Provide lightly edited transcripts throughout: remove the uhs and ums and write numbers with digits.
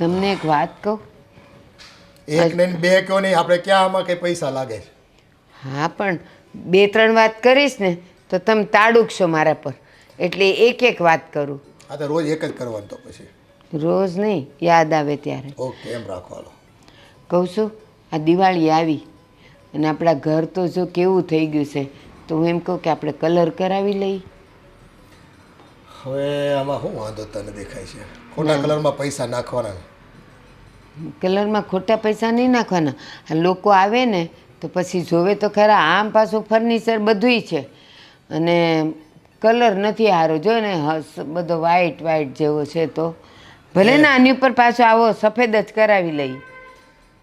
તમને એક વાત કહું? એક ને બે કયો નહીં, આપણે ક્યાં આમાં કઈ પૈસા લાગે છે? હા, પણ 2-3 વાત કરીશ ને તો તમે તાડુકશો મારા પર, એટલે એક વાત કરું. આ તો રોજ એક જ કરવાનું તો પછી. રોજ નહીં, યાદ આવે ત્યારે. ઓકે, એમ રાખો હાલો. કહું છું, આ દિવાળી આવી અને આપણા ઘર તો જો કેવું થઈ ગયું છે, તો હું એમ કહું કે આપણે કલર કરાવી લઈએ. હવે આમાં શું વાંધો તને દેખાય છે? ખોટા કલરમાં પૈસા નાખવાના. કલરમાં ખોટા પૈસા નહીં નાખવાના. આ લોકો આવે ને તો પછી જોવે તો ખરા, આમ પાછું ફર્નિચર બધુંય છે અને કલર નથી સારો. જો ને બધો વ્હાઈટ જેવો છે, તો ભલે ને આની ઉપર પાછો આવો સફેદ જ કરાવી લઈ.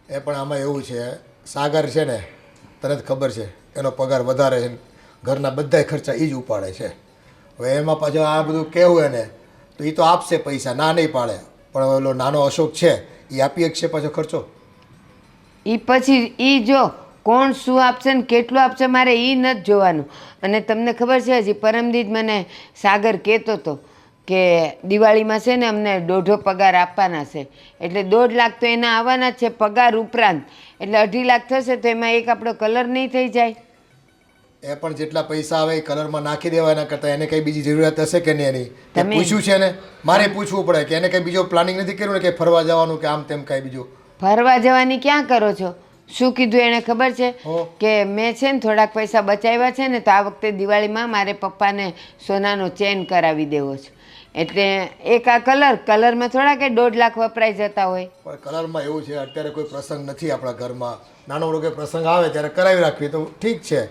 એ પણ આમાં એવું છે, સાગર છે ને, તને જ ખબર છે એનો પગાર વધારે છે, ઘરના બધા ખર્ચા એ જ ઉપાડે છે. હવે એમાં પાછું આ બધું કહેવું એને તો એ તો આપશે પૈસા, ના નહીં પાડે. પણ ઓલો નાનો અશોક છે એ આપી શકશે પાછો ખર્ચો? એ પછી એ જો કોણ શું આપશે ને કેટલું આપશે મારે એ નથી જોવાનું. અને તમને ખબર છે, હજી પરમદીજ મને સાગર કહેતો હતો કે દિવાળીમાં છે ને અમને 1.5 પગાર આપવાના છે, એટલે 1.5 લાખ તો એના આવવાના જ છે પગાર ઉપરાંત, એટલે 2.5 લાખ થશે તો એમાં એક આપણો કલર નહીં થઈ જાય? એ પણ જેટલા પૈસા આવે એ કલરમાં નાખી દેવા, એના કરતાં એને કંઈ બીજી જરૂરિયાત હશે કે નહીં એની? તે પૂછ્યું છે ને? મારે પૂછવું પડે કે એને કંઈ બીજો પ્લાનિંગ નથી કર્યું ને, કે ફરવા જવાનું કે આમ તેમ કાંઈ બીજું? ફરવા જવાની ક્યાં કરો છો? શું કીધું એણે ખબર છે કે મેં છે ને થોડાક પૈસા બચાવ્યા છે ને, તો આ વખતે દિવાળીમાં મારે પપ્પાને સોનાનો ચેન કરાવી દેવો છે, એટલે એક આ કલરમાં થોડા કે 1.5 લાખ વપરાઈ જતા હોય. પણ કલરમાં એવું છે, અત્યારે કોઈ પ્રસંગ નથી આપણા ઘરમાં, નાનો મોટો કોઈ પ્રસંગ આવે ત્યારે કરાવી રાખવી તો ઠીક છે.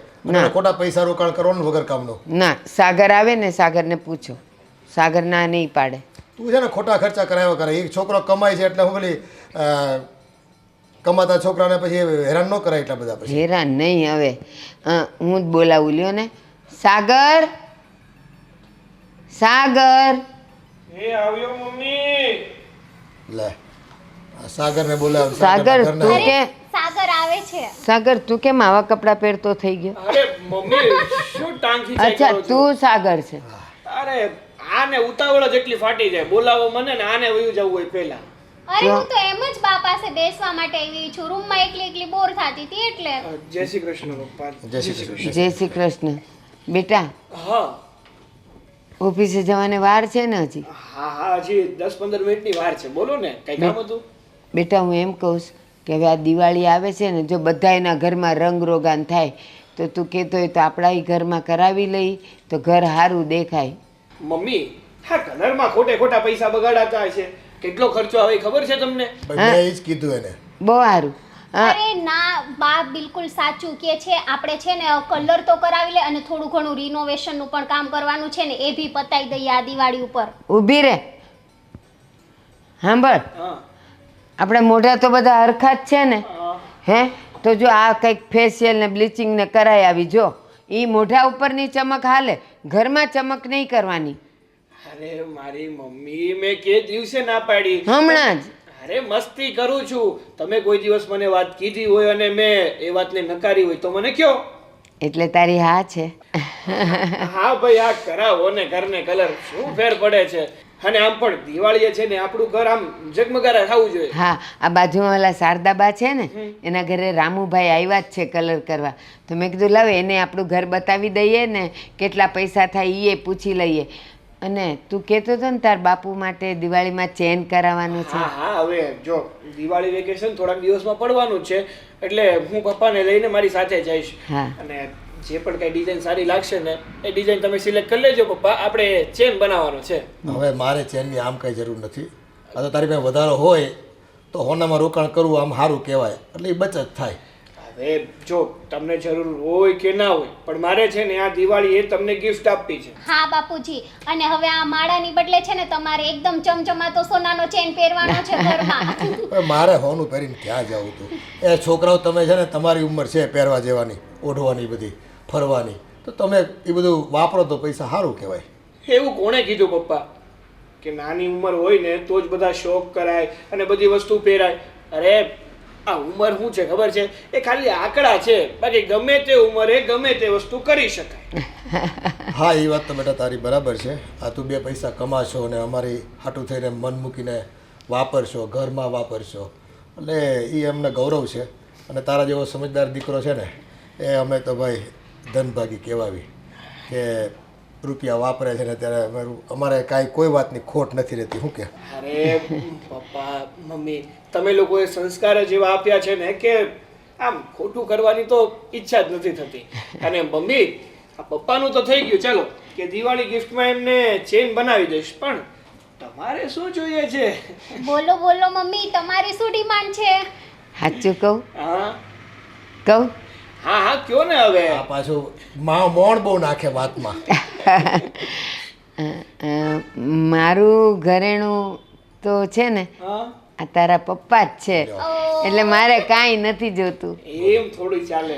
ખોટા પૈસા રોકાણ કરવાનું વગર કામનું ના. સાગર આવે ને, સાગરને પૂછો, સાગર ના નહીં પાડે. તું છે ને ખોટા ખર્ચા કરાવ્યા કરે. એક છોકરો કમાય છે એટલે હું પેલી કમાતા છોકરાને પછી હેરાન ન કરાય એટલા બધા. પછી હેરાન નહીં, હવે હું જ બોલાવું લ્યો ને. સાગર, સાગર. એ આવ્યો મમ્મી. લે, સાગરને બોલાવ. સાગર તું કે સાગર આવે છે. સાગર તું કેમ આવા કપડાં પહેરતો થઈ ગયો? અરે મમ્મી, શું ટાંગ ખીચાઈ અચ્છા, કરો છો? તું સાગર છે. અરે આને ઉતાવળ જ એટલી ફાટી જાય, બોલાવો મને ને આને વયું જવું હોય પહેલા. અરે હું તો એમ જ બા પાસે બેસવા માટે આવી છું, રૂમમાં એકલી બોર થતી હતી એટલે. જય શ્રી કૃષ્ણ પપ્પા. જય શ્રી કૃષ્ણ. જય શ્રી કૃષ્ણ. બેટા, હા ઓફિસે જવાને વાર છે ને હજી? હા હા, હજી 10-15 મિનિટની વાર છે. બોલો ને, કઈ કામ હતું? બેટા, હું એમ કહું છું કે હવે આ દિવાળી આવે છે ને, જો બધા એના ઘરમાં રંગ રોગાન થાય તો તું કહેતો હોય તો આપણા એ ઘરમાં કરાવી લઈ તો ઘર સારું દેખાય. મમ્મી, હા કલરમાં ખોટા પૈસા બગાડાતા છે. કેટલો ખર્ચો આવે ખબર છે તમને? મેં એ જ કીધું એને. બહુ સારું. અરે ના બા, બિલકુલ સાચું કે છે. આપણે છે ને કલર તો કરાવી લે અને થોડું ઘણું રિનોવેશન નું પણ કામ કરવાનું છે ને, એ ભી પતાઈ દઈએ આ દિવાળી ઉપર. ઊભી રે, સાંભળ. હા આપણા મોઢા તો બધા હરખા જ છે ને, હે? તો જો આ કંઈક ફેશિયલ ને બ્લીચિંગ ને કરાય આવી, જો એ મોઢા ઉપરની ચમક હાલે, ઘરમાં ચમક નહીં કરવાની. અરે મારી મમ્મી, મેં કે દિવસે ના પાડી? હમણાં જ. અરે મસ્તી કરું છું. તમે કોઈ દિવસ મને વાત કીધી હોય અને મેં એ વાતને નકારી હોય તો મને કયો. એટલે તારી હા છે. હા ભાઈ, આ કરાવો ને ઘરને કલર, શું ફેર પડે છે? અને આમ પણ દિવાળીએ છે ને આપણું ઘર આમ ઝગમગારા થવું જોઈએ. હા, આ બાજુમાં ઓલા શારદાબા છે ને, એના ઘરે રામુભાઈ આવ્યા જ છે કલર કરવા, તો મેં કીધું લાવે એને આપણું ઘર બતાવી દઈએ ને, કેટલા પૈસા થાય એ પૂછી લઈએ. અને તું કહેતો હતો ને તાર બાપુ માટે દિવાળીમાં ચેન કરાવવાનું છે. હા હા, હવે જો દિવાળી વેકેશન થોડાક દિવસમાં પડવાનું છે, એટલે હું પપ્પાને લઈને મારી સાથે જઈશ. હા. અને જે પણ કઈ ડિઝાઇન સારી લાગશે ને એ ડિઝાઇન તમે સિલેક્ટ કરી લેજો પપ્પા. આપણે ચેન બનાવવાનો છે. હવે મારે ચેનની આમ કઈ જરૂર નથી. આ તો તારી પાસે વધારો હોય તો હોનામાં રોકાણ કરવું આમ સારું કહેવાય, એટલે એ બચત થાય. હવે જો તમને જરૂર હોય કે ના હોય, પણ મારે છે ને આ દિવાળી એ તમને ગિફ્ટ આપવી છે. હા બાપુજી, અને હવે આ માળાની બદલે છે ને તમારે એકદમ ચમચમાતો સોનાનો ચેન પહેરવાનો છે ઘરમાં. હવે મારે હોનું પહેરીને ક્યાં જવું તું? એ છોકરાઓ તમે છે ને, તમારી ઉંમર છે પહેરવા જેવાની, ઓઢવાની, બધી ફરવાની, તો તમે એ બધું વાપરો તો પૈસા સારું કહેવાય. એવું કોણે કીધું પપ્પા કે નાની ઉંમર હોય ને તો જ બધા શોખ કરાય અને બધી વસ્તુ પહેરાય? અરે આ ઉંમર શું છે ખબર છે? એ ખાલી આંકડા છે, બાકી ગમે તે ઉંમરે ગમે તે વસ્તુ કરી શકાય. હા, એ વાત તો બેટા તારી બરાબર છે. આ તું 2 પૈસા કમાશો અને અમારી હાટું થઈને મન મૂકીને વાપરશો, ઘરમાં વાપરશો, એટલે એ અમને ગૌરવ છે. અને તારા જેવો સમજદાર દીકરો છે ને એ અમે તો ભાઈ ધનભાગી કહેવાવી કે રૂપિયા વાપરે છે ને ત્યારે અમારે કાંઈ કોઈ વાતની ખોટ નથી રહેતી. શું કે અરે પપ્પા મમ્મી, તમે લોકોએ સંસ્કાર જ એવા આપ્યા છે ને કે આમ ખોટું કરવાની તો ઈચ્છા જ નથી થતી. અને મમ્મી, આ પપ્પાનું તો થઈ ગયું, ચાલો કે દિવાળી ગિફ્ટમાં એમને ચેન બનાવી દઈશ, પણ તમારે શું જોઈએ છે? બોલો બોલો મમ્મી, તમારી શું ડિમાન્ડ છે? સાચું કહું હા કહું હા હા, કયો ને હવે. આ પાછું મોણ બહુ નાખે વાતમાં. મારું ઘરેણું તો છે ને હા, આ તારા પપ્પા જ છે, એટલે મારે કાંઈ નથી જોતું. એમ થોડું ચાલે.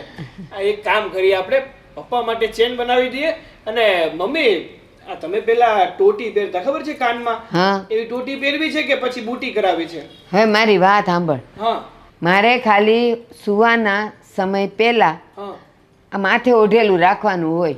આ એક કામ કરીએ આપણે, પપ્પા માટે ચેન બનાવી દઈએ. અને મમ્મી, આ તમે પેલા ટોટી પહેરતા ખબર છે કાનમાં, હા, એવી ટોટી પહેરવી છે કે પછી બુટી કરાવી છે? હવે મારી વાત સાંભળ. હા મારે ખાલી સુવાના સમય પહેલાં હા, આ માથે ઓઢેલું રાખવાનું હોય.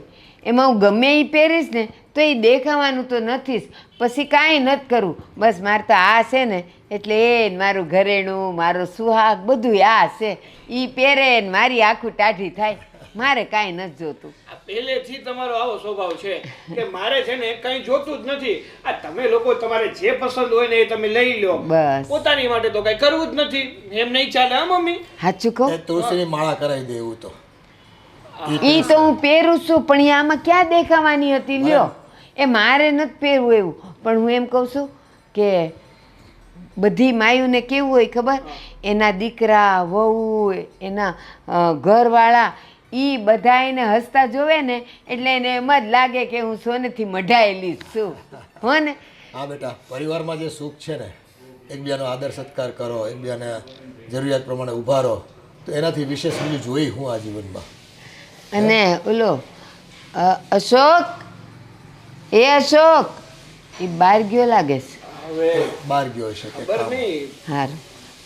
એમાં હું ગમે એ પહેરીશ ને તો એ દેખાવાનું તો નથી જ, પછી કાંઈ નથી કરવું. બસ મારે તો આ છે ને એટલે એ ને મારું ઘરેણું, મારો સુહાગ બધું આ છે. એ પહેરે ને મારી આખું ટાઢી થાય. મારે કાંઈ નથી જોતું. આ પહેલેથી તમારો આવો સ્વભાવ છે કે મારે છે ને કંઈ જોતું જ નથી. આ તમે લોકો તમારે જે પસંદ હોય ને એ તમે લઈ લો, બસ પોતાની માટે તો કઈ કરવું જ નથી. એમ નહીં ચાલે હા મમ્મી? સાચું કહું, એ તુલસીની માળા કરાવી દે એવું તો. એ તો હું પહેરું છું, પણ એ આમાં ક્યાં દેખાવાની હતી લ્યો. એ મારે નથી પહેરવું એવું. પણ હું એમ કહું છું કે બધી માયુને કેવું હોય ખબર, એના દીકરા વહુ એના ઘરવાળા એ બધા એને હસતા જોવે ને એટલે એને એમ જ લાગે કે હું સોનેથી મઢાયેલી છું. હો ને? હા બેટા, પરિવારમાં જે સુખ છે ને, એકબીજાનો આદર સત્કાર કરો, એકબીજાને જરૂરિયાત પ્રમાણે ઊભા રહો, તો એનાથી વિશેષ બીજું જોઈ હું આ જીવનમાં. અને ઓલો અશોક, એ અશોક એ બહાર ગયો લાગે છે. હવે બહાર ગયો હશે કે ખબર કામ. નહીં. સારું,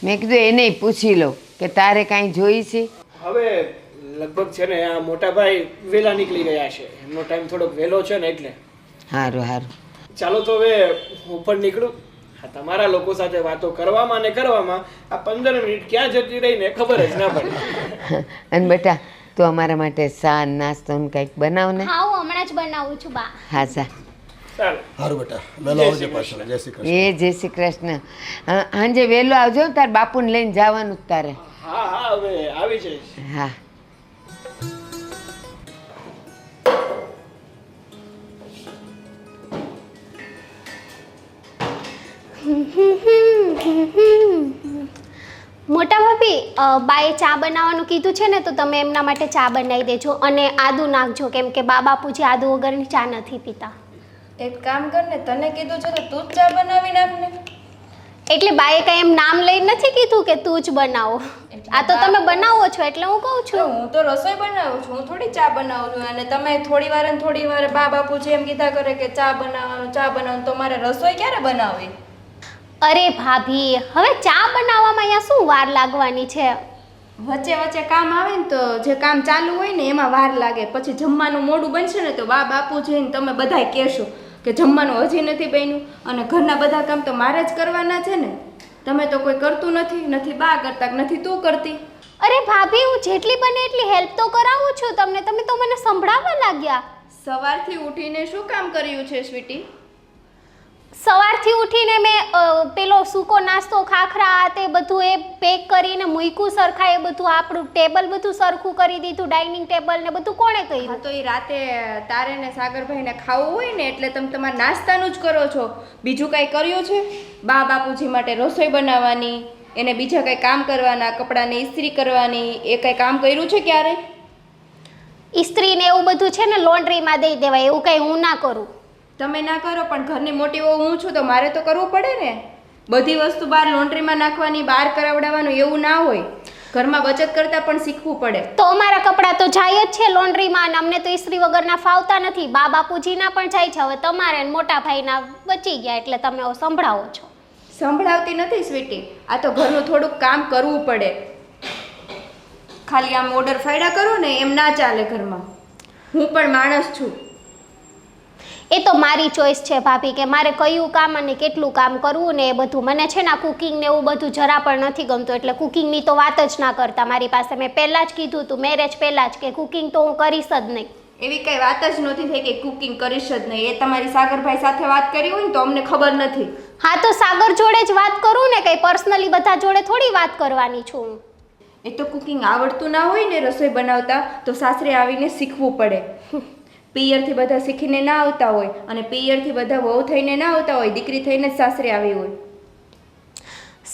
મેં કીધું એને પૂછી લો કે તારે કાંઈ જોઈ છે. હવે લગભગ છે ને આ મોટા ભાઈ વહેલા નીકળી ગયા છે, એમનો ટાઈમ થોડોક વહેલો છે ને એટલે. સારું સારું. ચાલો તો હવે હું પણ નીકળું. આ તમારા લોકો સાથે વાતો કરવામાં ને કરવામાં આ 15 મિનિટ ક્યાં જતી રહી ને ખબર જ ના પડી. અને બેટા તું અમારા માટે ચા નાસ્તો ને કંઈક બનાવ ને. હા, હું હમણાં જ બનાવું છું બા. હા સા. ચાલો. સારું બેટા, વહેલો આવજે પાછો. જય શ્રી કૃષ્ણ. એ જય શ્રી કૃષ્ણ. સાંજે વહેલો આવજો ને, તાર બાપુને લઈને જવાનું જ તારે. હા હા, હવે આવી જઈશ. હા. મોટા ભાભી, બાએ ચા બનાવવાનું કીધું છે ને તો તમે એમના માટે ચા બનાવી દેજો અને આદુ નાખજો, કેમ કે બા બાપુજી આદુ વગરની ચા નથી પીતા. એક કામ કર ને, તને કીધું છે તો તું જ ચા બનાવી નાખ ને. એટલે બાએ કઈ એમ નામ લઈને નથી કીધું કે તું જ બનાવો. આ તો તમે બનાવો છો એટલે હું કહું તો છું. હું તો રસોઈ બનાવું છું, હું થોડી ચા બનાવું છું. અને તમે થોડી વાર ને થોડી વાર બા બાપુ છે એમ કીધા કરે કે ચા બનાવવાનું, તો મારે રસોઈ ક્યારે બનાવવી? અરે ભાભી, હવે ચા બનાવવામાં અહીંયા શું વાર લાગવાની છે? વચ્ચે વચ્ચે કામ આવે ને તો જે કામ ચાલુ હોય ને એમાં વાર લાગે. પછી જમવાનું મોડું બનશે ને તો બા બાપુ જઈને તમે બધાય કહેશો કે જમવાનું હજી નથી બન્યું. અને ઘરના બધા કામ તો મારે જ કરવાના છે ને. તમે તો કોઈ કરતું નથી બા કરતા, નથી તું કરતી. અરે ભાભી, હું જેટલી બને એટલી હેલ્પ તો કરાવું છું તમને. તમે તો મને સંભળાવવા લાગ્યા. સવારથી ઉઠીને શું કામ કર્યું છે સ્વીટી? સવારથી ઉઠીને મેં પેલો સૂકો નાસ્તો, ખાખરા તે બધું એ પેક કરીને મૂક્યું સરખા. એ બધું આપણું ટેબલ બધું સરખું કરી દીધું, ડાઇનિંગ ટેબલ ને બધું કોણે હા, કર્યું? તો એ રાતે તારે ને સાગરભાઈને ખાવું હોય ને એટલે તમે તમારા નાસ્તાનું જ કરો છો. બીજું કાંઈ કર્યું છે? બા બાપુજી માટે રસોઈ બનાવવાની, એને બીજા કંઈ કામ કરવાના, કપડાને ઇસ્ત્રી કરવાની, એ કંઈ કામ કર્યું છે ક્યારે? ઇસ્ત્રી ને એવું બધું છે ને લોન્ડ્રીમાં દઈ દેવાય, એવું કંઈ હું ના કરું. તમે ના કરો પણ ઘરની મોટી વહુ હું છું તો મારે તો કરવું પડે ને. બધી વસ્તુ બહાર લોન્ડ્રીમાં નાખવાની, બહાર કરાવડાવવાનું એવું ના હોય. ઘરમાં બચત કરતાં પણ શીખવું પડે. તો અમારા કપડાં તો જાય જ છે લોન્ડ્રીમાં, અને અમને તો ઇસ્ત્રી વગરના ફાવતા નથી. બા બાપુજીના પણ જાય છે. હવે તમારે ને મોટા ભાઈના બચી ગયા એટલે તમે સંભળાવો છો. સંભળાવતી નથી સ્વીટી, આ તો ઘરનું થોડુંક કામ કરવું પડે. ખાલી આમ ઓર્ડર ફાયડા કરો ને એમ ના ચાલે ઘરમાં. હું પણ માણસ છું. એ તો મારી ચોઈસ છે ભાભી કે મારે કયું કામ અને કેટલું કામ કરવું ને એ બધું. મને છે ને આ કુકિંગ ને એવું બધું જરા પણ નથી ગમતું, એટલે કુકિંગની તો વાત જ ના કરતા મારી પાસે. મેં પહેલાં જ કીધું હતું મેરેજ પહેલાં જ કે કુકિંગ તો હું કરીશ જ નહીં. એવી કઈ વાત જ નહોતી થઈ કે કુકિંગ કરીશ જ નહીં. એ તમારી સાગરભાઈ સાથે વાત કરી હોય ને તો અમને ખબર નથી. હા તો સાગર જોડે જ વાત કરું ને, કંઈ પર્સનલી બધા જોડે થોડી વાત કરવાની છું. એ તો કુકિંગ આવડતું ના હોય ને રસોઈ બનાવતા તો સાસરે આવીને શીખવું પડે. પિયરથી બધા શીખીને ના આવતા હોય અને પિયરથી બધા વહુ થઈને ના આવતા હોય, દીકરી થઈને જ સાસરે આવી હોય.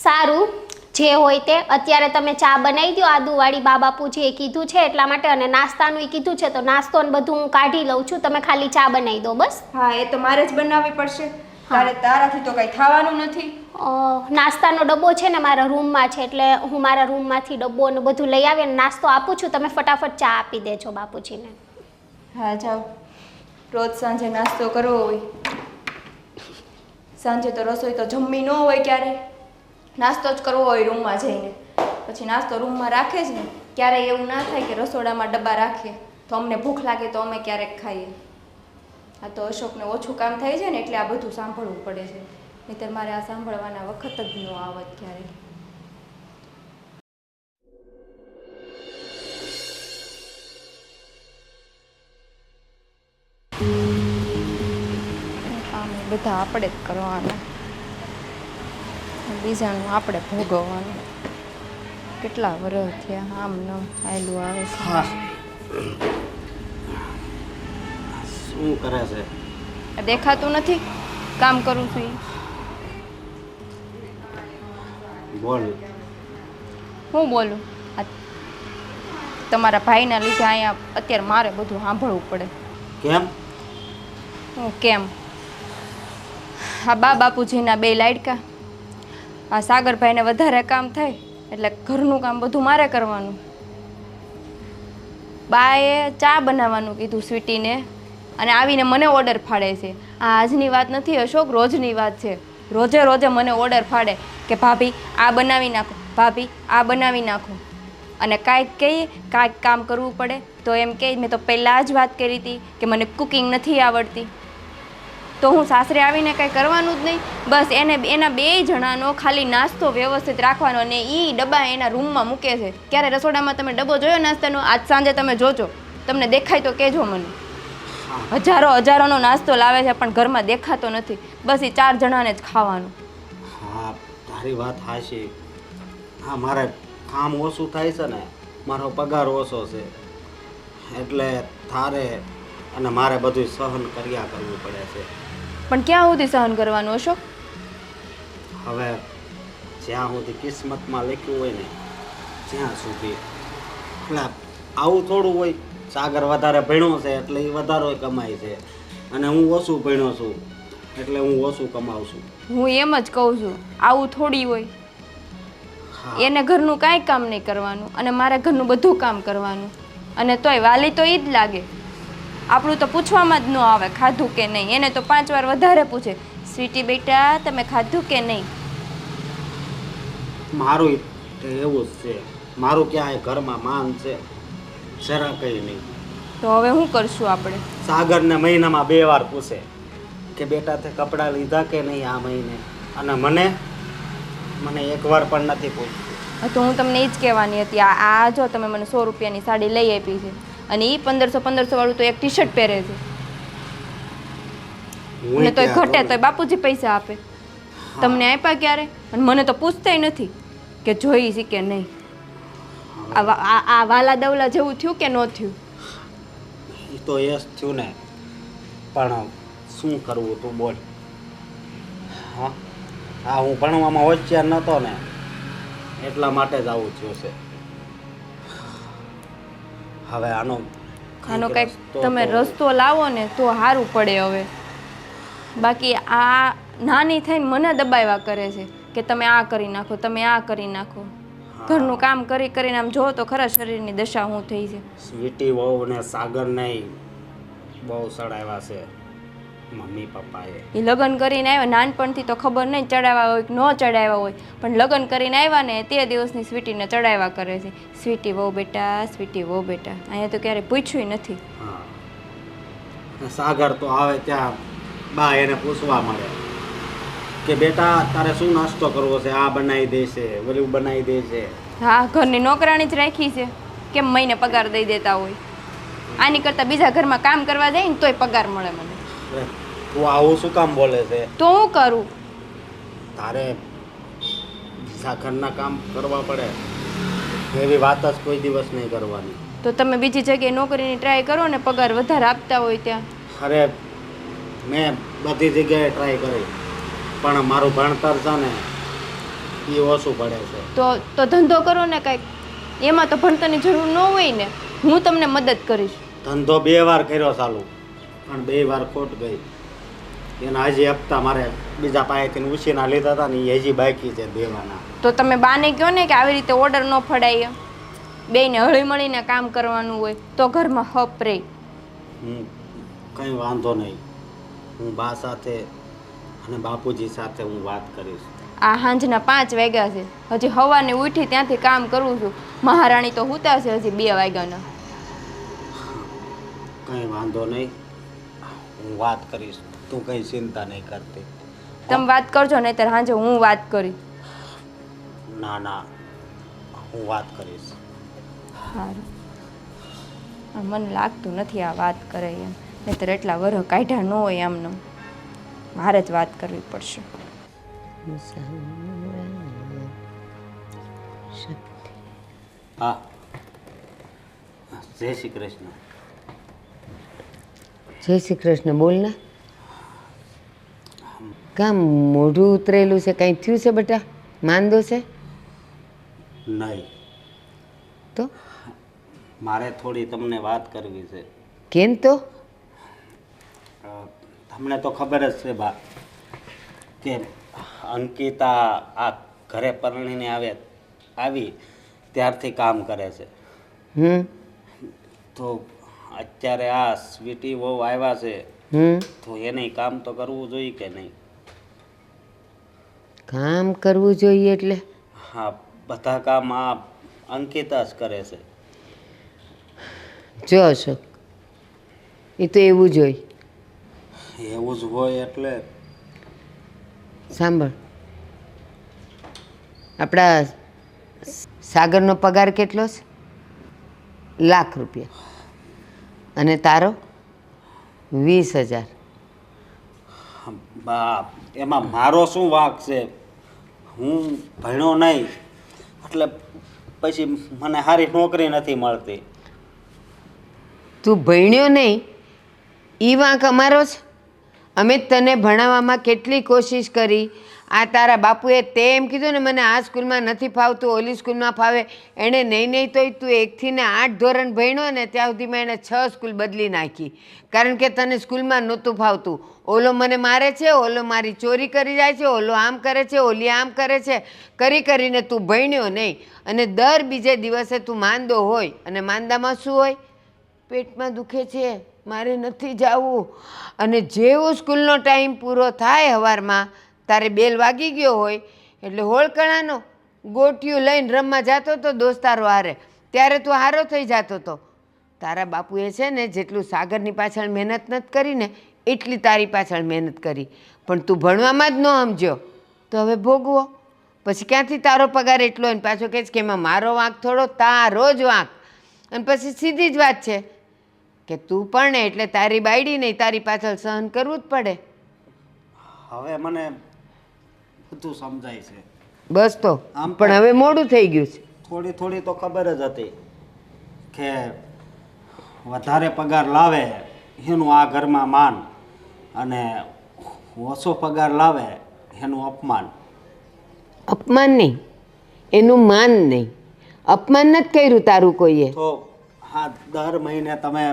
સારું, જે હોય તે. અત્યારે તમે ચા બનાવી દો આદુવાળી, બા બાપુજીએ કીધું છે એટલા માટે, અને નાસ્તાનું કીધું છે તો નાસ્તો ને બધું હું કાઢી લઉં છું. તમે ખાલી ચા બનાવી દો બસ. હા, એ તો મારે જ બનાવવી પડશે. તારાથી તો કઈ થવાનું નથી. નાસ્તાનો ડબ્બો છે ને મારા રૂમમાં છે, એટલે હું મારા રૂમમાંથી ડબ્બો ને બધું લઈ આવી અને નાસ્તો આપું છું. તમે ફટાફટ ચા આપી દેજો બાપુજીને. હા જાઓ. રોજ સાંજે નાસ્તો કરવો હોય, સાંજે તો રસોઈ તો જમવી ન હોય ક્યારે, નાસ્તો જ કરવો હોય રૂમમાં જઈને. પછી નાસ્તો રૂમમાં રાખે જ ને, ક્યારેય એવું ના થાય કે રસોડામાં ડબ્બા રાખીએ તો અમને ભૂખ લાગે તો અમે ક્યારેક ખાઈએ. આ તો અશોકને ઓછું કામ થાય છે ને એટલે આ બધું સાંભળવું પડે છે, નહીંતર મારે આ સાંભળવાના વખત જ ન આવત ક્યારેક. કામ બધા આપણે જ કરવાના, બીજાનું આપણે ભોગવવાનું. કેટલા વર્ષ થયા આમ ન આયલું આવે છે. શું કરે છે? દેખાતું નથી કામ કરું છું એ. બોલ. હું બોલું? આ તમારા ભાઈના લીધે અહીંયા અત્યારે મારે બધું સાંભળવું પડે. કેમ? હું કેમ? આ બા બાપુજીના બે લાડકા, આ સાગરભાઈને વધારે કામ થાય એટલે ઘરનું કામ બધું મારે કરવાનું. બાએ ચા બનાવવાનું કીધું સ્વીટીને અને આવીને મને ઓર્ડર ફાડે છે. આ આજની વાત નથી અશોક, રોજની વાત છે. રોજે રોજે મને ઓર્ડર ફાડે કે ભાભી આ બનાવી નાખો, ભાભી આ બનાવી નાખો. અને કાંઈક કહીએ કાંઈક કામ કરવું પડે તો એમ કહે મેં તો પહેલાં જ વાત કરી હતી કે મને કુકિંગ નથી આવડતી. તો હું સાસરે આવીને કાંઈ કરવાનું જ નહીં, બસ એને એના બે જણાનો ખાલી નાસ્તો વ્યવસ્થિત રાખવાનો અને એ ડબ્બા એના રૂમમાં મૂકે છે. ક્યારે રસોડામાં તમે ડબ્બો જોયો નાસ્તાનો? આજ સાંજે તમે જોજો, તમને દેખાય તો કહેજો મને. હજારોનો નાસ્તો લાવે છે પણ ઘરમાં દેખાતો નથી. બસ એ 4 જણાને જ ખાવાનું. હા, તારી વાત હાચી. હા, મારે કામ ઓછું થાય છે ને, મારો પગાર ઓછો છે એટલે તારે અને મારે બધું સહન કર્યા કરવું પડે છે. પણ ક્યાં સુધી સહન કરવાનું અશોક? હવે જ્યાં સુધી કિસ્મતમાં લખ્યું હોય ને ત્યાં સુધી. એટલે આવું થોડું હોય, સાગર વધારે ભણ્યો છે એટલે એ વધારે કમાય છે અને હું ઓછું ભણ્યો છું એટલે હું ઓછું કમાઉં છું. હું એમ જ કહું છું, આવું થોડી હોય. એને ઘરનું કાંઈ કામ નહીં કરવાનું અને મારે ઘરનું બધું કામ કરવાનું, અને તોય વાલી તો એ જ લાગે. આપણું તો પૂછવામાં જ ન આવે ખાધું કે નહીં. એને તો 5 વાર વધારે પૂછે, સ્વીટી બેટા તમે ખાધું કે નહીં. મારું એવું જ છે, મારું ક્યાંય ઘરમાં માન છે જરા કંઈ નહીં. તો હવે શું કરશું આપણે? સાગરને મહિનામાં 2 વાર પૂછે કે બેટા તે કપડાં લીધા કે નહીં આ મહિને, અને મને 1 વાર પણ નથી પૂછ્યું. તો હું તમને એ જ કહેવાની હતી. આ જો તમે મને 100 રૂપિયાની સાડી લઈ આપી છે અને એ 1500 વાળું તો એક ટી શર્ટ પહેરે છે. મને તોય ઘટે તોય બાપુજી પૈસા આપે. તમને આપ્યા ક્યારે? અને મને તો પૂછતાય નથી કે જોઈ છે કે નહીં. આ વાલા દવલા જેવું થયું કે ન થયું? એ તો એ જ થયું ને, પણ શું કરવું તું બોલ. હા, હું ભણવામાં હોશિયાર નહોતો ને એટલા માટે જ આવું થયું છે. હવે આનો કંઈક તમે રસ્તો લાવો ને તો સારું પડે. હવે બાકી આ નાની થઈને મને દબાવ્યા કરે છે કે તમે આ કરી નાખો, તમે આ કરી નાખો. ઘરનું કામ કરી કરીને આમ જો તો ખરા શરીરની દશા શું થઈ છે. સ્વીટી વહુ ને સાગર નહીં બહુ સડાવ્યા છે મમ્મી પપ્પાએ. એ લગ્ન કરીને આવ્યા નાનપણથી તો ખબર નહીં ચડાવ્યા હોય કે ન ચડાવ્યા હોય, પણ લગ્ન કરીને આવ્યા ને તે દિવસની સ્વીટીને ચડાવ્યા કરે છે. સ્વીટી વહુ બેટા, સ્વીટી વહુ બેટા. અહીંયા તો ક્યારેય પૂછ્યું નથી. હા, ને સાગર તો આવે ત્યાં બા એને પૂછવા મળે કે બેટા તારે શું નાસ્તો કરવો છે, આ બનાવી દેશે ઓલું બનાવી દેશે. હા, ઘરની નોકરાણી જ રાખી છે, કેમ મહિને પગાર દઈ દેતા હોય? આની કરતાં બીજા ઘરમાં કામ કરવા જાય ને તોય પગાર મળે મને. અરે, તું આવું શું કામ બોલે છે? તો હું કરું? તારે બીજા ઘરના કામ કરવા પડે એવી વાત જ કોઈ દિવસ નહીં કરવાની. તો તમે બીજી જગ્યાએ નોકરીની ટ્રાય કરો ને, પગાર વધારે આપતા હોય ત્યાં. અરે મેં બધી જગ્યાએ ટ્રાય કરી પણ મારું ભણતર છે ને એ ઓછું પડે છે. તો ધંધો કરો ને કંઈક, એમાં તો ભણતરની જરૂર ન હોય ને. હું તમને મદદ કરીશ. ધંધો 2 વાર કર્યો ચાલુ પણ 2 વાર ખોટ ગઈ. એના હજી હપ્તા મારે બીજા પાસેથી ઉછીના લીધા હતા ને એ હજી બાકી છે દેવાના. તો તમે બાને કહો ને કે આવી રીતે ઓર્ડર ન ફડાય, બેયને હળી મળીને કામ કરવાનું હોય તો ઘરમાં હપ રહે. કંઈ વાંધો નહીં, હું બા સાથે અને બાપુજી સાથે હું વાત કરીશ. આ સાંજના 5 વાગ્યા છે, હજી સવારની ઉઠી ત્યાંથી કામ કરું છું. મહારાણી તો સૂતા છે હજી 2 વાગ્યાના. કંઈ વાંધો નહીં, હું વાત કરીશ, તું કંઈ ચિંતા નહીં કરતી. તમે વાત કરજો નહીંતર સાંજે હું વાત કરી. ના ના, હું વાત કરીશ. સારું. મને લાગતું નથી આ વાત કરે એમ, નહીંતર એટલા વરહ કાઢ્યા ન હોય આમને. મારે જ વાત કરવી પડશે. હા, જય શ્રી કૃષ્ણ. જય શ્રી કૃષ્ણ. બોલ ને, કામ મોઢું ઉતરેલું છે? કંઈ થયું છે બેટા? માંદો છે? નહીં, તો મારે થોડી તમને વાત કરવી છે. કેમ? તો તમને તો ખબર જ છે બા કે અંકિતા આ ઘરે પરણીને આવી ત્યારથી કામ કરે છે. તો અત્યારે આ સ્વીટી બહુ આવ્યા છે તો એને કામ તો કરવું જોઈએ કે નહીં? કામ કરવું જોઈએ એટલે? હા, બધા કામ આ અંકિતા જ કરે છે. જો અશોક, એ તો એવું જ હોય. એવું જ હોય એટલે? સાંભળ, આપણા સાગરનો પગાર કેટલો છે? ₹1,00,000. અને તારો 20,000. બા, એમાં મારો શું વાંક છે? હું ભણ્યો નહીં એટલે પછી મને સારી નોકરી નથી મળતી. તું ભણ્યો નહીં એ વાંક અમારો છે? અમે તને ભણાવવામાં કેટલી કોશિશ કરી. આ તારા બાપુએ તે એમ કીધું ને મને આ સ્કૂલમાં નથી ફાવતું, ઓલી સ્કૂલમાં ફાવે. એણે નહીં તોય તું 1થી ને 8 ધોરણ ભણ્યો ને ત્યાં સુધીમાં એણે 6 સ્કૂલ બદલી નાખી. કારણ કે તને સ્કૂલમાં નહોતું ફાવતું. ઓલો મને મારે છે, ઓલો મારી ચોરી કરી જાય છે, ઓલો આમ કરે છે, ઓલી આમ કરે છે, કરીને તું ભણ્યો નહીં. અને દર બીજે દિવસે તું માંદો હોય. અને માંદામાં શું હોય? પેટમાં દુખે છે, મારે નથી જવું. અને જેવો સ્કૂલનો ટાઈમ પૂરો થાય સવારમાં, તારે બેલ વાગી ગયો હોય એટલે હોળકણાનો ગોટિયું લઈને રમવા જતો હતો દોસ્તારો હારે, ત્યારે તું હારો થઈ જતો હતો. તારા બાપુએ છે ને જેટલું સાગરની પાછળ મહેનત નથી કરી ને એટલી તારી પાછળ મહેનત કરી, પણ તું ભણવામાં જ ન સમજ્યો તો હવે ભોગવો. પછી ક્યાંથી તારો પગાર એટલો હોય? પાછો કહે છે કે એમાં મારો વાંક થોડો, તારો જ વાંક. અને પછી સીધી જ વાત છે કે તું પણ એટલે તારી બાયડી નહીં, તારી પાછળ સહન કરવું જ પડે. હવે મને બધું સમજાય છે. બસ તો આમ પણ હવે મોડું થઈ ગયું છે. થોડી તો ખબર જ હતી કે વધારે પગાર લાવે એનું આ ઘરમાં માન અને ઓછો પગાર લાવે એનું અપમાન. અપમાન નહીં, એનું માન નહીં. અપમાન નથી કર્યું તારું કોઈએ. તો હા, દર મહિને તમે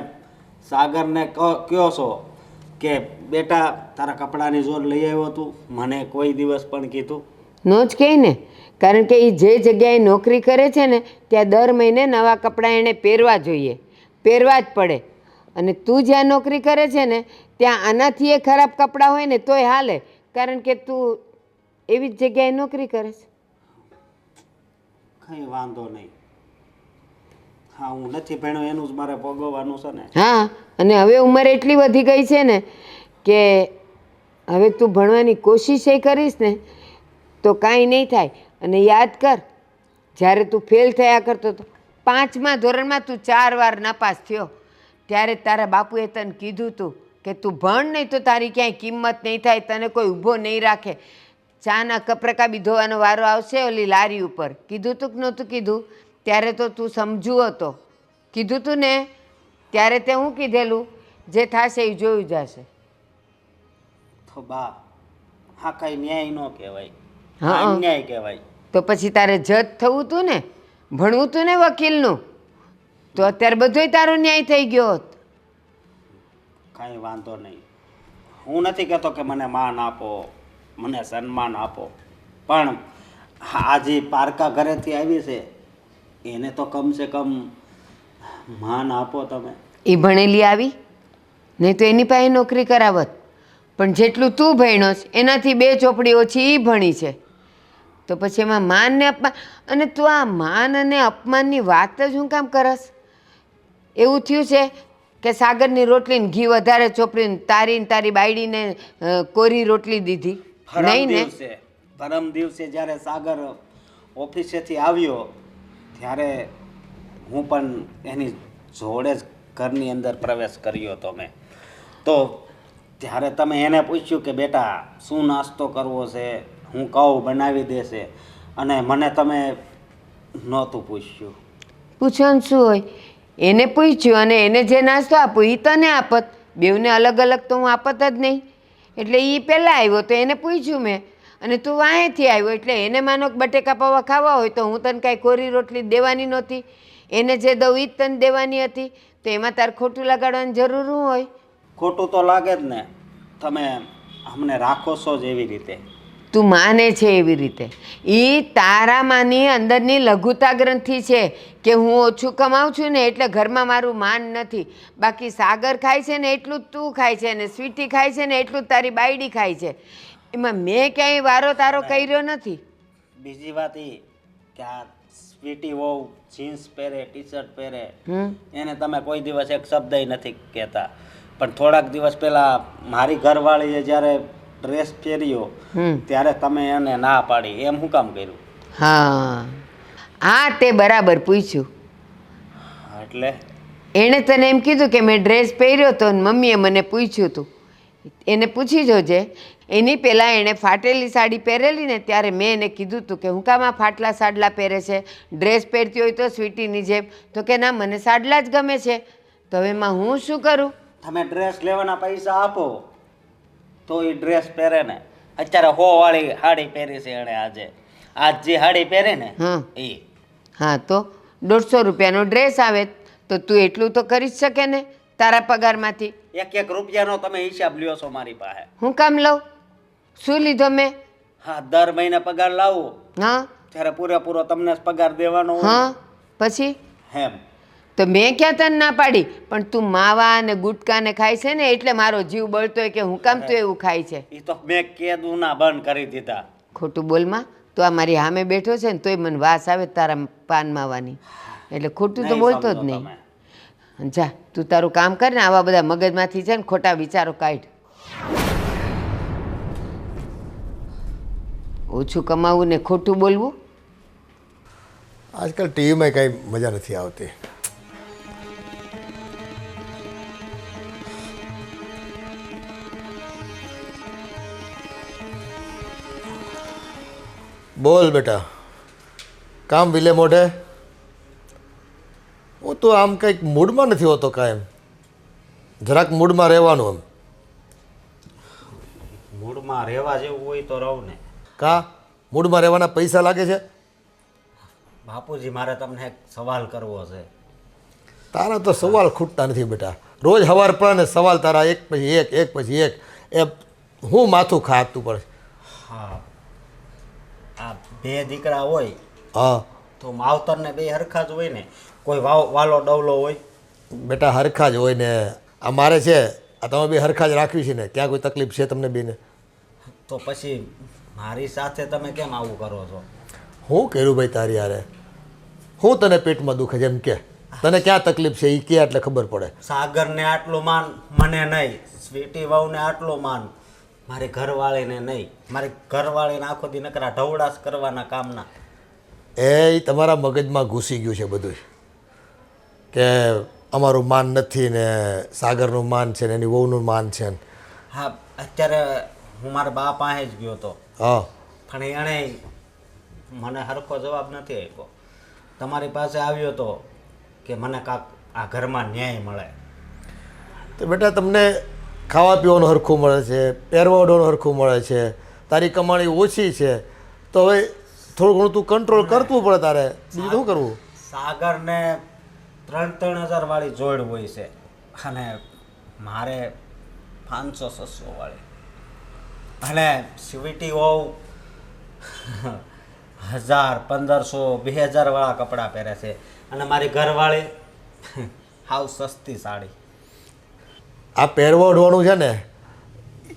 સાગરને કહો છો કે બેટા તારા કપડાની જોર લઈ આવ્યો તું, મને કોઈ દિવસ પણ કીધું? નો જ કહે ને, કારણ કે એ જે જગ્યાએ નોકરી કરે છે ને ત્યાં દર મહિને નવા કપડાં એણે પહેરવા જોઈએ, પહેરવા જ પડે. અને તું જ્યાં નોકરી કરે છે ને ત્યાં આનાથી એ ખરાબ કપડાં હોય ને તોય હાલે, કારણ કે તું એવી જ જગ્યાએ નોકરી કરે છે. કંઈ વાંધો નહીં, હા હું નથી ભણ્યો એનું જ મારે ભોગવવાનું છે ને. હા, અને હવે ઉંમર એટલી વધી ગઈ છે ને કે હવે તું ભણવાની કોશિશ એ કરીશ ને તો કાંઈ નહીં થાય. અને યાદ કર, જ્યારે તું ફેલ થયા કરતો હતો 5મા ધોરણમાં તું 4 વાર નાપાસ થયો, ત્યારે તારા બાપુએ તને કીધું તું કે તું ભણ નહીં તો તારી ક્યાંય કિંમત નહીં થાય, તને કોઈ ઊભો નહીં રાખે. ચાના કપ રકાબી ધોવાનો વારો આવશે ઓલી લારી ઉપર. કીધું તું કે નહોતું કીધું? ત્યારે તો તું સમજુ હતો. કીધું તું ને? ત્યારે તે હું કીધેલું, જે થશે એ જોયું જશે. તો બા હા કઈ ન્યાય ન કહેવાય, હા, હા. અન્યાય કહેવાય. તો પછી તારે જજ થવું તું ને, ભણવું તું ને વકીલનું, તો અત્યારે બધોય તારો ન્યાય થઈ ગયો હોત. કાંઈ વાંધો નહીં. હું નથી કહેતો કે મને માન આપો, મને સન્માન આપો, પણ આ જે પારકા ઘરેથી આવી છે એને તો કમસે કમ માન આપો તમે. એ ભણેલી આવી નહીં તો એની પાસે નોકરી કરાવત, પણ જેટલું તું ભણ્યો છે એનાથી 2 ચોપડી ઓછી એ ભણી છે, તો પછી એમાં માન ને અપમાન. અને તું આ માન અને અપમાનની વાત જ શું કામ કરસ? એવું થયું છે કે સાગરની રોટલીને ઘી વધારે ચોપડીને તારી બાયડીને કોરી રોટલી દીધી નહીં ને? પરમ દિવસે જ્યારે સાગર ઓફિસેથી આવ્યો ત્યારે હું પણ એની જોડે જ ઘરની અંદર પ્રવેશ કર્યો હતો મેં. તો ત્યારે તમે એને પૂછ્યું કે બેટા શું નાસ્તો કરવો છે, હું કહું બનાવી દેશે, અને મને તમે નહોતું પૂછ્યું. પૂછવાનું શું હોય? એને પૂછ્યું અને એને જે નાસ્તો આપો એ તને આપત. બેવને અલગ અલગ તો હું આપત જ નહીં. એટલે એ પહેલાં આવ્યો તો એને પૂછ્યું મેં, અને તું વાંહેથી આવ્યો એટલે એને માનો કે બટેકા પૌવા ખાવા હોય તો હું તને કાંઈ કોરી રોટલી દેવાની નહોતી. એને જે દઉં એ જ તને દેવાની હતી, તો એમાં તારે ખોટું લગાડવાની જરૂર શું હોય? ખોટું તો લાગે જ ને, તમે અમને રાખો છો જ એવી રીતે. તું માને છે એવી રીતે. એ તારામાંની અંદરની લઘુતા ગ્રંથિ છે કે હું ઓછું કમાઉં છું ને એટલે ઘરમાં મારું માન નથી. બાકી સાગર ખાય છે ને એટલું જ તું ખાય છે, ને સ્વીટી ખાય છે ને એટલું જ તારી બાયડી ખાય છે. એમાં મેં ક્યાંય વારો તારો કર્યો નથી. બીજી વાત એ કે આ સ્વીટી વહુ જીન્સ પહેરે, ટી શર્ટ પહેરે, એને તમે કોઈ દિવસ એક શબ્દ નથી કહેતા, પણ થોડાક દિવસ પહેલા મારી ઘરવાળીએ જ્યારે ડ્રેસ પહેર્યો ત્યારે તમે એને ના પાડી, એમ શું કામ કર્યું? હા, હા, તે બરાબર પૂછ્યું. એટલે એણે તને એમ કીધું કે મેં ડ્રેસ પહેર્યો હતો અને મમ્મીએ મને પૂછ્યું હતું. એને પૂછી જોજે. એની પહેલાં એણે ફાટેલી સાડી પહેરેલી ને ત્યારે મેં એને કીધું હતું કે હું કામ આ ફાટલા સાડલા પહેરે છે, ડ્રેસ પહેરતી હોય તો સ્વીટીની જેમ. તો કે ના, મને સાડલા જ ગમે છે. તો હવે એમાં હું શું કરું? તમે ડ્રેસ લેવાના પૈસા આપો તો એ ડ્રેસ પહેરે ને. અત્યારે 100 વાળી સાડી પહેરી છે એણે આજે. આજ જે સાડી પહેરે ને હા, એ. હા, તો 150 રૂપિયાનો ડ્રેસ આવે તો તું એટલું તો કરી જ શકે ને તારા પગારમાંથી. 1 રૂપિયાનો તમે હિસાબ લ્યો છો મારી પાસે. હું કામ લઉં? શું લીધો મેં? હા, દર મહિને પગાર લાવો હા, ત્યારે પૂરેપૂરો તમને જ પગાર દેવાનો હોય. હા, પછી એમ તો મેં ક્યાં તને ના પાડી? પણ તું માવા ને ગુટકા ને ખાય છે ને એટલે મારો જીવ બળતો હોય કે હું કામ તું એવું ખાય છે. એ તો મેં કેદું ના બંધ કરી દીધા. ખોટું બોલમાં. તું આ મારી સામે બેઠો છે ને તોય મને વાસ આવે તારા પાન માવાની, એટલે ખોટું તો નહીં બોલતો જ સમજો નહીં. તમે. જા, તું તારું કામ કર ને, આવા બધા મગજમાંથી છે ને ખોટા વિચારો કાઢ. ઓછું કમાવું ને ખોટું બોલવું. આજકાલ ટીવીમાં કાંઈ મજા નથી આવતી. બોલ બેટા, કામ વિલે મોઢે. હું તો આમ કંઈક મૂડમાં નથી હોતો કાયમ. જરાક મૂડમાં રહેવાનું. એમ મૂડમાં રહેવા જેવું હોય તો રહું ને. કા મૂડમાં રહેવાના પૈસા લાગે છે? બાપુજી, મારે તમને એક સવાલ કરવો છે. તારા તો સવાલ ખૂટતા નથી બેટા. રોજ સવાર પડે ને સવાલ તારા એક પછી એક, એક પછી એક. એ હું માથું ખાતું પડે. હા, આ 2 દીકરા હોય હા તો માવતરને 2 હરખા જ હોય ને? કોઈ વાલો ડવલો હોય? બેટા હરખા જ હોય ને. આ મારે છે, આ તમે બે હરખા જ રાખવી છે ને. ત્યાં કોઈ તકલીફ છે તમને બેને? તો પછી મારી સાથે તમે કેમ આવું કરો છો? હું કર્યું ભાઈ તારી યારે? હું તને પેટમાં દુખે છે એમ કે? તને ક્યાં તકલીફ છે એ કે એટલે ખબર પડે. સાગરને આટલું માન, મને નહીં. સ્વીટી વહુને આટલું માન, મારી ઘરવાળીને નહીં. મારી ઘરવાળીને આખો દી નકરા ઢવડાસ કરવાના કામના. એ તમારા મગજમાં ઘૂસી ગયું છે બધું કે અમારું માન નથી ને સાગરનું માન છે ને એની વહુનું માન છે ને. હા, અત્યારે હું મારા બા પાસે જ ગયો હતો, હા પણ એણે મને સરખો જવાબ નથી આપ્યો. તમારી પાસે આવ્યો હતો કે મને કાંક આ ઘરમાં ન્યાય મળે. તો બેટા તમને ખાવા પીવાનું હરખું મળે છે, પહેરવા ઓઢવાનું હરખું મળે છે, તારી કમાણી ઓછી છે, તો હવે થોડું ઘણું તું કંટ્રોલ કરતું પડે તારે. બીજું શું કરવું? સાગરને 3,000 વાળી જોડ હોય છે અને મારે 500-600 વાળી. અને સ્વીટી હોવ 1000, 1500, 2000 વાળા કપડાં પહેરે છે અને મારી ઘરવાળી હાવ સસ્તી સાડી. આ પહેરવા ઓઢવાનું છે ને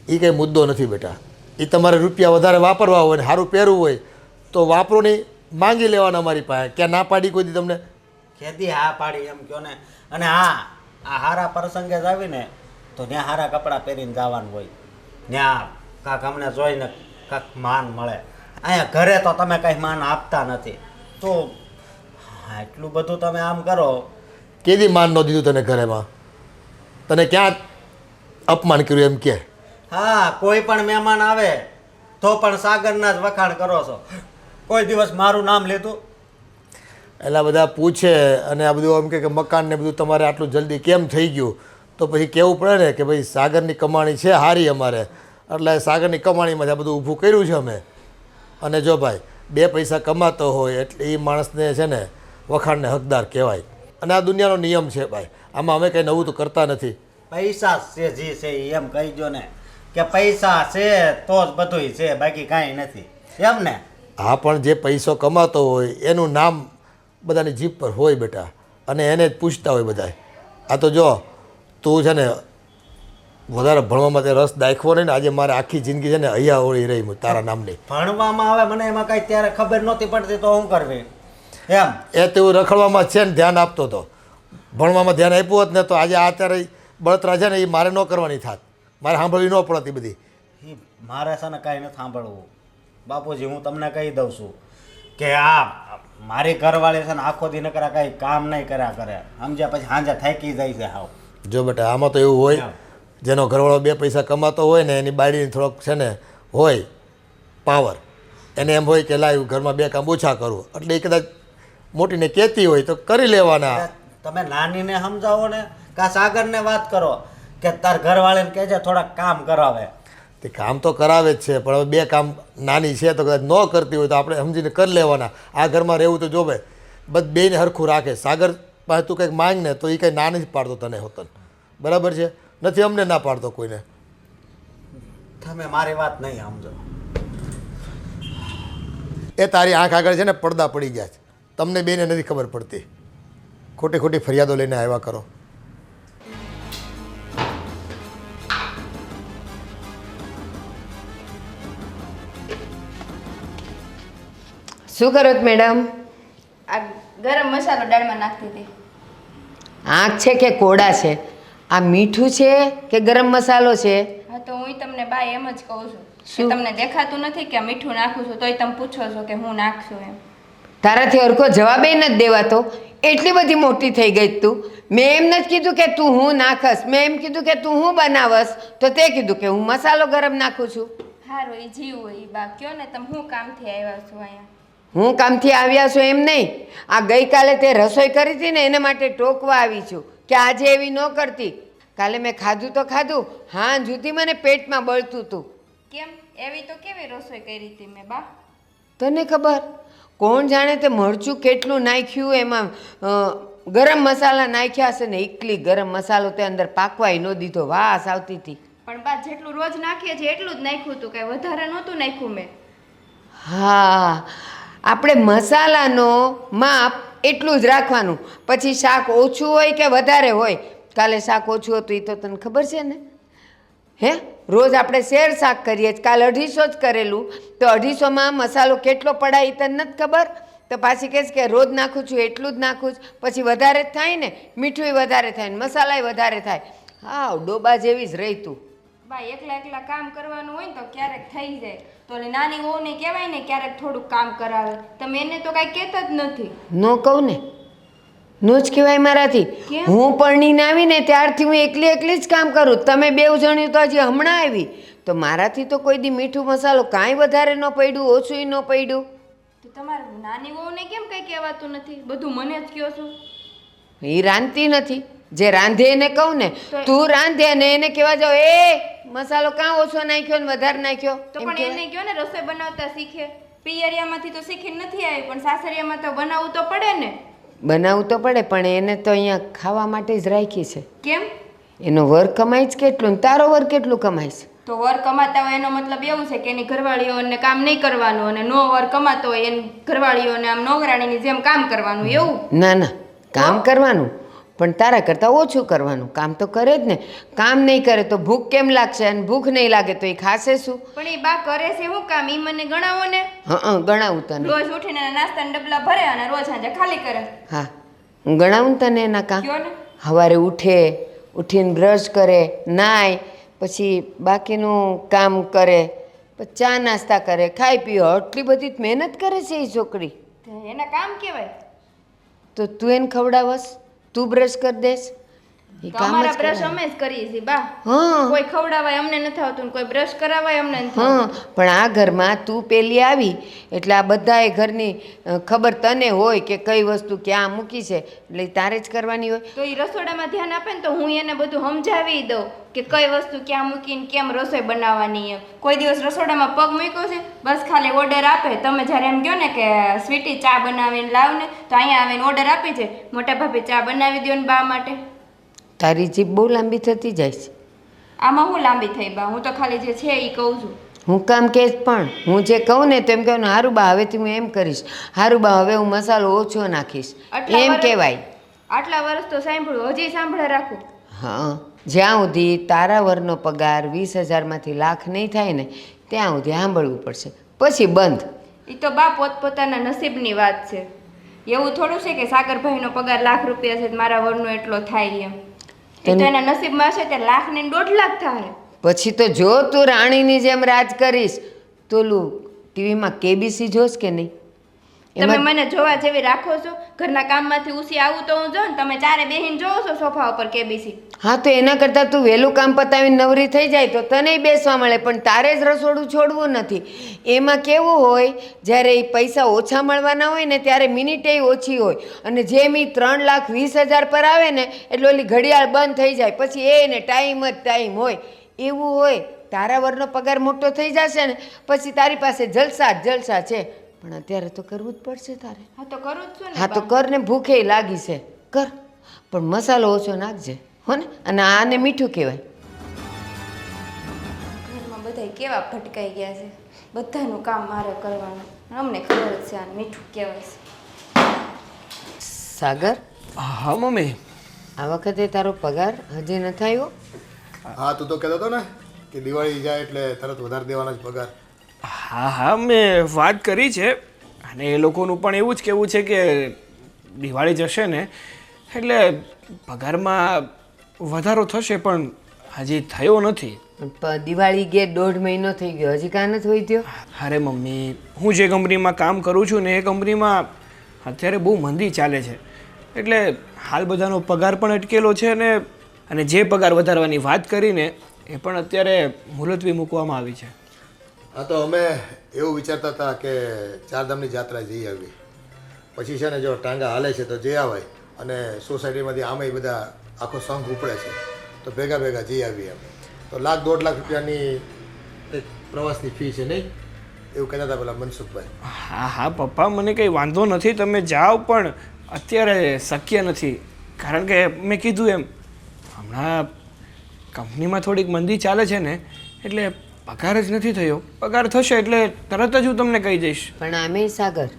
એ કંઈ મુદ્દો નથી બેટા. એ તમારે રૂપિયા વધારે વાપરવા હોય ને સારું પહેરવું હોય તો વાપરો નહીં, માંગી લેવાના અમારી પાસે. ક્યાં ના પાડી કોઈ દી તમને? ખેદી હા પાડી એમ કહો ને. અને હા, આ હારા પ્રસંગે જ આવીને તો ત્યાં હારા કપડાં પહેરીને જવાનું હોય, ત્યાં કાંક અમને જોઈને કાંક માન મળે. અહીંયા ઘરે તો તમે કાંઈ માન આપતા નથી, તો એટલું બધું તમે આમ કરો. કેદી માન ન દીધું તને ઘરેમાં? તને ક્યાં અપમાન કર્યું એમ કે? હા, કોઈ પણ મહેમાન આવે તો પણ સાગરના જ વખાણ કરો છો. કોઈ દિવસ મારું નામ લીધું? એટલા બધા પૂછે અને આ બધું એમ કે મકાન ને બધું તમારે આટલું જલ્દી કેમ થઈ ગયું, તો પછી કહેવું પડે ને કે ભાઈ સાગરની કમાણી છે સારી અમારે, એટલે સાગરની કમાણીમાં આ બધું ઊભું કર્યું છે અમે. અને જો ભાઈ 2 પૈસા કમાતો હોય એટલે એ માણસને છે ને વખાણને હકદાર કહેવાય. અને આ દુનિયાનો નિયમ છે ભાઈ, આમાં અમે કંઈ નવું તો કરતા નથી. પૈસા છે જે છે એ એમ કહી દો ને કે પૈસા છે તો જ બધુંય છે, બાકી કાંઈ નથી, એમ ને? હા, પણ જે પૈસો કમાતો હોય એનું નામ બધાની જીભ પર હોય બેટા, અને એને જ પૂછતા હોય બધા. આ તો જો તું છે ને વધારે ભણવામાં તે રસ દાખવો નહીં ને, આજે મારે આખી જિંદગી છે ને હૈયા ઓળી રહી તારા નામની. ભણવામાં આવે મને એમાં કાંઈ ત્યારે ખબર નહોતી પડતી તો શું કરવી એમ? એ તેવું રખડવામાં છે ને ધ્યાન આપતો હતો. ભણવામાં ધ્યાન આપ્યું હોત ને તો આજે આ અત્યારે બળતરા છે ને એ મારે ન કરવાની થાત, મારે સાંભળવી ન પડતી બધી. એ મારે છે ને કાંઈ નથી સાંભળવું બાપુજી. હું તમને કહી દઉં છું કે આ મારી ઘરવાળી છે ને આખો દી નકરા કાંઈ કામ નહીં કર્યા કરે, સમજ્યા? પછી સાંજે થાકી જાય છે હાવ. જો બેટા આમાં તો એવું હોય, જેનો ઘરવાળો 2 પૈસા કમાતો હોય ને એની બાળીને થોડોક છે ને હોય પાવર, એને એમ હોય કે લાવ ઘરમાં 2 કામ ઓછા કરવું, એટલે એ કદાચ મોટીને કહેતી હોય તો કરી લેવાના. તમે નાનીને સમજાવો ને, કા સાગરને વાત કરો કે તાર ઘરવાળીને કહેજે થોડાક કામ કરાવે. તે કામ તો કરાવે જ છે, પણ હવે 2 કામ નાની છે તો કદાચ ન કરતી હોય તો આપણે સમજીને કરી લેવાના. આ ઘરમાં રહેવું તો જોવે બેને હરખું રાખે. સાગર પાસે તું કંઈક માંગ ને તો એ કંઈ ના નથી પાડતો તને હોતન, બરાબર છે? નથી અમને ના પાડતો કોઈને. તમે મારી વાત નહીં સમજો. એ તારી આંખ આગળ છે ને પડદા પડી ગયા છે, તમને બેને નથી ખબર પડતી. ખોટી ખોટી ફરિયાદો લઈને આવ્યા કરો. શું કરો છો મેડમ? આ ગરમ મસાલો દાળમાં નાખતી હતી. આંખ છે કે કોડા છે? આ મીઠું છે કે ગરમ મસાલો છે? હા, તો હું તમને બા એમ જ કહું છું શું? કે તમને દેખાતું નથી કે મીઠું નાખું છું તોય તમે પૂછો છો કે હું નાખશું એમ. તારાથી હરખો જવાબ એ નથી દેવાતો. એટલી બધી મોટી થઈ ગઈ તું. મેં એમ નથી કીધું કે તું હું નાખસ, મેં એમ કીધું કે તું હું બનાવસ, તો તે કીધું કે હું મસાલો ગરમ નાખું છું. સારું, એ જીવ હોય એ બા. કયો ને તમે હું કામથી આવ્યા છો અહીંયા? હું કામથી આવ્યા છું એમ નહીં, આ ગઈકાલે તે રસોઈ કરી હતી ને એના માટે ટોકવા આવી છું કે આજે એવી ન કરતી. કાલે મેં ખાધું તો ખાધું, હા જુદી મને પેટમાં બળતું હતું. કેમ? એવી તો કેવી રસોઈ કરી હતી મેં બા? તને ખબર? કોણ જાણે તે મરચું કેટલું નાખ્યું એમાં, ગરમ મસાલા નાખ્યા હશે ને એકલી ગરમ મસાલો તે અંદર પાકવાય ન દીધો, વાસ આવતી હતી. પણ બા જેટલું રોજ નાખીએ છીએ એટલું જ નાખ્યું હતું, કાંઈ વધારે નહોતું નાખ્યું મેં. હા, આપણે મસાલાનો માપ એટલું જ રાખવાનું. પછી શાક ઓછું હોય કે વધારે હોય, કાલે શાક ઓછું હતું એ તો તને ખબર છે ને? હે, રોજ આપણે શેર શાક કરીએ જ, કાલે 250 જ કરેલું, તો 250માં મસાલો કેટલો પડાય એ તને નથી ખબર? તો પાછી કહેશ કે રોજ નાખું છું એટલું જ નાખું છું, પછી વધારે જ થાય ને, મીઠુંય વધારે થાય ને મસાલાય વધારે થાય. હા, ડોબા જેવી જ રહી તું. બા એકલા એકલા કામ કરવાનું હોય ને તો ક્યારેક થઈ જાય, તો ઓલી નાની વહુને કહેવાય ને ક્યારેક થોડુંક કામ કરાવે. તમે એને તો કાંઈ કહેતા જ નથી. નો કહું ને, નો જ કહેવાય મારાથી. કેમ? હું પરણીને આવીને ત્યારથી હું એકલી એકલી જ કામ કરું. તમે બેવ જણ્યું તો હજી હમણાં આવી, તો મારાથી તો કોઈ દી મીઠું મસાલો કાંઈ વધારે ન પડ્યું, ઓછુંય ન પડ્યું. તો તમારે નાની વહુને કેમ કંઈ કહેવાતું નથી? બધું મને જ કહો છો. એ રાંધતી નથી. જે રાંધે એને કહું ને, તો- તું રાંધે અને એને કહેવા જાવ એ મસાલો કાં ઓછો નાખ્યો ને વધારે નાખ્યો. તો એમ પણ કહેવાય? એને કહો ને રસોઈ બનાવતા શીખે. પિયરિયામાંથી તો શીખીને નથી આવી, પણ સાસરિયામાં તો બનાવવું તો પડે ને. બનાવવું તો પડે, પણ એને તો અહીંયા ખાવા માટે જ રાખી છે. કેમ? એનો વર કમાય જ કેટલું ને તારો વર કેટલું કમાય છે? તો વર કમાતા હોય એનો મતલબ એવું છે કે એની ઘરવાળીઓને કામ નહીં કરવાનું, અને નો વર કમાતો હોય એની ઘરવાળીઓને આમ નોકરાણીની જેમ કામ કરવાનું, એવું? ના ના, કામ કરવાનું, પણ તારા કરતાં ઓછું કરવાનું. કામ તો કરે જ ને. કામ નહીં કરે તો ભૂખ કેમ લાગશે? અને ભૂખ નહીં લાગે તો એ ખાશે શું? પણ એ બા કરે છે શું કામ? ઈ મને ગણાવો ને. હા, ગણાવું તને. રોજ ઉઠીને એના નાસ્તાના ડબલા ભરે અને રોજ સાંજે ખાલી કરે. હા, હું ગણાવું તને એના કામ. કયો ને. સવારે ઉઠીને બ્રશ કરે, નાય, પછી બાકીનું કામ કરે, પછી ચા નાસ્તા કરે, ખાઈ પીઓ. આટલી બધી મહેનત કરે છે એ છોકરી. તો એના કામ કહેવાય. તો તું એને ખવડાવસ, તું બ્રશ કરી દેશ, એ તો કામ જ અમારા બ્રશ કહેવાય. અમે જ કરીએ છીએ બા. હા કોઈ ખવડાવાય અમને નથી આવતું, ને કોઈ બ્રશ કરાવાય અમને નથી હા, આવતું. પણ આ ઘરમાં તું પેલી આવી એટલે આ બધાએ ઘરની ખબર તને હોય કે કઈ વસ્તુ ક્યાં મૂકી છે, એટલે ઈ તારે જ કરવાની હોય. તો એ રસોડામાં ધ્યાન આપે ને તો હું એને બધું સમજાવી દઉં કે કઈ વસ્તુ ક્યાં મૂકીને કેમ રસોઈ બનાવવાની એમ. કોઈ દિવસ રસોડામાં પગ મૂક્યો છે? બસ ખાલી ઓર્ડર આપે. તમે જ્યારે એમ કહો ને કે સ્વીટી ચા બનાવીને લાવ ને, તો અહીંયા આવીને ઓર્ડર આપી છે, મોટા ભાભી ચા બનાવી દો ને બા માટે. તારી જીભ બહુ લાંબી થતી જાય છે. આમાં હું લાંબી થઈ બા? હું તો ખાલી જે છે એ કહું છું. હું કામ કહેશ, પણ હું જે કહું ને તો એમ કહેવાનું, હારું બા હવેથી હું એમ કરીશ, હારું બા હવે હું મસાલો ઓછો નાખીશ, આટલા એમ વરસ- કહેવાય. આટલા વર્ષ તો સાંભળ્યું, હજી સાંભળે રાખું. હા, જ્યાં સુધી તારા વરનો પગાર 20,000માંથી લાખ નહીં થાય ને ત્યાં સુધી સાંભળવું પડશે, પછી બંધ. એ તો બા પોતપોતાના નસીબની વાત છે. એવું થોડું છે કે સાગરભાઈનો પગાર લાખ રૂપિયા છે તો મારા વરનો એટલો થાય એમ. એ તો એના નસીબમાં હશે ત્યારે 1,00,000 ને 1.5 લાખ થાય. પછી તો જો તું રાણીની જેમ રાજ કરીશ તો ઓલું ટીવીમાં કેબીસી જોશ કે નહીં? તમે મને જોવા જેવી રાખો છો? ઘરના કામમાંથી ઉસી આવું તો હું જોઉં ને, તમે ચારે બેહીને જોવો છો સોફા ઉપર કેબીસી. હા, તો એના કરતાં તું વહેલું કામ પતાવીને નવરી થઈ જાય તો તને બેસવા મળે, પણ તારે જ રસોડું છોડવું નથી. એમાં કેવું હોય, જ્યારે એ પૈસા ઓછા મળવાના હોય ને ત્યારે મિનિટે ઓછી હોય, અને જેમ એ 3,20,000 પર આવે ને એટલે ઓલી ઘડિયાળ બંધ થઈ જાય, પછી એને ટાઈમ જ ટાઈમ હોય. એવું હોય, તારા વરનો પગાર મોટો થઈ જશે ને પછી તારી પાસે જલસા જ જલસા છે, પણ અત્યારે તો કરવું જ પડશે તારે. હા તો કરું જ છું ને હા તો બા. કર ને, ભૂખે લાગી છે, કર, પણ મસાલો ઓછો નાખજે હો ને. અને આને મીઠું કહેવાય. ઘરમાં બધાય કેવા ભટકાઈ ગયા છે, બધાનું કામ મારે કરવાનું. અમને ખબર જ છે આ મીઠું કહેવાય છે. સાગર, હા મમ્મી. આ વખતે તારો પગાર હજી નથી આવ્યો? હા, તું તો કહેતો હતો ને કે દિવાળી જાય એટલે તરત વધારે દેવાનો જ પગાર. હા હા, મેં વાત કરી છે, અને એ લોકોનું પણ એવું જ કહેવું છે કે દિવાળી જશે ને એટલે પગારમાં વધારો થશે, પણ હજી થયો નથી. પણ દિવાળી ગે 1.5 મહિનો થઈ ગયો, હજી કાં નથી હોય થયો? અરે મમ્મી, હું જે કંપનીમાં કામ કરું છું ને એ કંપનીમાં અત્યારે બહુ મંદી ચાલે છે, એટલે હાલ બધાનો પગાર પણ અટકેલો છે, અને જે પગાર વધારવાની વાત કરીને એ પણ અત્યારે મુલતવી મૂકવામાં આવી છે. હા, તો અમે એવું વિચારતા હતા કે ચારધામની જાત્રા જઈ આવી, પછી છે ને જો ટાંગા હાલે છે તો જઈ આવાય, અને સોસાયટીમાંથી આમે બધા આખો સંઘ ઉપડે છે તો ભેગા ભેગા જઈ આવીએ એમ. તો 1,00,000-1.5 લાખ રૂપિયાની એક પ્રવાસની ફી છે નહીં, એવું કહેતા હતા પેલા મનસુખભાઈ. હા હા પપ્પા, મને કંઈ વાંધો નથી, તમે જાઓ, પણ અત્યારે શક્ય નથી, કારણ કે મેં કીધું એમ હમણાં કંપનીમાં થોડીક મંદી ચાલે છે ને એટલે પગાર જ નથી થયો. પગાર થશે એટલે તરત જ હું તમને કહી દઈશ. પણ આમે સાગર,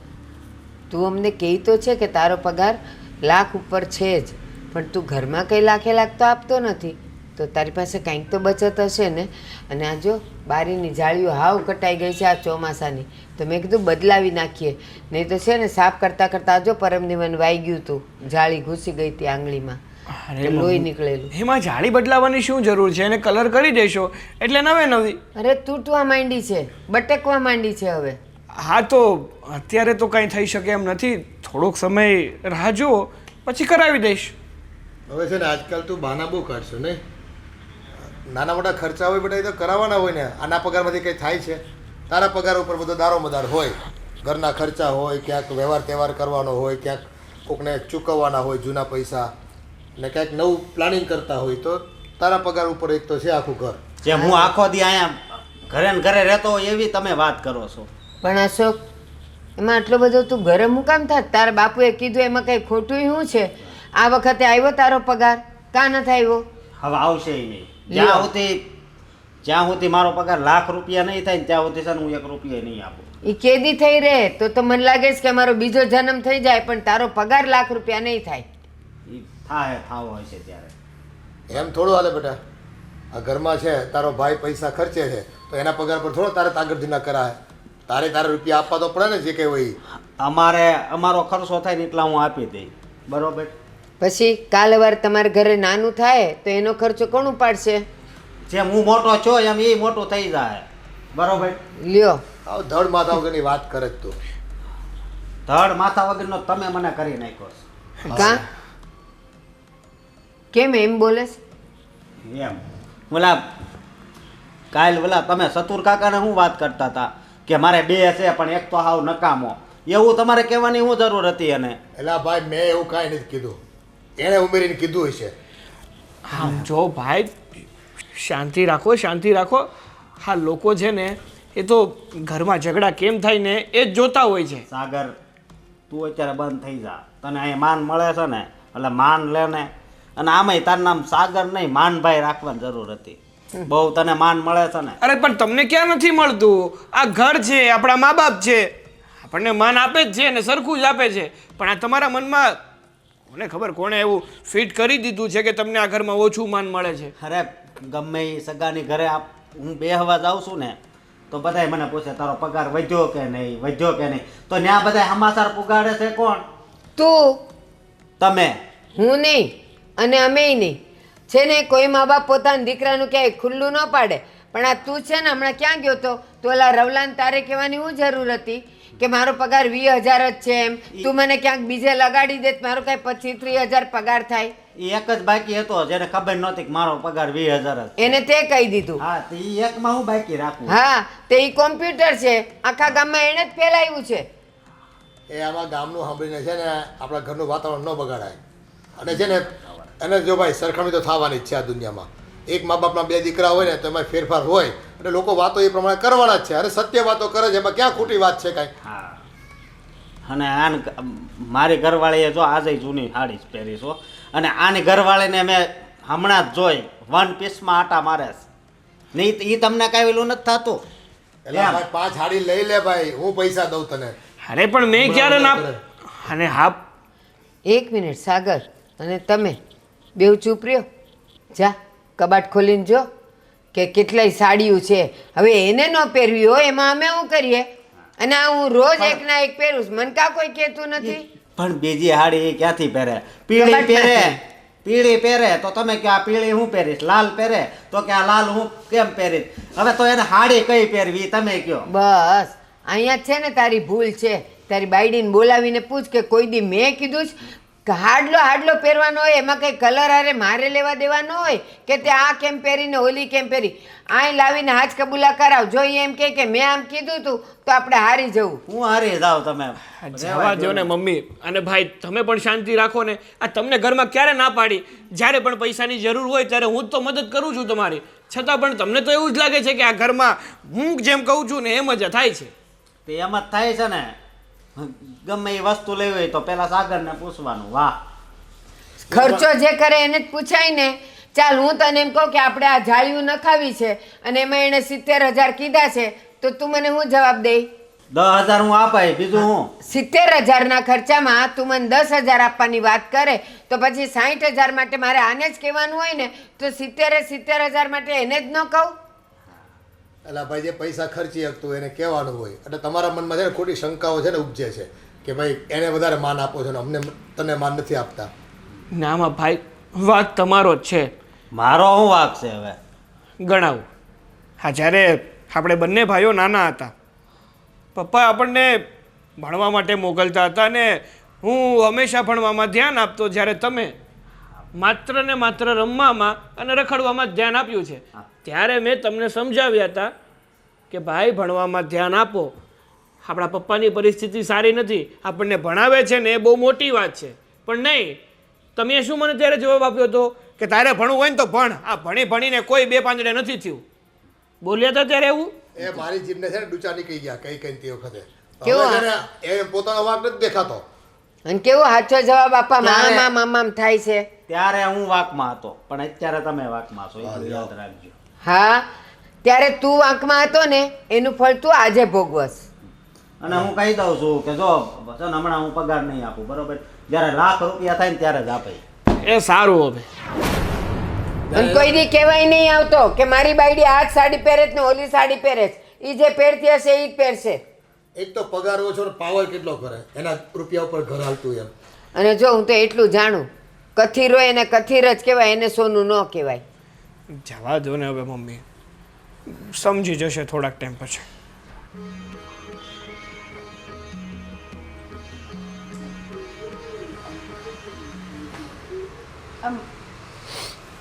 તું અમને કહી તો છે કે તારો પગાર લાખ ઉપર છે જ, પણ તું ઘરમાં કંઈ લાખે લાખ તો આપતો નથી. તો તારી પાસે કંઈક તો બચત હશે ને. અને આ જો બારીની જાળીઓ હાવ કટાઈ ગઈ છે આ ચોમાસાની, તો મેં કીધું બદલાવી નાખીએ. નહીં તો છે ને સાફ કરતાં કરતાં જો પરમદી મને વાઈ ગયું હતું, જાળી ઘૂસી ગઈ હતી આંગળીમાં, તો લોહી નીકળેલું. એમાં જાળી બદલાવાની શું જરૂર છે? એને કલર કરી દેશો એટલે નવે નવી. અરે તૂટવા માંડી છે, બટકવા માંડી છે હવે. હા તો અત્યારે તો કંઈ થઈ શકે એમ નથી, થોડોક સમય રાહ જુઓ પછી કરાવી દઈશ. હવે છે ને આજકાલ તું બહાના બહુ કાઢશો નહીં. નાના મોટા ખર્ચા હોય બધા એ તો કરાવવાના હોય ને. આના પગારમાંથી કંઈ થાય છે? તારા પગાર ઉપર બધો દારોમદાર હોય, ઘરના ખર્ચા હોય, ક્યાંક વ્યવહાર તહેવાર કરવાનો હોય, ક્યાંક કોકને ચૂકવવાના હોય જૂના પૈસા, ને ક્યાંક નવું પ્લાનિંગ કરતા હોય, તો તારા પગાર ઉપર એક તો છે આખું ઘર. જે હું આખો દી અહીંયા ઘરે ને ઘરે રહેતો હોય એવી તમે વાત કરો છો. પણ અશોક, એમાં આટલો બધો તું ગરમ હું કામ થાત? તારા બાપુએ કીધું એમાં કંઈ ખોટું શું છે? આ વખતે આવ્યો તારો પગાર, કાં નથી આવ્યો? હવે આવશે નહીં. જ્યાં સુધી મારો પગાર ₹1,00,000 નહીં થાય ને ત્યાં સુધી છે ને હું ₹1 નહીં આપું. એ કેદી થઈ રહે તો મને લાગે છે કે મારો બીજો જન્મ થઈ જાય, પણ તારો પગાર ₹1,00,000 નહીં થાય. એ થાવ હોય છે ત્યારે. એમ થોડું હાલે બેટા. આ ઘરમાં છે તારો ભાઈ પૈસા ખર્ચે છે, તો એના પગાર પર થોડો તારે તાગડધી ના કરાય. તારે રૂપિયા આપવા તો પડે ને, જે કંઈ હોય. અમારો ખર્ચો થાય ને એટલા હું આપી દઈ, બરોબર? પછી કાલે વાર તમારા ઘરે નાનું થાય તો એનો ખર્ચો કોણ ઉપાડશે? જેમ હું મોટો છો એમ એ મોટું થઈ જાય, બરોબર? લ્યો, આવ ધડ માથા વગરની વાત કરે જ તું. ધડ માથા વગરનો તમે મને કરી નાખ્યો છો. કાં કેમ એમ બોલે છે? એમ કાલ તમે સતુર કાકાને શું વાત કરતા હતા કે મારે 2 છે પણ એક તો હાવ નકામો, એવું તમારે કહેવાની શું જરૂર હતી? એને એલા ભાઈ મેં એવું કાંઈ નથી કીધું, એણે ઉમેરીને કીધું હશે. હા જો ભાઈ, શાંતિ રાખો, શાંતિ રાખો. હા લોકો છે ને એ તો ઘરમાં ઝઘડા કેમ થાય ને એ જ જોતા હોય છે. સાગર, તું અત્યારે બંધ થઈ જા. તને અહીં માન મળે છે ને એટલે માન લે ને. અને આમાંય તારું નામ સાગર નહીં માનભાઈ રાખવાની જરૂર હતી. બહુ તને માન મળે છે ને. અરે પણ તમને ક્યાં નથી મળતું? આ ઘર છે, આપણા મા બાપ છે, આપણને માન આપે જ છે ને સરખું જ આપે છે. પણ આ તમારા મનમાં કોને ખબર કોણે એવું ફિટ કરી દીધું છે કે તમને આ ઘરમાં ઓછું માન મળે છે. અરે ગમે એ સગાની ઘરે હું બેહવા જાઉં છું ને તો બધાય મને પૂછે તારો પગાર વધ્યો કે નહીં, વધ્યો કે નહીં. તો ત્યાં બધા સમાચાર પુગાડે છે કોણ? તું, તમે. હું નહીં અને અમેય નહીં. છે ને કોઈ મા બાપ પોતાના દીકરાનું ક્યાંય ખુલ્લું ન પાડે. પણ આ તું છે ને હમણાં ક્યાં ગયો તો? તો ઓલા રવલાને તારે કહેવાની શું જરૂર હતી કે મારો પગાર 20,000 જ છે એમ? તું મને ક્યાંક બીજે લગાડી દે મારો કાંઈ 25-30,000 પગાર થાય. એ એક જ બાકી હતો જેને ખબર નહોતી કે મારો પગાર 20,000 જ. એને તે કહી દીધું. હા તો એ એકમાં હું બાકી રાખું? હા, તે ઈ કોમ્પ્યુટર છે, આખા ગામમાં એણે જ ફેલાવ્યું છે. એ આમાં ગામનું સાંભળીને છે ને આપણા ઘરનું વાતાવરણ ન બગાડાય. અને છે ને એને જો ભાઈ સરખામણી તો થવાની જ છે આ દુનિયામાં. એક મા બાપના 2 દીકરા હોય ને તો એમાં ફેરફાર હોય, એટલે લોકો વાતો એ પ્રમાણે કરવાના જ છે. અને સત્ય વાતો કરે છે, એમાં ક્યાં ખોટી વાત છે કાંઈ? હા. અને મારી ઘરવાળીએ જો આજે જૂની સાડી જ પહેરી છો, અને આની ઘરવાળીને મેં હમણાં જ જોઈ 1 પીસમાં આટા મારે છે. નહીં એ તમને કાંઈ ઓલું નથી થતું? એટલે ભાઈ 5 હાડી લઈ લે ભાઈ, હું પૈસા દઉં તને. અરે પણ મેં ક્યારે ના. અને હા, એક મિનિટ સાગર, અને તમે બેવ ચૂપ રહ્યો. જા કબાટ ખોલીને જો કે કેટલાય સાડીઓ છે. હવે એને ન પહેરવી હોય એમાં અમે શું કરીએ? અને આ હું રોજ એકના એક પહેરું છું, મને કાં કોઈ કહેતું નથી. પણ બીજી હાડી એ ક્યાંથી પહેરે? પીળી પહેરે, પીળી પહેરે તો તમે કે આ પીળી હું પહેરીશ, લાલ પહેરે તો કે આ લાલ હું કેમ પહેરીશ. હવે તો એને હાડી કઈ પહેરવી તમે કયો? બસ અહીંયા જ છે ને તારી ભૂલ છે. તારી બાયડીને બોલાવીને પૂછ કે કોઈ દી મેં કીધું જ કે હાડલો પહેરવાનો હોય, એમાં કંઈ કલર હારે મારે લેવા દેવા ન હોય કે તે આ કેમ પહેરીને ઓલી કેમ પહેરી. અહીં લાવીને હાજ કબૂલા કરાવ. જો ઈ એમ કે મેં આમ કીધું તું તો આપણે હારી જવું. હું હારી જાવ તમે જવા દો ને મમ્મી. અને ભાઈ તમે પણ શાંતિ રાખો ને. આ તમને ઘરમાં ક્યારે ના પાડી? જ્યારે પણ પૈસાની જરૂર હોય ત્યારે હું જ તો મદદ કરું છું તમારી. છતાં પણ તમને તો એવું જ લાગે છે કે આ ઘરમાં હું જેમ કહું છું ને એમ જ થાય છે. તે એમ જ થાય છે ને. ગમે એ વસ્તુ લેવી હોય તો પેલા સાગરને પૂછવાનું. વાહ, ખર્ચો જે કરે એને જ પૂછાય ને. ચાલ હું તને એમ કહું કે આપણે આ જાળીઓ નખાવી છે અને એમાં એણે 70,000 કીધા છે, તો તું મને શું જવાબ દે? 10,000 હું આપાય બીજું હું 70,000ના ખર્ચામાં તું મને 10,000 આપવાની વાત કરે તો પછી 60,000 માટે મારે આને જ કહેવાનું હોય ને તો 70,000 માટે એને જ ન કહું. એટલે ભાઈ જે પૈસા ખર્ચી શકતું હોય એને કહેવાનું હોય એટલે તમારા મનમાં છે ને ખોટી શંકાઓ છે ને ઉપજે છે કે ભાઈ એને વધારે માન આપો છો ને અમને તને માન નથી આપતા. નામાં ભાઈ વાક તમારો જ છે. મારો શું વાક છે હવે? ગણાવું. હા, જ્યારે આપણે બંને ભાઈઓ નાના હતા પપ્પા આપણને ભણવા માટે મોકલતા હતા ને હું હંમેશા ભણવામાં ધ્યાન આપતો, જ્યારે તમે માત્ર ને માત્ર રમવામાં અને રખડવામાં જ ધ્યાન આપ્યું છે. ત્યારે મેં તમને સમજાવ્યા હતા કે ભાઈ ભણવામાં ધ્યાન આપો. આપણા પપ્પાની પરિસ્થિતિ સારી નથી, આપણને ભણાવે છે ને એ બહુ મોટી વાત છે, પણ નહીં. તમે શું મને ત્યારે જવાબ આપ્યો હતો કે તારે ભણવું હોય ને તો ભણ, આ ભણી ભણીને કોઈ બે પાંદડે નથી થયું. બોલ્યા હતા ત્યારે એવું? એ મારી જીભને છે ને ડૂચા નીકળી ગયા કઈ કઈ તે વખતે. કેવો હવે છે ને એ પોતાનો વાંક નથી દેખાતો. અને કેવો સાચો જવાબ આપવા મામા થાય છે. ત્યારે હું વાકમાં હતો પણ અત્યારે તમે વાકમાં છો, એ યાદ રાખજો. હા, ત્યારે તું વાંકમાં હતો ને એનું ફળ તું આજે ભોગવસ. અને હું કહી દઉં છું કે જો છે ને હમણાં હું પગાર નહીં આપું, બરોબર? જ્યારે ₹1,00,000 થાય ને ત્યારે જ આપે. એ સારું. હવે અને કોઈ દી કહેવાય નહીં આવતો કે મારી બાયડી આ જ સાડી પહેરે છે ને ઓલી સાડી પહેરે છે, એ જે પહેરતી હશે એ જ પહેરશે. એક તો પગાર ઓછો ને પાવર કેટલો કરે એના રૂપિયા ઉપર ઘર હાલતું એમ. અને જો હું તો એટલું જાણું, કથીર હોય એને કથીર જ કહેવાય, એને સોનું ન કહેવાય. જવા દો ને હવે, મમ્મી સમજી જશે થોડાક ટાઈમ પછી.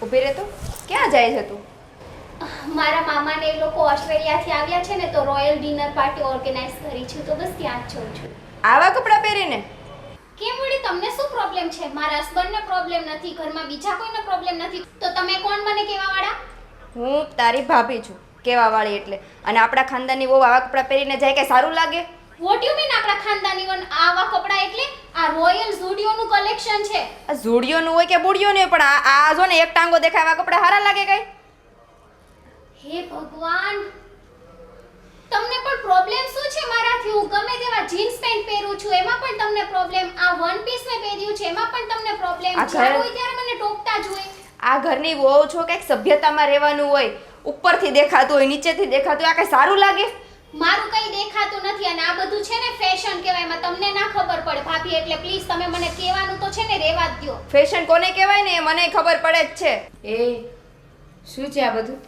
ઊભી રહે તો ક્યાં જાય છે તું? મારા મામાને એ લોકો ઓસ્ટ્રેલિયાથી આવ્યા છે ને તો રોયલ ડિનર પાર્ટી ઓર્ગેનાઇઝ કરી છે, તો બસ ત્યાં જ જઉં છું. આવા કપડાં પહેરીને? કેમ વળી તમને શું પ્રોબ્લેમ છે? મારા હસબન્ડને પ્રોબ્લેમ નથી, ઘરમાં બીજા કોઈને પ્રોબ્લેમ નથી, તો તમે કોણ મને કહેવા વાળા? હું તારી ભાભી છું કેવા વાળી એટલે. અને આપણા ખાનદાની વહુ આવા કપડાં પહેરીને જાય કે સારું લાગે? વોટ યુ મીન આપણા ખાનદાની વન આવા કપડાં? એટલે આ રોયલ ઝુડિયોનું કલેક્શન છે. આ ઝુડિયોનું હોય કે બુડિયોનું હોય પણ આ જો ને એક ટાંગો દેખાય આવા કપડાં સારા લાગે કઈ? હે ભગવાન, તમને પણ પ્રોબ્લેમ શું છે મારાથી? હું ગમે તેવા જીન્સ પેન્ટ પહેરું છું એમાં પણ તમને પ્રોબ્લેમ, આ વન પીસ મેં પહેર્યું છે એમાં પણ તમને પ્રોબ્લેમ. જ્યારે હોય ત્યારે મને ટોકતા જ હોય. આ ઘરની વહુ છો, કંઈક સભ્યતામાં રહેવાનું હોય. ઉપરથી દેખાતું હોય, નીચેથી દેખાતું હોય, આ કઈ સારું લાગે? મારું કઈ દેખાતું નથી અને આ બધું છે ને ફેશન કહેવાય, એમાં તમને ના ખબર પડે ભાભી, એટલે પ્લીઝ તમે મને કહેવાનું તો છે ને રહેવા જ દો. ફેશન કોને કહેવાય ને એ મને ખબર પડે જ છે. એ શું છે આ બધું?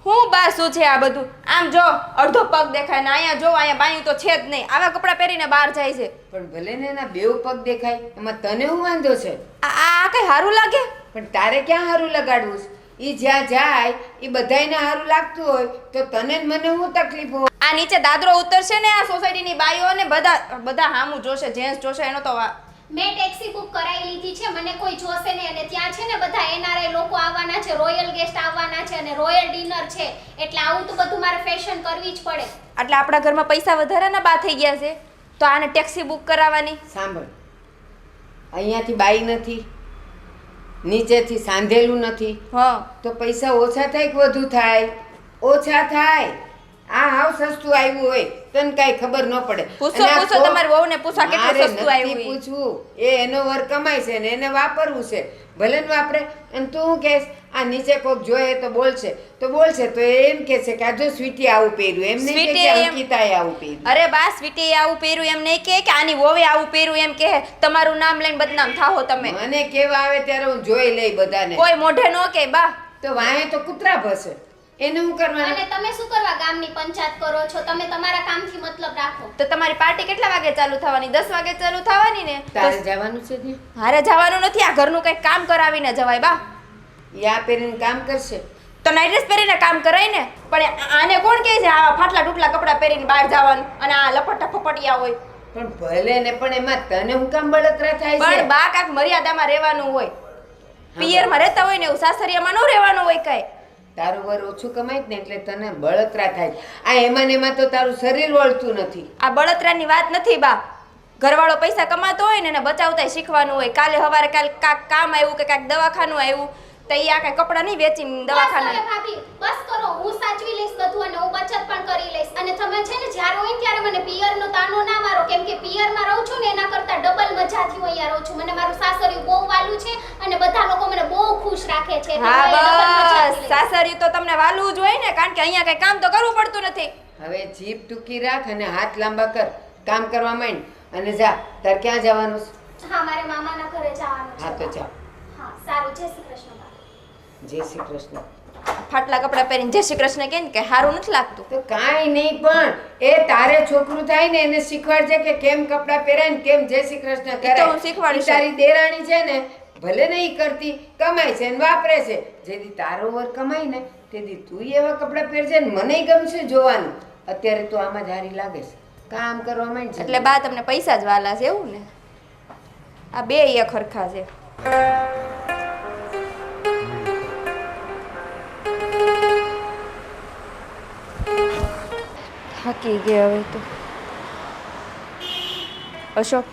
હું બા શું છે આ બધું? આમ જો અડધો પગ દેખાય ને અહીંયા જો અહીંયા બાયું તો છે જ નહીં. આવા કપડાં પહેરીને બહાર જાય છે. પણ ભલે ને એના બેવ પગ દેખાય, એમાં તને શું વાંધો છે? આ કઈ સારું લાગે? પણ તારે ક્યાં સારું લગાડવું છે? એ જ્યાં જાય એ બધાયને સારું લાગતું હોય તો તને જ મને શું તકલીફ હોય? આ નીચે દાદરો ઉતરશે ને આ સોસાયટીની બાઈઓ ને બધા હામું જોશે, જેન્ટ્સ જોશે એનો તો મેં ટેક્સી બુક કરાવી લીધી છે, મને કોઈ જોશે નહીં અને ત્યાં છે ને બધા એનઆરઆઈ લોકો આવવાના છે, રોયલ ગેસ્ટ આવવાના છે અને રોયલ ડિનર છે, એટલે આવું તો બધું મારે ફેશન કરવી જ પડે. એટલે આપણા ઘરમાં પૈસા વધારાના બા થઈ ગયા છે તો આને ટેક્સી બુક કરાવવાની. સાંભળ, અહીંયાથી બાઈ નથી, નીચેથી સાંધેલું નથી, હા તો પૈસા ઓછા થાય કે વધુ થાય? ઓછા થાય. આ હાવ સસ્તું આવ્યું હોય તને કાંઈ ખબર ન પડે. પૂછો અને આ પૂછો તમારી વહુને પૂછા કેટલું મારે સસ્તું આવ્યું નથી હોય. પૂછવું, એ એનો વર કમાય છે ને એને વાપરવું છે, ભલે ને વાપરે. અને તું શું કહેશ? આ નીચે કોક જોઈએ તો બોલશે તો એ એમ કહે છે કે આ જો સ્વીટી આવું પહેર્યું, એમ નહીં કે અંકિતાએ આવું પહેર્યું. અરે બા સ્વીટી આવું પહેર્યું એમ નહીં કે આની વોવે આવું પહેર્યું એમ કે તમારું નામ લઈને બદનામ થાઓ તમે. મને કેવા આવે ત્યારે હું જોઈ લઈ બધાને. કોઈ મોઢે નો કે બા. તો વાંહે તો કૂતરા ભસે, એને હું કરવાનું? અને તમે શું કરવા ગામની પંચાયત કરો છો? તમે તમારા કામથી મતલબ રાખો. તો તમારી પાર્ટી કેટલા વાગે ચાલુ થવાની? 10 વાગે ચાલુ થવાની ને? તારે જવાનું છે ત્યાં? હારે જવાનું નથી, આ ઘરનું કંઈક કામ કરાવીને જવાય બા. યા પહેરીને કામ કરશે તો નાઇટ ડ્રેસ પહેરીને કામ કરાય ને. પણ આને કોણ કહે છે આ ફાટલા ટૂટલા કપડાં પહેરીને બહાર જવાનું અને આ લપટા ફપટિયા હોય? પણ ભલે ને, પણ એમાં તને હું કામ બળતરા થાય છે? પણ બા કાંઈક મર્યાદામાં રહેવાનું હોય. પિયરમાં રહેતા હોય ને એવું સાસરિયામાં ન રહેવાનું હોય કાંઈ. તારું વર ઓછું કમાય ને એટલે તને બળતરા થાય. આ એમાં ને એમાં તો તારું શરીર વળતું નથી. આ બળતરાની વાત નથી બા. ઘરવાળો પૈસા કમાતો હોય ને એને બચાવતા શીખવાનું હોય. કાલે સવારે કાંઈક કામ આવ્યું કે કાંઈક દવાખાનું આવ્યું તો ઈ આ કઈ કપડાં નહીં વેચીને બસ દવાખાના હવે ભાભી બસ કરો, હું સાચવી લઈશ બધું અને હું બચત પણ કરી લઈશ. અને તમે છે ને જ્યારે હોય ને ત્યારે મને પિયરનો તાનો ના મારો, કેમ કે પિયરમાં રહું છું ને એના કરતાં ડબલ મજાથી હું અહીંયા રહું છું. મને મારું સાસરિયું બહુ વાલું છે અને બધા લોકો મને બહુ ખુશ રાખે છે. એટલે હા હું અહીંયા ડબલ મજાથી બસ લઈશ. સાસરિયું તો તમને વાલવું જ હોય ને, કારણ કે અહીંયા કઈ કામ તો કરવું પડતું નથી. હવે જીભ ટૂંકી રાખ અને હાથ લાંબા કર, કામ કરવા માંડ. અને જા, તાર ક્યાં જવાનું છે? હા, મારે મામાના ઘરે જવાનું છે. હા તો જા. હા, સારું. જય શ્રી કૃષ્ણ ભાભી. જય શ્રી કૃષ્ણ. ફાટલા કપડાં પહેરીને જય શ્રી કૃષ્ણ કહે ને કે સારું નથી લાગતું. તો કાંઈ નહીં, પણ એ તારે છોકરું થાય ને એને શીખવાડજે કે કેમ કપડાં પહેરાય ને કેમ જય શ્રી કૃષ્ણ તો કરાય. હું શીખવાડીશ. ઈ તારી દેરાણી છે ને, ભલે નહીં કરતી, કમાય છે ને વાપરે છે. જેથી તારો વર કમાય ને તેથી તું એવા કપડાં પહેરજે ને મને ગમશે જોવાનું. અત્યારે તો આમાં જ હારી લાગે છે, કામ કરવા માંડ છે. એટલે બા તમને પૈસા જ વાલા છે એવું ને? આ બે એક હરખા છે. થાકી ગયા હવે તો. અશોક,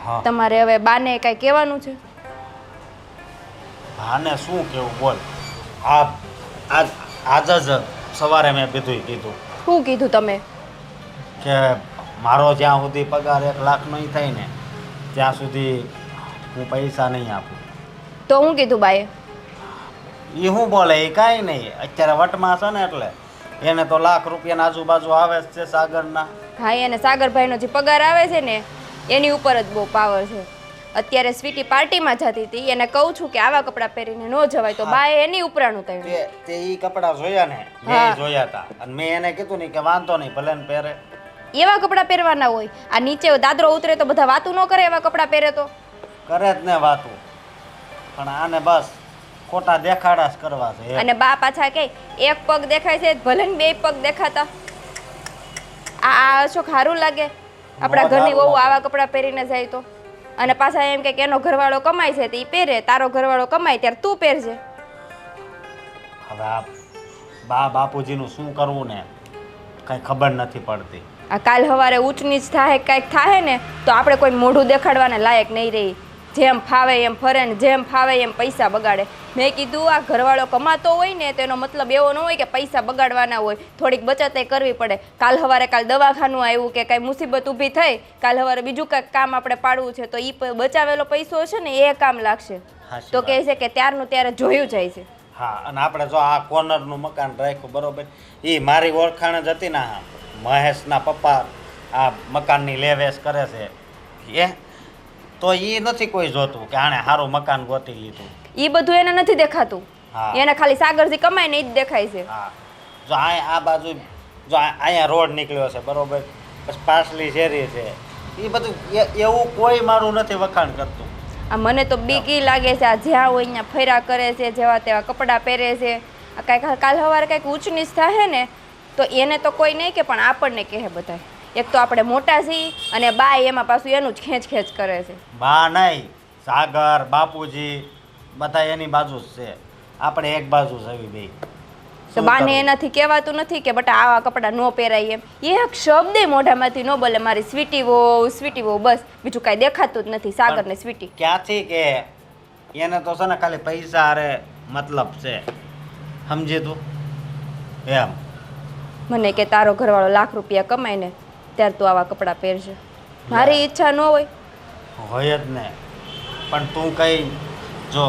હા તમારે હવે બાને કઈ કહેવાનું છે? આને શું કેવું બોલ. આજ જ સવારે મેં બધું કીધું શું કીધું તમે? કે મારો જ્યાં સુધી પગાર 1 લાખ નહીં થાય ને ત્યાં સુધી હું પૈસા નહીં આપું. તો હું કીધું બાએ? એ શું બોલે એ કાંઈ નહીં. અત્યારે વટમાં છે ને એટલે એને તો લાખ રૂપિયાના આજુબાજુ આવે જ છે સાગરના. હા, એને સાગરભાઈનો જે પગાર આવે છે ને એની ઉપર જ બહુ પાવર છે. અત્યારે સ્વીટી પાર્ટીમાં જતી હતી, એને કહું છું કે આવા કપડાં પહેરીને ન જવાય, તો બાએ એની ઉપરાણું થયું. તે ઈ કપડાં જોયા ને હા. મેં જોયા હતા અને મેં એને કીધું નહીં કે વાંધો નહીં ભલે ને પહેરે. એવા કપડાં પહેરવાના હોય? આ નીચે દાદરો ઉતરે તો બધા વાતું ન કરે એવા કપડાં પહેરે તો? કરે જ ને વાતું, પણ આને બસ ખોટા દેખાડા જ કરવા છે. અને બા પાછા કે એક પગ દેખાય છે ભલે ને 2 પગ દેખાતા. આ અશોક સારું લાગે આપણા ઘરની વહુ આવા કપડાં પહેરીને જાય તો? અને પાછા એમ કે એનો ઘરવાળો કમાય છે તો એ પહેરે, તારો ઘરવાળો કમાય ત્યારે તું પહેરજે. હવે આ બાપુજીનું શું કરવું ને કઈ ખબર નથી પડતી. આ કાલ સવારે ઊંચ નીચ થાય કાંઈક થાય ને તો આપણે કોઈ મોઢું દેખાડવાને લાયક નહીં રહી. જેમ ફાવે એમ ફરે ને જેમ ફાવે એમ પૈસા બગાડે. મેં કીધું આ ઘરવાળો કમાતો હોય ને તો એનો મતલબ એવો ન હોય કે પૈસા બગાડવાના હોય, થોડીક બચત કરવી પડે. કાલ સવારે દવાખાનું આવ્યું કે કાંઈ મુસીબત ઊભી થઈ, કાલ સવારે બીજું કાંઈક કામ આપણે પાડવું છે તો એ બચાવેલો પૈસો છે ને એ કામ લાગશે. હાચી તો કહે છે કે ત્યારનું ત્યારે જોયું જાય છે. હા, અને આપણે જો આ કોર્નરનું મકાન રાખ્યું બરોબર, એ મારી ઓળખાણ જ હતી ને. હા, મહેશના પપ્પા આ મકાનની લેવેશ કરે છે એ તો એ નથી કોઈ જોતું કે આણે સારું મકાન ગોતી લીધું. એ બધું એને નથી દેખાતું. હા. એને ખાલી સાગરજી કમાય ને એ જ દેખાય છે. હા, જો આ બાજુ જો અહીંયા રોડ નીકળ્યો છે બરોબર, પછી પાછલી શેરી છે, એ બધું એવું કોઈ મારું નથી વખાણ કરતું. આ મને તો બીક ઈ લાગે છે, આ જ્યાં હોય અહીંયા ફર્યા કરે છે, જેવા તેવા કપડાં પહેરે છે. આ કાંઈક કાલ સવારે કાંઈક ઊંચ નીચ થાય ને તો એને તો કોઈ નહીં કે પણ આપણને કહે બધા. એક તો આપણે મોટા છીએ અને બા એમાં પાછું એનું જ ખેંચ કરે છે. બા નહીં, સાગર બાપુજી બધા એની બાજુ જ છે, આપણે એક બાજુ છે એવી બે. તો બાને એનાથી કહેવાતું નથી કે બટા આવા કપડાં ન પહેરાય એમ? એક શબ્દે મોઢામાંથી ન બોલે મારી સ્વીટી વહુ, બસ બીજું કાંઈ દેખાતું જ નથી. સાગર ને સ્વીટી ક્યાંથી કે એને તો છે ને ખાલી પૈસા હારે મતલબ છે, સમજી તું એમ. મને કે તારો ઘરવાળો લાખ રૂપિયા કમાય ને ત્યારે તું આવા કપડાં પહેરશે. મારી ઈચ્છા ન હોય? હોય જ ને, પણ તું કઈ જો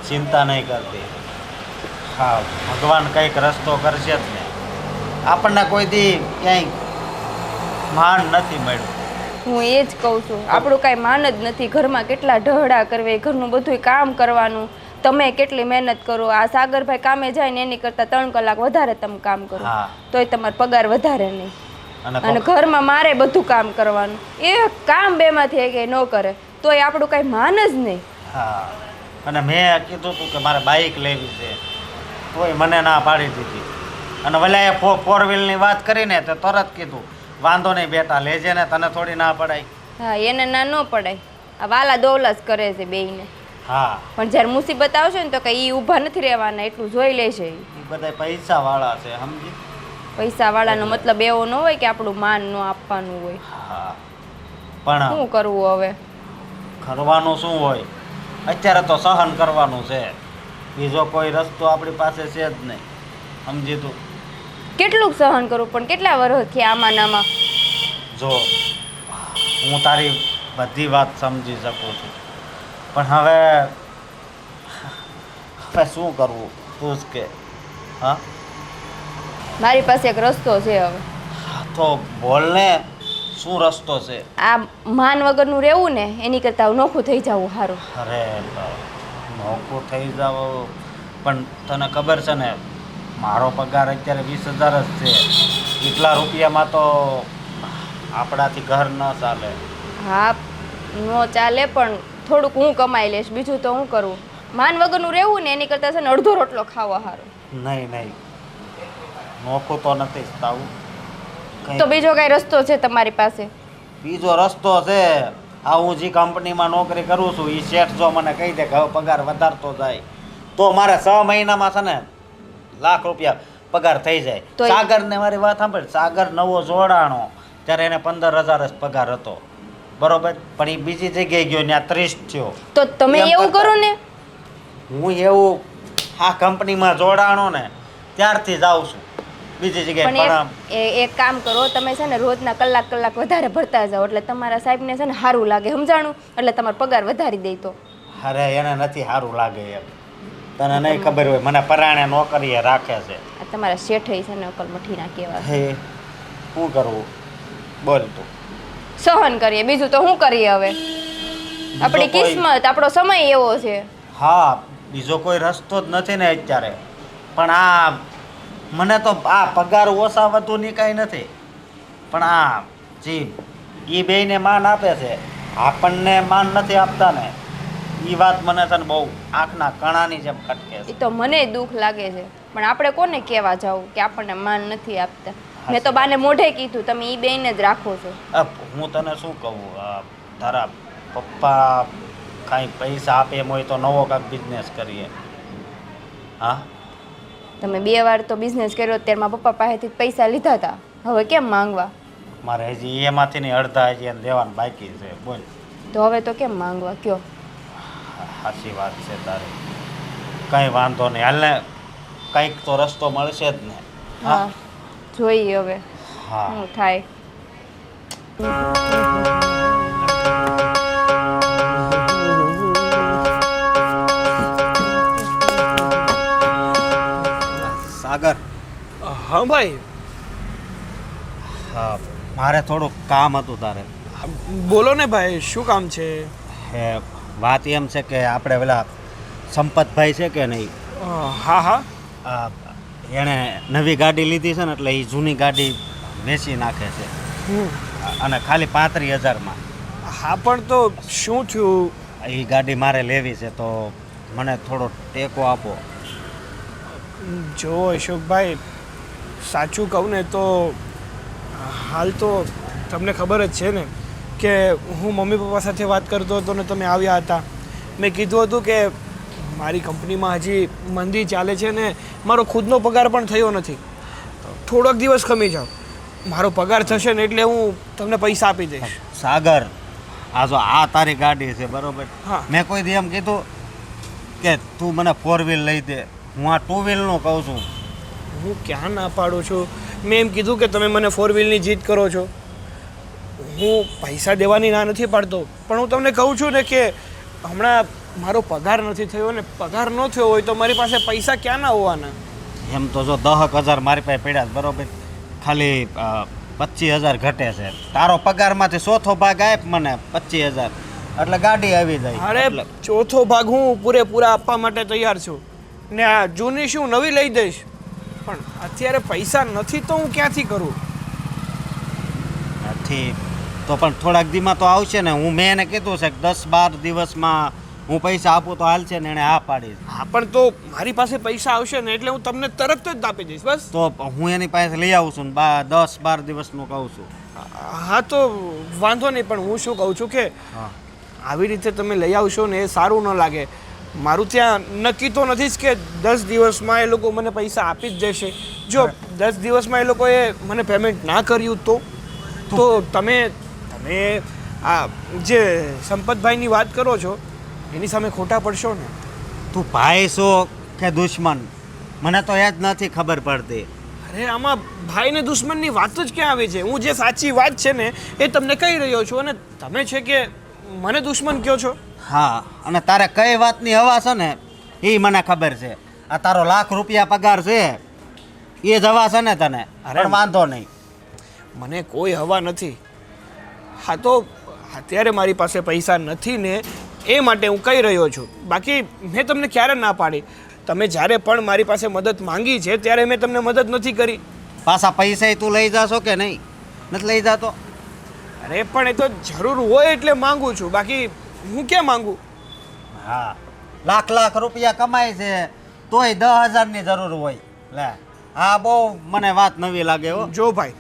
ચિંતા નહીં કરતી. હા, ભગવાન કંઈક રસ્તો કરશે જ ને. આપણને કોઈ દી ક્યાંય માન નથી મળ્યું. હું એ જ કહું છું, આપણું કાંઈ માન જ નથી. ઘરમાં કેટલા ઢહડા કરવે, ઘરનું બધું કામ કરવાનું. તમે કેટલી મહેનત કરો. આ સાગરભાઈ કામે જાય ને એની કરતાં 3 કલાક વધારે તમે કામ કરો, હા. તોય તમારો પગાર વધારે નહીં. અને અને ઘરમાં મારે બધું કામ કરવાનું. એ કામ બેમાંથી કે ન કરે તોય આપણું કાંઈ માન જ નહીં. હા, અને મેં કીધું હતું કે મારે બાઇક લેવી છે, તોય મને ના પાડી દીધી. અને વલાએ 4 વ્હીલની વાત કરીને તો તરત કીધું વાંધો નહીં બેટા લેજે ને, તને થોડી ના પડાય. હા, એને ના ન પડાય. આ વાલા દોવલા જ કરે છે બેયને. હા, પણ જ્યારે મુસીબત આવશે ને તો કંઈ એ ઊભા નથી રહેવાના, એટલું જોઈ લેશે. એ બધા પૈસાવાળા છે, સમજી. પૈસાવાળાનો મતલબ એવો ન હોય કે આપણું માન ન આપવાનું હોય. હા, પણ શું કરવું હવે? કરવાનું શું હોય, અત્યારે તો સહન કરવાનું છે. બીજો કોઈ રસ્તો આપણી પાસે છે જ નહીં, સમજી તું. કેટલુંક સહન કરું પણ કેટલા વર્ષથી આમાં નામાં. જો હું તારી બધી વાત સમજી શકું છું, પણ હવે શું કરવું તું જ કે. હા, મારી પાસે એક રસ્તો છે હવે. તો બોલ ને, શું રસ્તો છે? આ માન વગરનું રહેવું ને એની કરતાં નોખું થઈ જવું સારું. અરે નોખું થઈ જાવ, પણ તને ખબર છે ને મારો પગાર અત્યારે 20,000 જ છે. એટલા રૂપિયામાં તો આપણાથી ઘર ન ચાલે. હા નો ચાલે પણ થોડુંક હું કમાઈ લઈશ, બીજું તો હું કરું. માન વગરનું રહેવું ને એની કરતાં છે ને અડધો રોટલો ખાવા સારું. નહીં નહીં, નોખું તો નથી જ થાવું. તો બીજો કઈ રસ્તો છે તમારી પાસે? બીજો રસ્તો છે, આ હું જે કંપનીમાં નોકરી કરું છું એ શેઠ જો મને કહી દે કે હવે પગાર વધારતો જાય તો મારે 6 મહિનામાં છે ને લાખ રૂપિયા પગાર થઈ જાય. તો સાગરને મારી વાત સાંભળ, સાગર નવો જોડાણો ત્યારે એને 15,000 જ પગાર હતો, બરોબર, પણ એ બીજી જગ્યાએ ગયો ત્યાં 30 થયો. તો તમે એમ એવું કરતા- કરો ને. હું એવું આ કંપનીમાં જોડાણો ને ત્યારથી જાઉં છું બીજી જગ્યાએ. પણ પણ એક કામ કરો, તમે છે ને રોજના કલાક વધારે ભરતા જાઓ એટલે તમારા સાહેબને છે ને સારું લાગે, સમજાણું? એટલે તમારો પગાર વધારી દે તો. અરે એને નથી સારું લાગે એમ, તને નહીં ખબર હોય, મને પરાણે નોકરીએ રાખે છે. આ તમારા શેઠે છે ને અકલ મઠીના કહેવા. હે શું કરવું બોલ તું. સહન કરીએ, બીજું તો શું કરીએ હવે? આપણી કોઈ- કિસ્મત, આપણો સમય એવો છે. હા, બીજો કોઈ રસ્તો જ નથી ને અત્યારે. પણ આ મને તો આ પગાર ઓછા વધુની કાંઈ નથી, પણ આ જી એ બેયને માન આપે છે, આપણને માન નથી આપતા ને, એ વાત મને છે ને બહુ આંખના કણાની જેમ ખટકે એ છે. તો મને દુઃખ લાગે છે, પણ આપણે કોને કહેવા જવું કે આપણને માન નથી આપતા? મેં તો બાને મોઢે કીધું, તમે એ બેયને જ રાખો છો. હું તને શું કહું, તારા પપ્પા કાંઈ પૈસા આપે એમ હોય તો નવો કાંઈક બિઝનેસ કરીએ. હા, તમે 2 વાર તો બિઝનેસ કર્યો ત્યારમાં પપ્પા પાસેથી પૈસા લીધા હતા, હવે કેમ માંગવા? મારે હજી એમાંથી ની અડધા હજી એને દેવાનું બાકી છે. બોલ, તો હવે તો કેમ માંગવા કયો? સાચી વાત છે તારી, કંઈ વાંધો નહીં, હાલ ને કંઈક તો રસ્તો મળશે જ ને. હા જોઈએ હવે હા, શું થાય. સાગર, હા ભાઈ, હા, મારે થોડુંક કામ હતું તારે. બોલો ને ભાઈ, શું કામ છે? હે, વાત એમ છે કે આપણે પેલા સંપતભાઈ છે કે નહીં, હા હા, આ એણે નવી ગાડી લીધી છે ને એટલે એ જૂની ગાડી વેચી નાખે છે અને ખાલી 35,000માં. હા પણ તો શું થયું? એ ગાડી મારે લેવી છે તો મને થોડો ટેકો આપો. જો અશોકભાઈ, સાચું કહું ને તો હાલ તો તમને ખબર જ છે ને કે હું મમ્મી પપ્પા સાથે વાત કરતો હતો ને તમે આવ્યા હતા. મેં કીધું હતું કે મારી કંપનીમાં હજી મંદી ચાલે છે ને મારો ખુદનો પગાર પણ થયો નથી, થોડોક દિવસ ખમી જાઓ, મારો પગાર થશે ને એટલે હું તમને પૈસા આપી દઈશ. સાગર, આ જો આ તારી ગાડી છે બરોબર, હા. મેં કોઈ દી એમ કીધું કે તું મને 4 વ્હીલ લઈ દે, હું આ 2 વ્હીલનું કહું છું. હું ક્યાં ના પાડું છું? મેં એમ કીધું કે તમે મને 4 વ્હીલની જીદ કરો છો. હું પૈસા દેવાની ના નથી પાડતો, પણ હું તમને કહું છું ને કે હમણાં મારો પગાર નથી થયો ને પગાર ન થયો હોય તો મારી પાસે પૈસા ક્યાં ના હોવાના? એમ તો જો 10,000 મારી પાસે પડ્યા છે બરોબર, ખાલી 25,000 ઘટે છે. તારો પગારમાંથી 1/4 ભાગ આપ મને, 25,000, એટલે ગાડી આવી જાય. અરે એટલે ચોથો ભાગ હું પૂરેપૂરા આપવા માટે તૈયાર છું ને આ જૂની શું નવી લઈ દઈશ, પણ અત્યારે પૈસા નથી તો હું ક્યાંથી કરું? નથી તો પણ થોડાક દીમાં તો આવશે ને. મેં એને કીધું છે કે 10-12 દિવસમાં હું પૈસા આપું તો હાલશે ને, એણે હા પાડી. હા પણ તો મારી પાસે પૈસા આવશે ને એટલે હું તમને તરત જ આપી દઈશ બસ. તો હું એની પાસે લઈ આવું છું ને 10-12 દિવસનું કહું છું. હા તો વાંધો નહીં, પણ હું શું કહું છું કે હા, આવી રીતે તમે લઈ આવશો ને એ સારું ન લાગે. મારું ત્યાં નક્કી તો નથી જ કે 10 દિવસમાં એ લોકો મને પૈસા આપી જ દેશે. જો 10 દિવસમાં એ લોકોએ મને પેમેન્ટ ના કર્યું તો તમે આ જે સંપતભાઈની વાત કરો છો એની સામે ખોટા પડશો ને. તું ભાઈ છો કે દુશ્મન મને તો એ જ નથી ખબર પડતી. અરે આમાં ભાઈ ને દુશ્મનની વાત જ ક્યાં આવી છે? હું જે સાચી વાત છે ને એ તમને કહી રહ્યો છું, અને તમે છે કે મને દુશ્મન કહો છો. હા, અને તારે કઈ વાતની હવા છે ને એ મને ખબર છે. આ તારો ₹1,00,000 પગાર છે એ જ હવા છે ને તને. પણ વાંધો નહીં, મને કોઈ હવા નથી. હા, તો અત્યારે મારી પાસે પૈસા નથી ને એ માટે હું કહી રહ્યો છું. બાકી મેં તમને ક્યારે ના પાડી? તમે જ્યારે પણ મારી પાસે મદદ માંગી છે ત્યારે મેં તમને મદદ નથી કરી. પાછા પૈસા તું લઈ જાશો કે નહીં? નથી લઈ જાતો? અરે પણ એ તો જરૂર હોય એટલે માંગુ છું, બાકી હું ક્યાં માંગુ? હા, લાખ રૂપિયા કમાય છે તોય 10,000ની જરૂર હોય. લે, હા, બહુ મને વાત નવી લાગે હો. જો ભાઈ,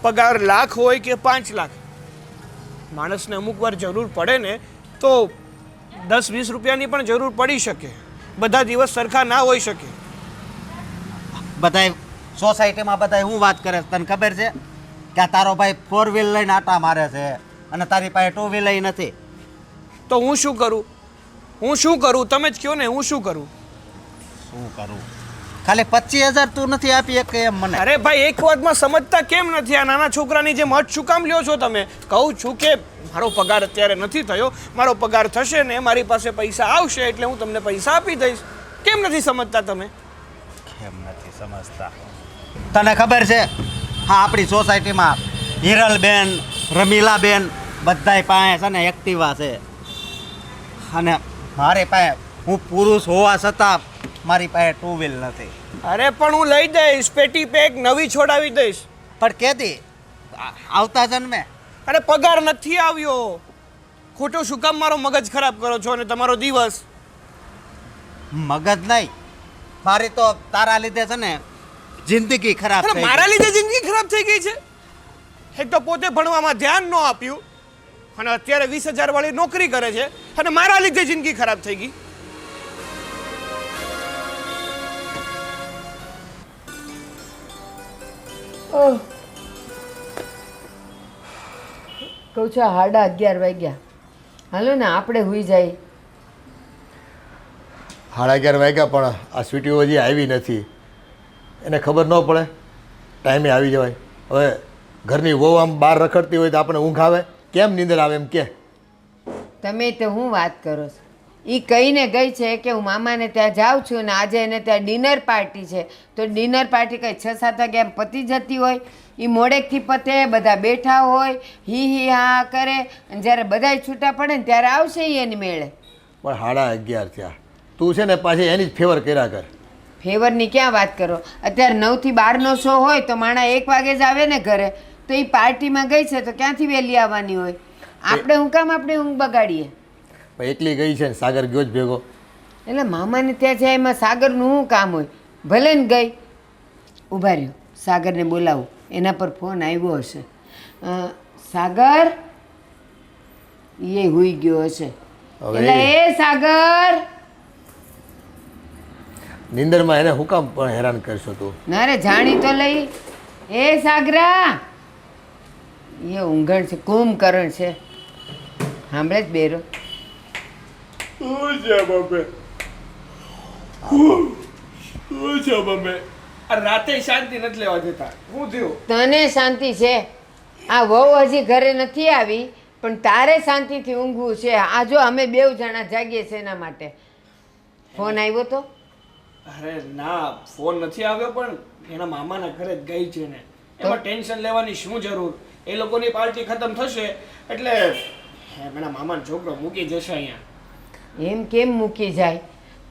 પગાર લાખ હોય કે 5 લાખ, માણસને અમુક વાર જરૂર પડે ને તો 10-20 રૂપિયાની પણ જરૂર પડી શકે. બધા દિવસ સરખા ના હોઈ શકે. બધાય સોસાયટીમાં બધાય હું વાત કરે છે તને ખબર છે કે આ તારો ભાઈ 4 વ્હીલ લઈને આટા મારે છે અને તારી પાસે 2 વ્હીલ નથી? તો હું શું કરું? હું શું કરું? તમે જ કહો ને, હું શું કરું? શું કરું? ખાલી 25,000 તું નથી આપી એક એમ મને? અરે ભાઈ, એક વાતમાં સમજતા કેમ નથી? આ નાના છોકરાની જે મત શું કામ લ્યો છો તમે? કહું છું કે મારો પગાર અત્યારે નથી થયો, મારો પગાર થશે ને મારી પાસે પૈસા આવશે એટલે હું તમને પૈસા આપી દઈશ. કેમ નથી સમજતા તમે? કેમ નથી સમજતા? તને ખબર છે હા આપણી સોસાયટીમાં હિરલબેન, રમીલાબેન બધાય પાસે છે ને એક્ટિવા છે, અને મારી પાસે હું પુરુષ હોવા છતાં મારી પાસે 2 વ્હીલ નથી. અરે પણ હું લઈ દઈશ, પેટી પેક નવી છોડાવી દઈશ. પણ કેદી આવતા જન્મે? અરે પગાર નથી આવ્યો. ખોટો શું કામ મારો મગજ ખરાબ કરો છો અને તમારો દિવસ? મગજ નહીં, મારી તો તારા લીધે છે ને જિંદગી ખરાબ અરે થઈ મારા ગઈ. લીધે જિંદગી ખરાબ થઈ ગઈ છે? એક તો પોતે ભણવામાં ધ્યાન ન આપ્યું અને અત્યારે 20,000 વાળી નોકરી કરે છે, અને મારા લીધે જિંદગી ખરાબ થઈ ગઈ. ઓહ, કહું છું 11:30 વાગ્યા. હાલો ને આપણે હુઈ જાય. 11:30 વાગ્યા પણ આ સ્વીટીઓ હજી આવી નથી. એને ખબર ન પડે ટાઈમે આવી જવાય. હવે ઘરની વહુ આમ બહાર રખડતી હોય તો આપણે ઊંઘ આવે? કેમ નીંદર આવે એમ કે? તમે તો હું વાત કરો છો? એ કહીને ગઈ છે કે હું મામાને ત્યાં જાઉં છું અને આજે એને ત્યાં ડિનર પાર્ટી છે. તો ડિનર પાર્ટી કંઈ 6-7 વાગ્યા એમ પતી જતી હોય? એ મોડેકથી પતે, બધા બેઠા હોય, હી હા કરે, અને જ્યારે બધાય છૂટા પડે ને ત્યારે આવશે ઈ એની મેળે. પણ 11:30 થયા. તું છે ને પાછી એની જ ફેવર કર્યા કર. ફેવરની ક્યાં વાત કરો? અત્યારે 9 થી 12નો શો હોય તો માણા 1 વાગે જ આવે ને ઘરે. તો એ પાર્ટીમાં ગઈ છે તો ક્યાંથી વહેલી આવવાની હોય? આપણે હું કામ આપણે ઊંઘ બગાડીએ? પણ એકલી ગઈ છે ને સાગર ગયો જ ભેગો. એટલે મામાને ત્યાં જાય એમાં સાગરનું શું કામ હોય? ભલે ને ગઈ. ઊભા રહ્યો, સાગરને બોલાવું. એના પર ફોન આવ્યો હશે. સાગર એ હુઈ ગયો હશે. હવે એટલે એ સાગર, નીંદરમાં એને હું કામ પણ હેરાન કરશો તું? ના રે જાણી તો લઈ. એ સાગરા, એ ઊંઘણ છે, કુંભકરણ છે. સાંભળે જ બેરો. શું છે બાપે? શું છે બાપે? આ રાતે શાંતિ નથી લેવા દેતા. શું થયું? તને શાંતિ છે? આ વહુ હજી ઘરે નથી આવી પણ તારે શાંતિથી ઊંઘવું છે. આ જો અમે 2 જણા જાગીએ છે એના માટે. ફોન આવ્યો તો? અરે ના, ફોન નથી આવ્યો, પણ એના મામાના ઘરે જ ગઈ છે ને એમાં ટેન્શન લેવાની શું જરૂર? એ લોકોની પાર્ટી ખતમ થશે એટલે એના મામાનો છોકરો મૂકી જશે અહીંયા. એમ કેમ મૂકી જાય?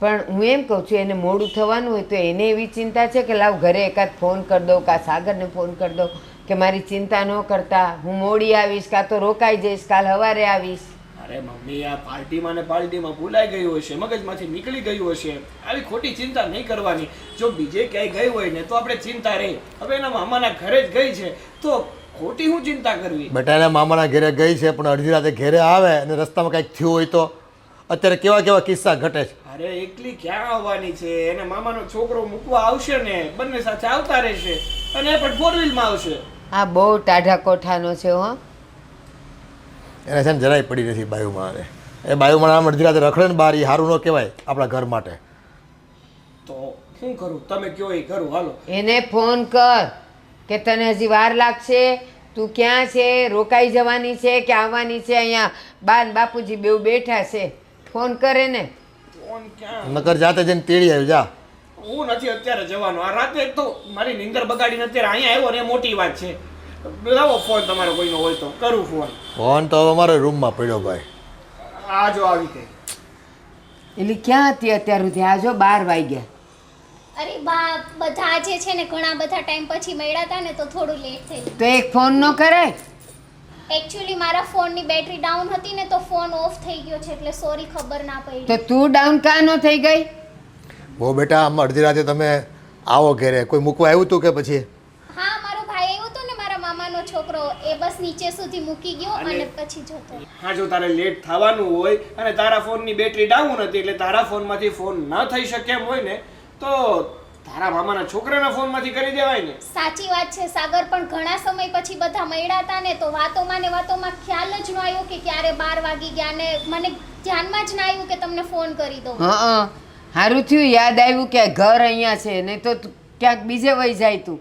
પણ હું એમ કહું છું એને મોડું થવાનું હોય તો એને એવી ચિંતા છે કે લાવ ઘરે એકાદ ફોન કરી દઉં, કાં સાગરને ફોન કરી દઉં કે મારી ચિંતા ન કરતા હું મોડી આવીશ, કાં તો રોકાઈ જઈશ, કાલ સવારે આવીશ. અરે મમ્મી, આ પાર્ટીમાં ને પાર્ટીમાં ભૂલાઈ ગયું હશે, મગજમાંથી નીકળી ગયું હશે. આવી ખોટી ચિંતા નહીં કરવાની. જો બીજે ક્યાંય ગઈ હોય ને તો આપણે ચિંતા રહે. હવે એના મામાના ઘરે જ ગઈ છે તો ખોટી હું ચિંતા કરવી? બેટા એના મામાના ઘરે ગઈ છે પણ અડધી રાતે ઘરે આવે અને રસ્તામાં કંઈક થયું હોય તો? અત્યારે કેવા કેવા કિસ્સા ઘટે છે. અરે એકલી ક્યાં આવવાની છે? એને મામાનો છોકરો મૂકવા આવશે ને, બંને સાથે આવતા રહેશે અને એ પણ 4 વ્હીલમાં આવશે. આ બહુ ટાઢા કોઠાનો છે હો. એને છે ને જરાય પડી નથી બાયુમાં. એ બાયુમાં આમ અડધી રાતે રખડે ને બહાર, એ સારું ન કહેવાય આપણા ઘર માટે. તો શું કરું? તમે કયો એ કરું, હાલો. એને ફોન કર કે તને હજી વાર લાગશે, તું ક્યાં છે, રોકાઈ જવાની છે કે આવવાની છે? અહીંયા બા ને બાપુજી બેઉ બેઠા છે, ફોન કરે ને. ફોન ક્યાં? નકર જાતે જઈને તેડી આવ્યું જા. હું નથી અત્યારે જવાનો. આ રાતે એક તો મારી નીંદર બગાડીને અત્યારે અહીંયા આવ્યો ને એ મોટી વાત છે. લાવો ફોન તમારો કોઈનો હોય તો કરું ફોન. ફોન તો હવે અમારા રૂમમાં પડ્યો ભાઈ. આ જો આવી ગઈ. એટલે ક્યાં હતી અત્યાર સુધી? આ જો 12 વાગ્યા. અરે બા બધા આજે છે ને ઘણા બધા ટાઈમ પછી મળ્યા હતા ને તો થોડું લેટ થઈ ગયું. તો એક ફોન ન કરાય? એકચ્યુઅલી મારા ફોનની બેટરી ડાઉન હતી ને તો ફોન ઓફ થઈ ગયો છે એટલે સોરી ખબર ના પડી. તો તું ડાઉન કાં ન થઈ ગઈ? બહુ બેટા આમ અડધી રાતે તમે આવો ઘરે, કોઈ મૂકવા આવ્યું હતું કે પછી? હા મારો ભાઈ આવ્યો હતો ને મારા મામાનો છોકરો, એ બસ નીચે સુધી મૂકી ગયો અને પછી જતો રહ્યો. હા, જો તારે લેટ થવાનું હોય અને તારા ફોનની બેટરી ડાઉન હતી એટલે તારા ફોનમાંથી ફોન ન થઈ શકે એમ હોય ને તો તારા મામાના છોકરાના ફોનમાંથી કરી દેવાય ને. સાચી વાત છે સાગર, પણ ઘણા સમય પછી બધા મળ્યા હતા ને તો વાતોમાં ખ્યાલ જ ન આવ્યો કે ક્યારે 12 વાગી ગયા ને મને ધ્યાનમાં જ ના આવ્યું કે તમને ફોન કરી દઉં. હા, સારું થયું યાદ આવ્યું કે ઘર અહીંયા છે, નહીં તો તું ક્યાંક બીજે વહી જાય તું.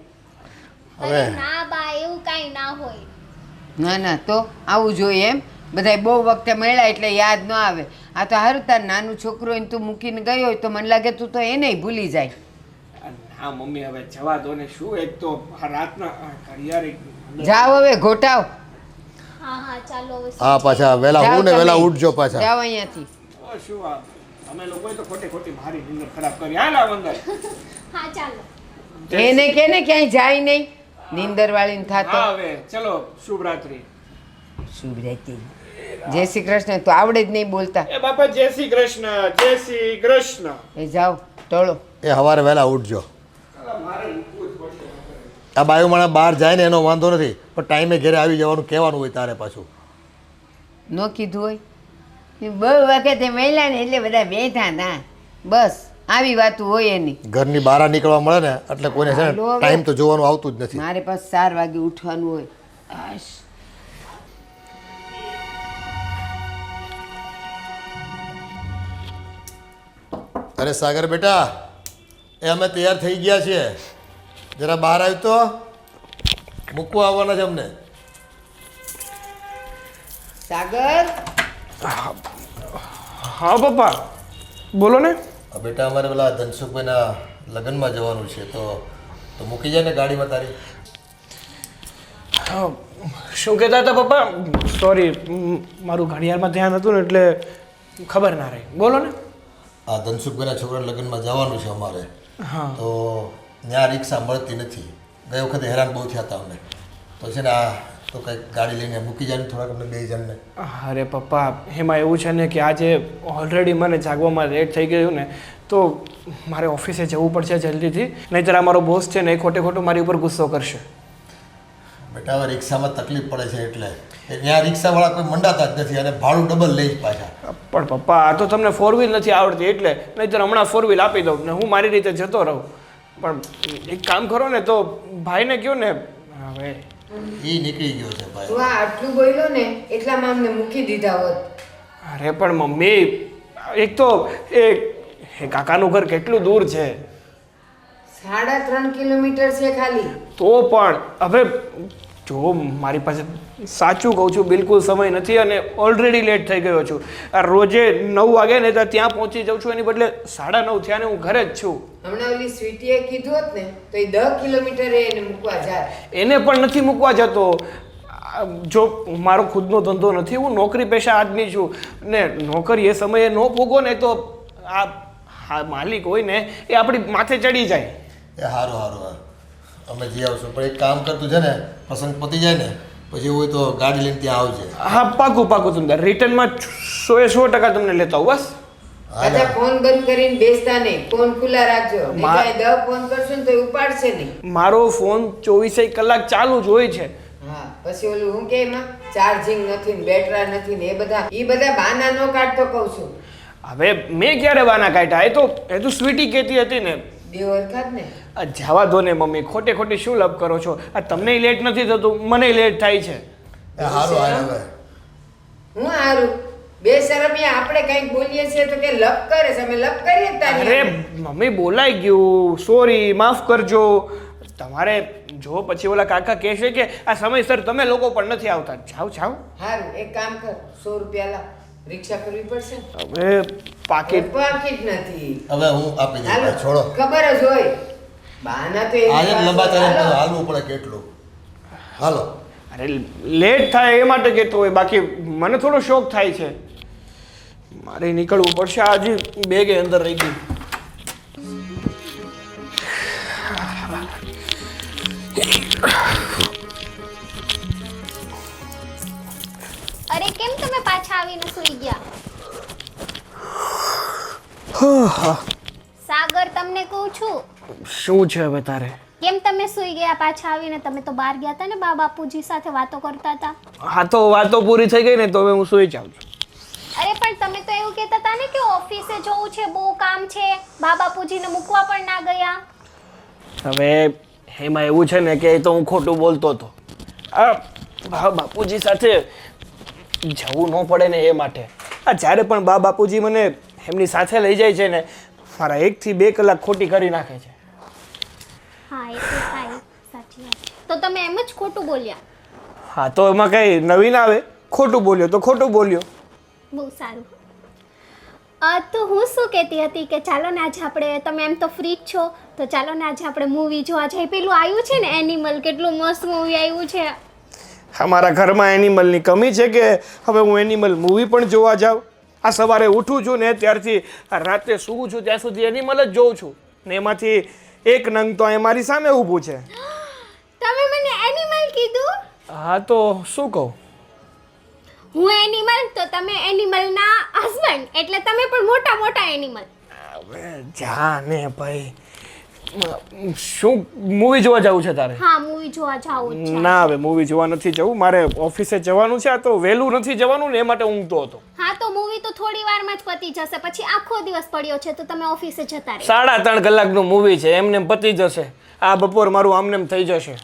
અરે ના બા, એવું કાંઈ ના હોય. ના ના, તો આવું જોઈએ એમ. બધાય બહુ વખતે મળ્યા એટલે યાદ ન આવે. આ તો સારું, તાર નાનું છોકરું હોય ને તું મૂકીને ગયો હોય તો મને લાગે તું તો એને ભૂલી જાય. હા મમ્મી, હવે જવા દો ને. શું એક તો આ રાતના ઘડિયાળ જાઓ હવે ઘોટાવ. હા ચાલો હવે હા પાછા વહેલા જાઓ હું ને તમે. વહેલા ઉઠજો પાછા. જાઓ અહીંયાથી. શું આ અમે લોકોએ તો ખોટી મારી નીંદર ખરાબ કરી. હાલ આવ અંદર. હા ચાલો. એને કે ને ક્યાંય જાય નહીં, નીંદર વાળીને હા થાતો. હવે ચલો, શુભ રાત્રિ. શુભ રાત્રિ. જય શ્રી કૃષ્ણ. તો આવડે જ નહીં બોલતા. એ બાપા જય શ્રી કૃષ્ણ, જય શ્રી કૃષ્ણ. એ જાઓ ટોળો. એ સવારે વહેલા ઉઠજો. આ બાયુ માણા બહાર જાય ને એનો વાંધો નથી, પણ ટાઈમે ઘરે આવી જવાનું કહેવાનું હોય તારે પાછું. ન કીધું હોય? બહુ વખતે મળ્યા ને એટલે બધા બેઠા ના, બસ આવી વાતું હોય એની. ઘરની બહાર નીકળવા મળે ને એટલે કોઈને છે ને હાલો હવે. ટાઈમ તો જોવાનું આવતું જ નથી. મારે પાસ 4 વાગે ઉઠવાનું હોય. આશ. અરે સાગર બેટા, એ અમે તૈયાર થઈ ગયા છીએ, જરા બહાર આવ્યું તો મૂકવા આવવાના છે અમને. સાગર, હા પપ્પા બોલો ને. બેટા અમારે પેલા ધનસુખભાઈના લગ્નમાં જવાનું છે, તો મૂકી જાય ને ગાડીમાં તારી. હા, શું કહેતા હતા પપ્પા? સોરી, મારું ઘડિયાળમાં ધ્યાન હતું ને એટલે ખબર ના રહી. બોલો ને. આ ધનસુખભાઈના છોકરાના લગ્નમાં જવાનું છે અમારે, હા તો ત્યાં રિક્ષા મળતી નથી. ગઈ વખતે હેરાન બહુ થયા હતા અમે, તો છે ને આ તો કંઈક ગાડી લઈને મૂકી જાય ને થોડાક અમને 2 જણને. અરે પપ્પા, એમાં એવું છે ને કે આજે ઓલરેડી મને જાગવામાં લેટ થઈ ગયું ને તો મારે ઓફિસે જવું પડશે જલ્દીથી, નહીંતર આ મારો બોસ છે ને એ ખોટું મારી ઉપર ગુસ્સો કરશે. બેટા હવે રિક્ષામાં તકલીફ પડે છે એટલે ત્યાં રિક્ષાવાળા કોઈ મંડાતા જ નથી અને ભાડું ડબલ લઈ જ પાછા. પણ પપ્પા, આ તો તમને 4 વ્હીલ નથી આવડતી એટલે, નહીંતર હમણાં 4 વ્હીલ આપી દઉં ને હું મારી રીતે જતો રહું. પણ એક કામ કરો ને, તો ભાઈને કહો ને. હવે એ નીકળી ગયો છે ભાઈ. તું આ આટલું બોલ્યો ને એટલામાં અમને મૂકી દીધા હોત. અરે પણ મમ્મી, એક તો એ કાકાનું ઘર કેટલું દૂર છે. 3.5 કિલોમીટર છે ખાલી. તો પણ હવે જો મારી પાસે સાચું કહું છું, બિલકુલ સમય નથી અને ઓલરેડી લેટ થઈ ગયો છું. આ રોજે 9 વાગે ને તો ત્યાં પહોંચી જાઉં છું, એની બદલે 9:30 થયા ને હું ઘરે જ છું. હમણાં ઓલી સ્વીટીએ કીધું હોત ને તો એ 10 કિલોમીટરે એને મૂકવા જાય. એને પણ નથી મૂકવા જતો. જો મારો ખુદનો ધંધો નથી, હું નોકરી પેશા આદમી છું ને નોકરી એ સમયે ન ભોગો ને તો આ માલિક હોય ને એ આપણી માથે ચડી જાય. એ સારું અમે જઈ આવશું, પણ એક કામ કરતું છે ને, પ્રસંગ પતી જાય ને પછી એવું હોય તો ગાડી લઈને ત્યાં આવજે. હા પાકું તમને રિટર્નમાં 100% તમને લેતા આવું બસ. પાછા ફોન બંધ કરીને બેસતા નહીં, ફોન ખુલ્લા રાખજો. નહીં તો 10 ફોન કરશો ને તો એ ઉપાડશે નહીં. મારો ફોન 24 કલાક ચાલુ જ હોય છે. હા, પછી ઓલું હું કે એમાં ચાર્જિંગ નથી ને બેટરા નથી ને એ બધા બહાના નો કાઢતો કહું છું. હવે મેં ક્યારે બાના કાઢ્યા? એ તો સ્વીટી કહેતી હતી ને. 2 વખત ને. આ જવા દો ને મમ્મી, ખોટી શું લપ કરો છો? આ તમને લેટ નથી થતું, મને લેટ થાય છે. એ સારું હાલ હવે. હું હારું બેશરમિયા આપણે કંઈક બોલીએ છીએ તો કે લપ કરે છે, અમે લપ કરીએ તારી અરે સામે. મમ્મી બોલાઈ ગયું, સોરી, માફ કરજો. તમારે જો પછી ઓલા કાકા કહેશે કે આ સમયસર તમે લોકો પણ નથી આવતા. જાઓ જાઓ. હારું એક કામ કર, 100 રૂપિયા લાવ, રિક્ષા કરવી પડશે. હવે પાકીટ પાકીટ નથી. હવે હું આપી દઈશ હાલો, ભાઈ, છોડો ખબર જ હોય બહાના તો એની આજે પાસે લંબા ચાલે હાલો. હાલવું પડે કેટલું. હાલો. અરે લેટ થાય એ માટે કહેતો હોય, બાકી મને થોડો શોખ થાય છે. મારે નીકળવું પડશે, આજે બેગે અંદર રહી ગઈ. અરે કેમ તમે પાછા આવીને સૂઈ ગયા? સાગર તમને કહું છું, શું છે હવે તારે? કેમ તમે સૂઈ ગયા પાછા આવીને? તમે તો બહાર ગયા હતા ને બા બાપુજી સાથે વાતો કરતા હતા. હા તો વાતો પૂરી થઈ ગઈ ને તો હવે હું સુઈ જાઉં છું. અરે પણ તમે તો એવું કહેતા હતા ને કે ઓફિસે જવું છે, બહુ કામ છે, બા બાપુજીને મૂકવા પણ ના ગયા. હવે એમાં એવું છે ને કે એ તો હું ખોટું બોલતો હતો. આ બાપુજી સાથે જવું ન પડે ને એ માટે. આ જ્યારે પણ બાપુજી મને એમની સાથે લઈ જાય છે ને, મારા 1 થી 2 કલાક ખોટી કરી નાખે છે. હા એ તો થાય, સાચી વાત છે. તો તમે એમ જ ખોટું બોલ્યા. હા તો એમાં કઈ નવીન આવે? ખોટું બોલ્યો તો ખોટું બોલ્યો. બહુ સારું. તો હું શું કહેતી હતી કે ચાલો ને આજે આપણે, તમે એમ તો ફ્રી જ છો તો ચાલો ને આજે આપણે મૂવી જોવા જઈએ. પેલું આવ્યું છે ને એનિમલ, કેટલું મસ્ત મૂવી આવ્યું છે. અમારા ઘરમાં એનિમલની કમી છે કે હવે હું એનિમલ મૂવી પણ જોવા જાઉં? આ સવારે ઉઠું છું ને ત્યારથી આ રાતે સૂવું છું ત્યાં સુધી એનિમલ જ જોઉં છું ને એમાંથી એક નંગ તો અહીં મારી સામે ઊભું છે. તમે મને એનિમલ કીધું? હા તો શું કહું? હું એનિમલ તો તમે એનિમલના હસબન્ડ, એટલે તમે પણ મોટા મોટા એનિમલ. હવે જા ને ભાઈ, શું મૂવી જોવા જવું છે તારે? હા મૂવી જોવા જાવું છે. ના હવે મૂવી જોવા નથી જવું, મારે ઓફિસે જવાનું છે. આ તો વહેલું નથી જવાનું ને એ માટે ઊંઘતો હતો. હા તો મૂવી તો થોડી વારમાં જ પતી જશે, પછી આખો દિવસ પડ્યો છે તો તમે ઓફિસે જતા રહો. 3.5 કલાકનું મૂવી છે, એમને પતી જશે. આ બપોર મારું આમનેમ થઈ જશે.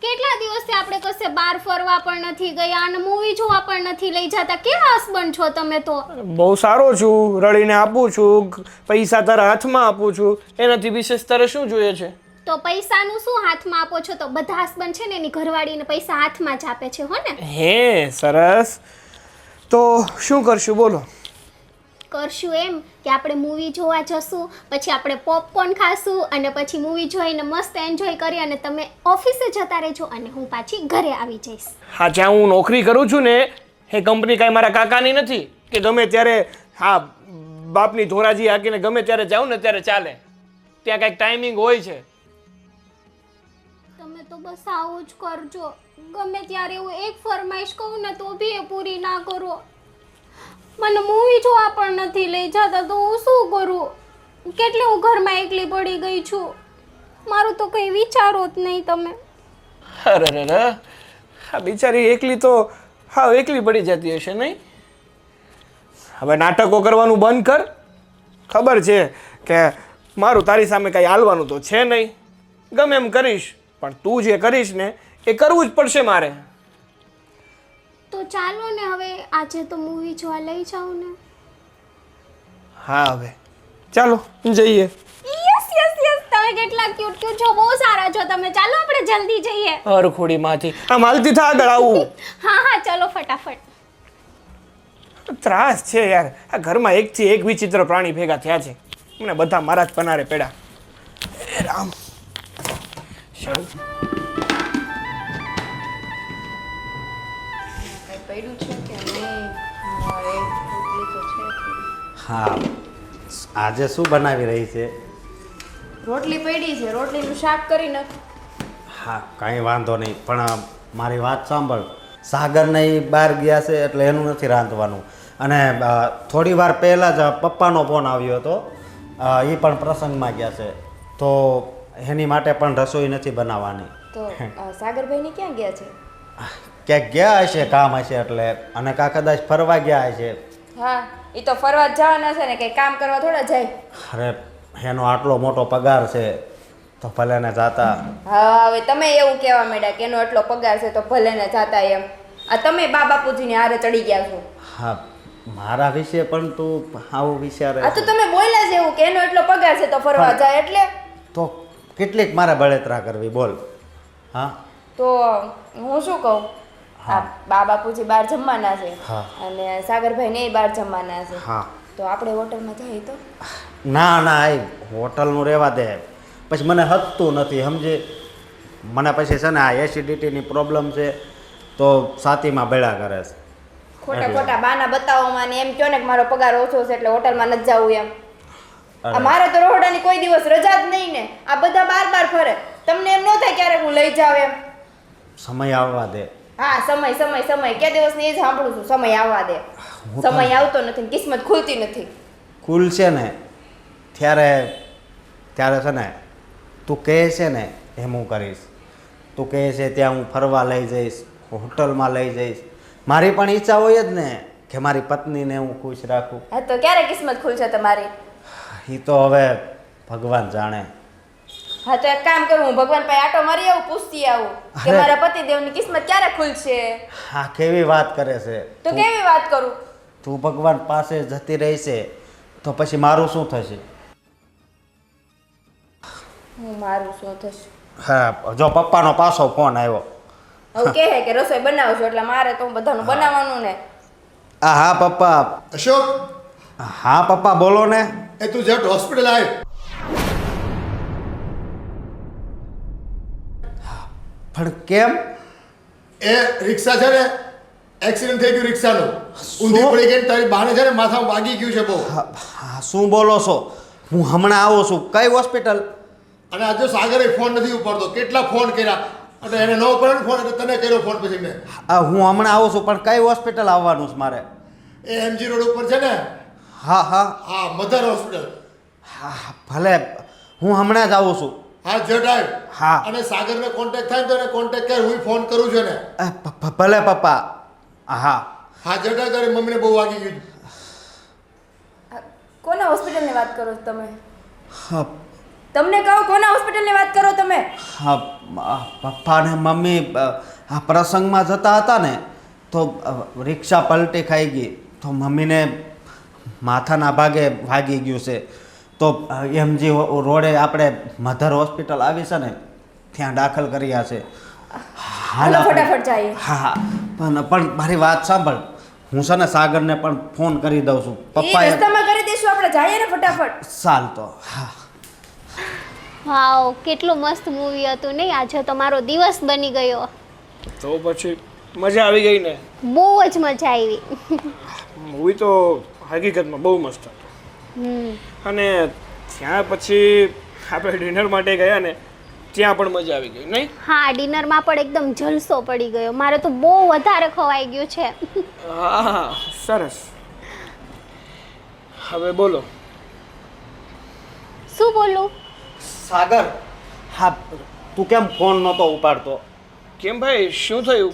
કેટલા દિવસથી આપણે કશે બહાર ફરવા પણ નથી ગયા અને મૂવી જોવા પણ નથી લઈ જતા. કેવા હસબન્ડ છો તમે તો? બહુ સારો છું, રડીને આપું છું, પૈસા તારા હાથમાં આપું છું, એનાથી વિશેષ તારે શું જોઈએ છે? તો પૈસાનું શું હાથમાં આપો છો? તો બધા હસબન્ડ છે ને એની ઘરવાળીને પૈસા હાથમાં જ આપે છે, હો ને? હે સરસ. તો શું કરશું બોલો? કરશું એમ કે આપણે મૂવી જોવા જશું, પછી આપણે પોપકોર્ન ખાશું અને પછી મૂવી જોઈને મસ્ત એન્જોય કરી અને તમે ઓફિસે જતા રહેજો અને હું પાછી ઘરે આવી જઈશ. હા જ્યાં હું નોકરી કરું છું ને એ કંપની કાંઈ મારા કાકાની નથી કે ગમે ત્યારે હા બાપની ધોરાજી હાકીને ગમે ત્યારે જાઉં ને ત્યારે ચાલે. ત્યાં કાંઈક ટાઈમિંગ હોય છે. તમે તો બસ આવું જ કરજો. ગમે ત્યારે હું એક ફરમાઈશ કહું ને તો બી એ પૂરી ના કરો. મને મૂવી જોવા પણ નથી લઈ જતા તો હું શું કરું? કેટલી હું ઘરમાં એકલી પડી ગઈ છું. મારું તો કંઈ વિચારો જ નહીં તમે. અરે હા બિચારી એકલી તો હા એકલી પડી જતી હશે નહીં? હવે નાટકો કરવાનું બંધ કર. ખબર છે કે મારું તારી સામે કાંઈ હાલવાનું તો છે નહીં. ગમે એમ કરીશ, પણ તું જે કરીશ ને એ કરવું જ પડશે મારે. તો ચાલો ને હવે આજે તો મૂવી જોવા લઈ જાઉં ને. હા હવે ચાલો જઈએ. યસ યસ યસ, તમે કેટલા ક્યુટ ક્યુટ છો, બહુ સારા છો તમે. ચાલો આપણે જલ્દી જઈએ. હરખોડીમાંથી આમ હાલતી થા આગળ આવું. હા હા ચલો ફટાફટ. ત્રાસ છે યાર, આ ઘરમાં એકથી એક વિચિત્ર પ્રાણી ભેગા થયા છે. મને બધા મારા જ પનારે પેડા. એ રામ શાંત. પડ્યું છે કે નહીં? મારે રોટલી તો છે થોડી. હા આજે શું બનાવી રહી છે? રોટલી પડી છે, રોટલીનું શાક કરી નાખ. હા કાંઈ વાંધો નહીં, પણ મારી વાત સાંભળ. સાગરને એ બહાર ગયા છે એટલે એનું નથી રાંધવાનું. અને થોડી વાર પહેલાં જ પપ્પાનો ફોન આવ્યો હતો, એ પણ પ્રસંગમાં ગયા છે તો એની માટે પણ રસોઈ નથી બનાવવાની. તો સાગરભાઈની ક્યાં ગયા છે? ક્યાંક ગયા હશે, કામ હશે એટલે, અને કાં કદાચ ફરવા ગયા હશે. હા એ તો ફરવા જ જવાના છે ને, કંઈ કામ કરવા થોડા જાય. અરે એનો આટલો મોટો પગાર છે તો ભલે ને જાતા. હા હવે તમે એવું કહેવા માંડ્યા કે એનો એટલો પગાર છે તો ભલે ને જાતા એમ. આ તમે બા બાપુજીની હારે ચડી ગયા છો. હા મારા વિશે પણ તું આવું વિચારે આ તો તમે બોલ્યા જ એવું કે એનો એટલો પગાર છે તો ફરવા જાય એટલે તો કેટલીક મારે બળતરા કરવી બોલ. હા તો હું શું કહું આ બા બાપુજી બહાર જમવાના છે હા. અને સાગરભાઈ ને બહાર જમવાના છે હા તો આપણે હોટલમાં જઈએ તો ના ના એ હોટલનું રહેવા દે. પછી મને હતતું નથી સમજે. મને પછી છે ને આ એસિડિટીની પ્રોબ્લેમ છે તો છાતીમાં બળ્યા કરે છે. ખોટા ખોટા બાના બતાવવામાં ને એમ કહો ને કે મારો પગાર ઓછો છે એટલે હોટલમાં નથી જવું એમ આ મારે તો રોહડાની કોઈ દિવસ રજા જ નહીં ને આ બધા બાર ફરે તમને એમ ન થાય ક્યારેક હું લઈ જાવ એમ સમય આવવા દે. હા સમય સમય સમય કે દિવસની એ જ સાંભળું છું સમય આવવા દે સમય આવતો નથી ને કિસ્મત ખુલતી નથી કુલ છે ને ત્યારે છે ને તું કહે છે ને એમ હું કરીશ. તું કહે છે ત્યાં હું ફરવા લઈ જઈશ, હોટલમાં લઈ જઈશ. મારી પણ ઈચ્છા હોય જ ને કે મારી પત્નીને હું ખુશ રાખું. હા તો ક્યારે કિસ્મત ખુલશે તમારી એ તો હવે ભગવાન જાણે. હા તો એક કામ કરું હું ભગવાન પાસે આટો મારી આવું પૂછતી આવું કે અરે. મારા પતિદેવની કિસ્મત ક્યારે ખુલશે હા કેવી વાત કરે છે તો કેવી વાત કરું તું ભગવાન પાસે જતી રહેશે તો પછી મારું શું થશે? હું મારું શું થશે હા જો પપ્પાનો પાછો ફોન આવ્યો. હવે કહે કે રસોઈ બનાવજો એટલે મારે તો બધાનું બનાવવાનું ને હા પપ્પા. અશોક હા પપ્પા બોલો ને. એ તું જટ હોસ્પિટલ આવ. પણ કેમ? એ રિક્ષા છે ને એક્સિડન્ટ થઈ ગયું રિક્ષાનું ઊંધી પડી ગઈ ને તારી બાને છે ને માથામાં વાગી ગયું છે બહુ. હા શું બોલો છો? હું હમણાં આવું છું. કઈ હોસ્પિટલ? અને આજે સાગરે ફોન નથી ઉપાડતો કેટલા ફોન કર્યા અને એને ન ઉપાડ્યો ને ફોન એટલે તને કર્યો ફોન પછી મેં. હું હમણાં આવું છું પણ કઈ હોસ્પિટલ આવવાનું છે મારે? એ એમજી રોડ ઉપર છે ને હા હા હા મધર હોસ્પિટલ. હા ભલે હું હમણાં જ આવું છું. હા જટ આવ. હા. અને સાગરને કોન્ટેક્ટ થાય ને તો એને કોન્ટેક્ટ કર હું ફોન કરું છું ને. ભલે પપ્પા. હા હા જટ આવ તારી મમ્મીને બહુ વાગી ગયું. કોના હોસ્પિટલની વાત કરો છો તમે હા તમને કહો કોના હોસ્પિટલની વાત કરો તમે હા પપ્પા ને મમ્મી આ પ્રસંગમાં જતા હતા ને તો રિક્ષા પલટી ખાઈ ગઈ તો મમ્મીને માથાના ભાગે વાગી ગયું છે તો એમજી રોડે આપણે મધર હોસ્પિટલ આવી છે ને ત્યાં દાખલ કર્યા છે. હાલો ફટાફટ જઈએ. હા પણ મારી વાત સાંભળ. હું છે ને સાગરને પણ ફોન કરી દઉં છું. એ પપ્પાએ રસ્તામાં કરી દઈશું આપણે જઈએ ને ફટાફટ ચાલ તો. હા વાવ કેટલું મસ્ત મૂવી હતું નહીં આજે તો મારો દિવસ બની ગયો. તો પછી મજા આવી ગઈ ને. બહુ જ મજા આવી. મૂવી તો હકીકતમાં બહુ મસ્ત હતું અને ત્યાં પછી આપણે ડિનર માટે ગયા ને ત્યાં પણ મજા આવી ગઈ નહીં? હા ડિનરમાં પણ એકદમ જલસો પડી ગયો. મારે તો બહુ વધારે ખવાઈ ગયું છે. હા સરસ. હવે બોલો. શું બોલું? સાગર. હા તું કેમ ફોન નહોતો ઉપાડતો? કેમ ભાઈ શું થયું?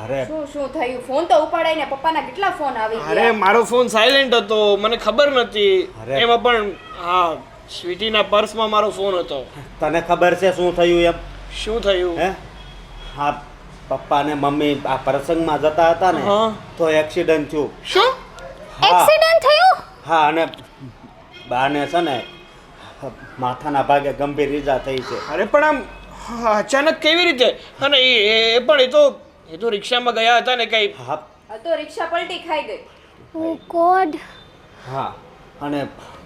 અરે શું શું થયું ફોન તો ઉપાડાય ને પપ્પાના કેટલા ફોન આવી અરે ગયા મારો ફોન સાયલેન્ટ હતો મને ખબર નથી. અરે. એમાં પણ હા સ્વીટીના પર્સમાં મારો ફોન હતો. તને ખબર છે શું થયું એમ? શું થયું? હે હા પપ્પા ને મમ્મી આ પ્રસંગમાં જતા હતા ને હા. તો એક્સિડન્ટ થયું. શું? હા. એક્સિડન્ટ થયું? હા અને બાને છે ને માથાના ભાગે ગંભીર ઈજા થઈ છે. અરે પણ આમ અચાનક કેવી રીતે? અને એ પણ એ તો રિક્ષામાં ગયા હતા ને કઈ. હા આ તો રિક્ષા પલટી ખાઈ ગઈ ઓ ગોડ. હા અને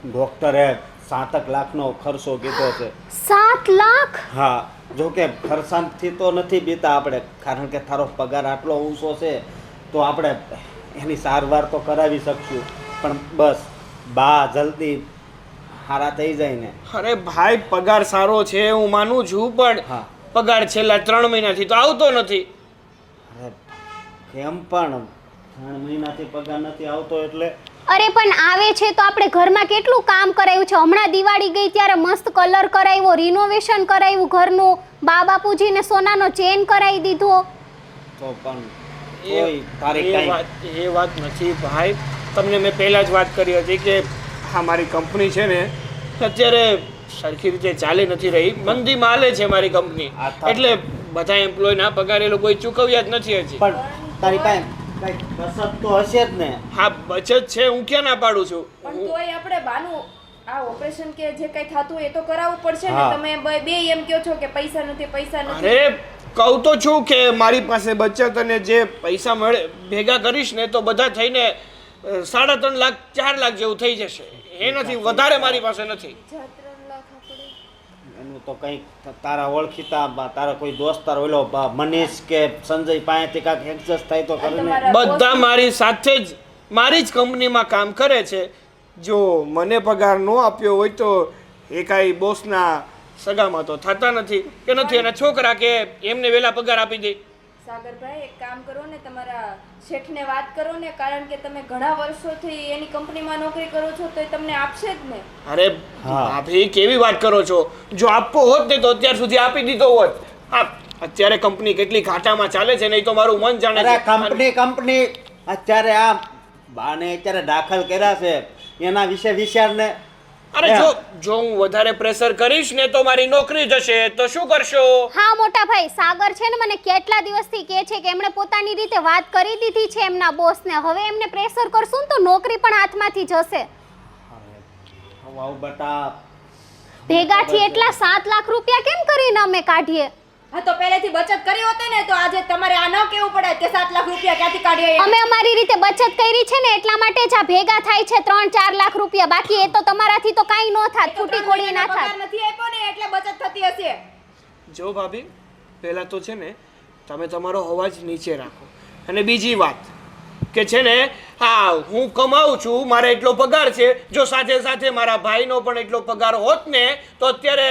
ડોક્ટરે 7 લાખનો ખર્ચો કીધો છે. 7 લાખ? હા જો કે ખર્ચાંથી તો નથી બીતા આપણે કારણ કે તારો પગાર આટલો ઊંચો છે તો આપણે એની સારવાર તો કરાવી શકશું પણ બસ બા જલ્દી સારા થઈ જાય ને. અરે ભાઈ પગાર સારો છે હું માનું છું પણ હા. પગાર છેલ્લા 3 મહિનાથી તો આવતો નથી. અરે કેમ પણ 3 મહિનાથી પગાર નથી આવતો એટલે? અરે પણ આવે છે તો આપણે ઘરમાં કેટલું કામ કરાયું છે. હમણાં દિવાળી ગઈ ત્યારે મસ્ત કલર કરાવ્યો, રિનોવેશન કરાવ્યું ઘરનું, બા બાપુજીને સોનાનો ચેન કરાવી દીધો. તો પણ એ કોઈ તારી એ વાત નથી ભાઈ. તમને મેં પહેલા જ વાત કરી હતી કે હા મારી કંપની છે ને અત્યારે સરખી રીતે ચાલી નથી રહી. મંદીમાં હાલે છે મારી કંપની. આ એટલે બધા એમ્પ્લોયના પગાર એ લોકોએ ચૂકવ્યા જ નથી હજી. પણ તારી પાસે કંઈક બચત તો હશે જ ને. હા બચત છે, હું ક્યાં ના પાડું છું. પણ તોય આપણે બાનું આ ઓપરેશન કે જે કઈ થતું હોય એ તો કરાવવું પડશે ને. હા. તમે બે એમ કહો છો કે પૈસા નથી પૈસા નથી. અરે કહું તો છું કે મારી પાસે બચત અને જે પૈસા મળે ભેગા કરીશ ને તો બધા થઈને 3.5 લાખ 4 લાખ જેવું થઈ જશે. એ નથી, વધારે મારી પાસે નથી. 3 લાખ આપણે એનું તો કંઈક તારા ઓળખીતા તારા કોઈ દોસ્તાર ઓલો મનીષ કે સંજય પાસેથી કાંઈક એડજસ્ટ થાય તો કરીને. તમારા બધા મારી સાથે જ મારી જ કંપનીમાં કામ કરે છે. જો મને પગાર ન આપ્યો હોય તો એ કાંઈ બોસના સગામાં તો થતા નથી કે નથી, એના છોકરા કે એમને વહેલા પગાર આપી દે. સાગરભાઈ એક કામ કરો ને, તમારા શેઠને વાત કરો ને, કારણ કે તમે ઘણા વર્ષોથી એની કંપનીમાં નોકરી કરો છો તો એ તમને આપશે જ ને. અરે હા. ભાભી કેવી વાત કરો છો? જો આપવો હોત ને તો અત્યાર સુધી આપી દીધો હોત. હા અત્યારે કંપની કેટલી ઘાટામાં ચાલે છે નહીં તો મારું મન જાણે અરે છે. કંપની અત્યારે આ બાને અત્યારે દાખલ કર્યા છે એના વિશે વિચારને. અરે જો હું વધારે પ્રેશર કરીશ ને તો મારી નોકરી જશે તો શું કરશો? હા મોટા ભાઈ, સાગર છે ને મને કેટલા દિવસથી કહે છે કે એમણે પોતાની રીતે વાત કરી દીધી છે એમના બોસને. હવે એમને પ્રેશર કરશું ને તો નોકરી પણ હાથમાંથી જશે. વાવ બટા, ભેગાથી એટલા 7 લાખ રૂપિયા કેમ કરીને અમે કાઢીએ? હા તો પહેલેથી બચત કરી હોત ને તો આજે તમારે આ ન કેવું પડે કે 7 લાખ રૂપિયા ક્યાંથી કાઢીએ એમ. અમે અમારી રીતે બચત કરી છે ને એટલા માટે જ આ ભેગા થાય છે 3-4 લાખ રૂપિયા. બાકી એ તો તમારાથી તો કાંઈ ન થાત, ફૂટી કોડી ના પગાર થાત. નથી આપ્યો ને એટલે બચત થતી હશે. જો ભાભી પહેલાં તો છે ને તમે તમારો અવાજ નીચે રાખો. અને બીજી વાત કે છે ને, હા હું કમાઉં છું, મારે એટલો પગાર છે. જો સાથે સાથે મારા ભાઈનો પણ એટલો પગાર હોત ને તો અત્યારે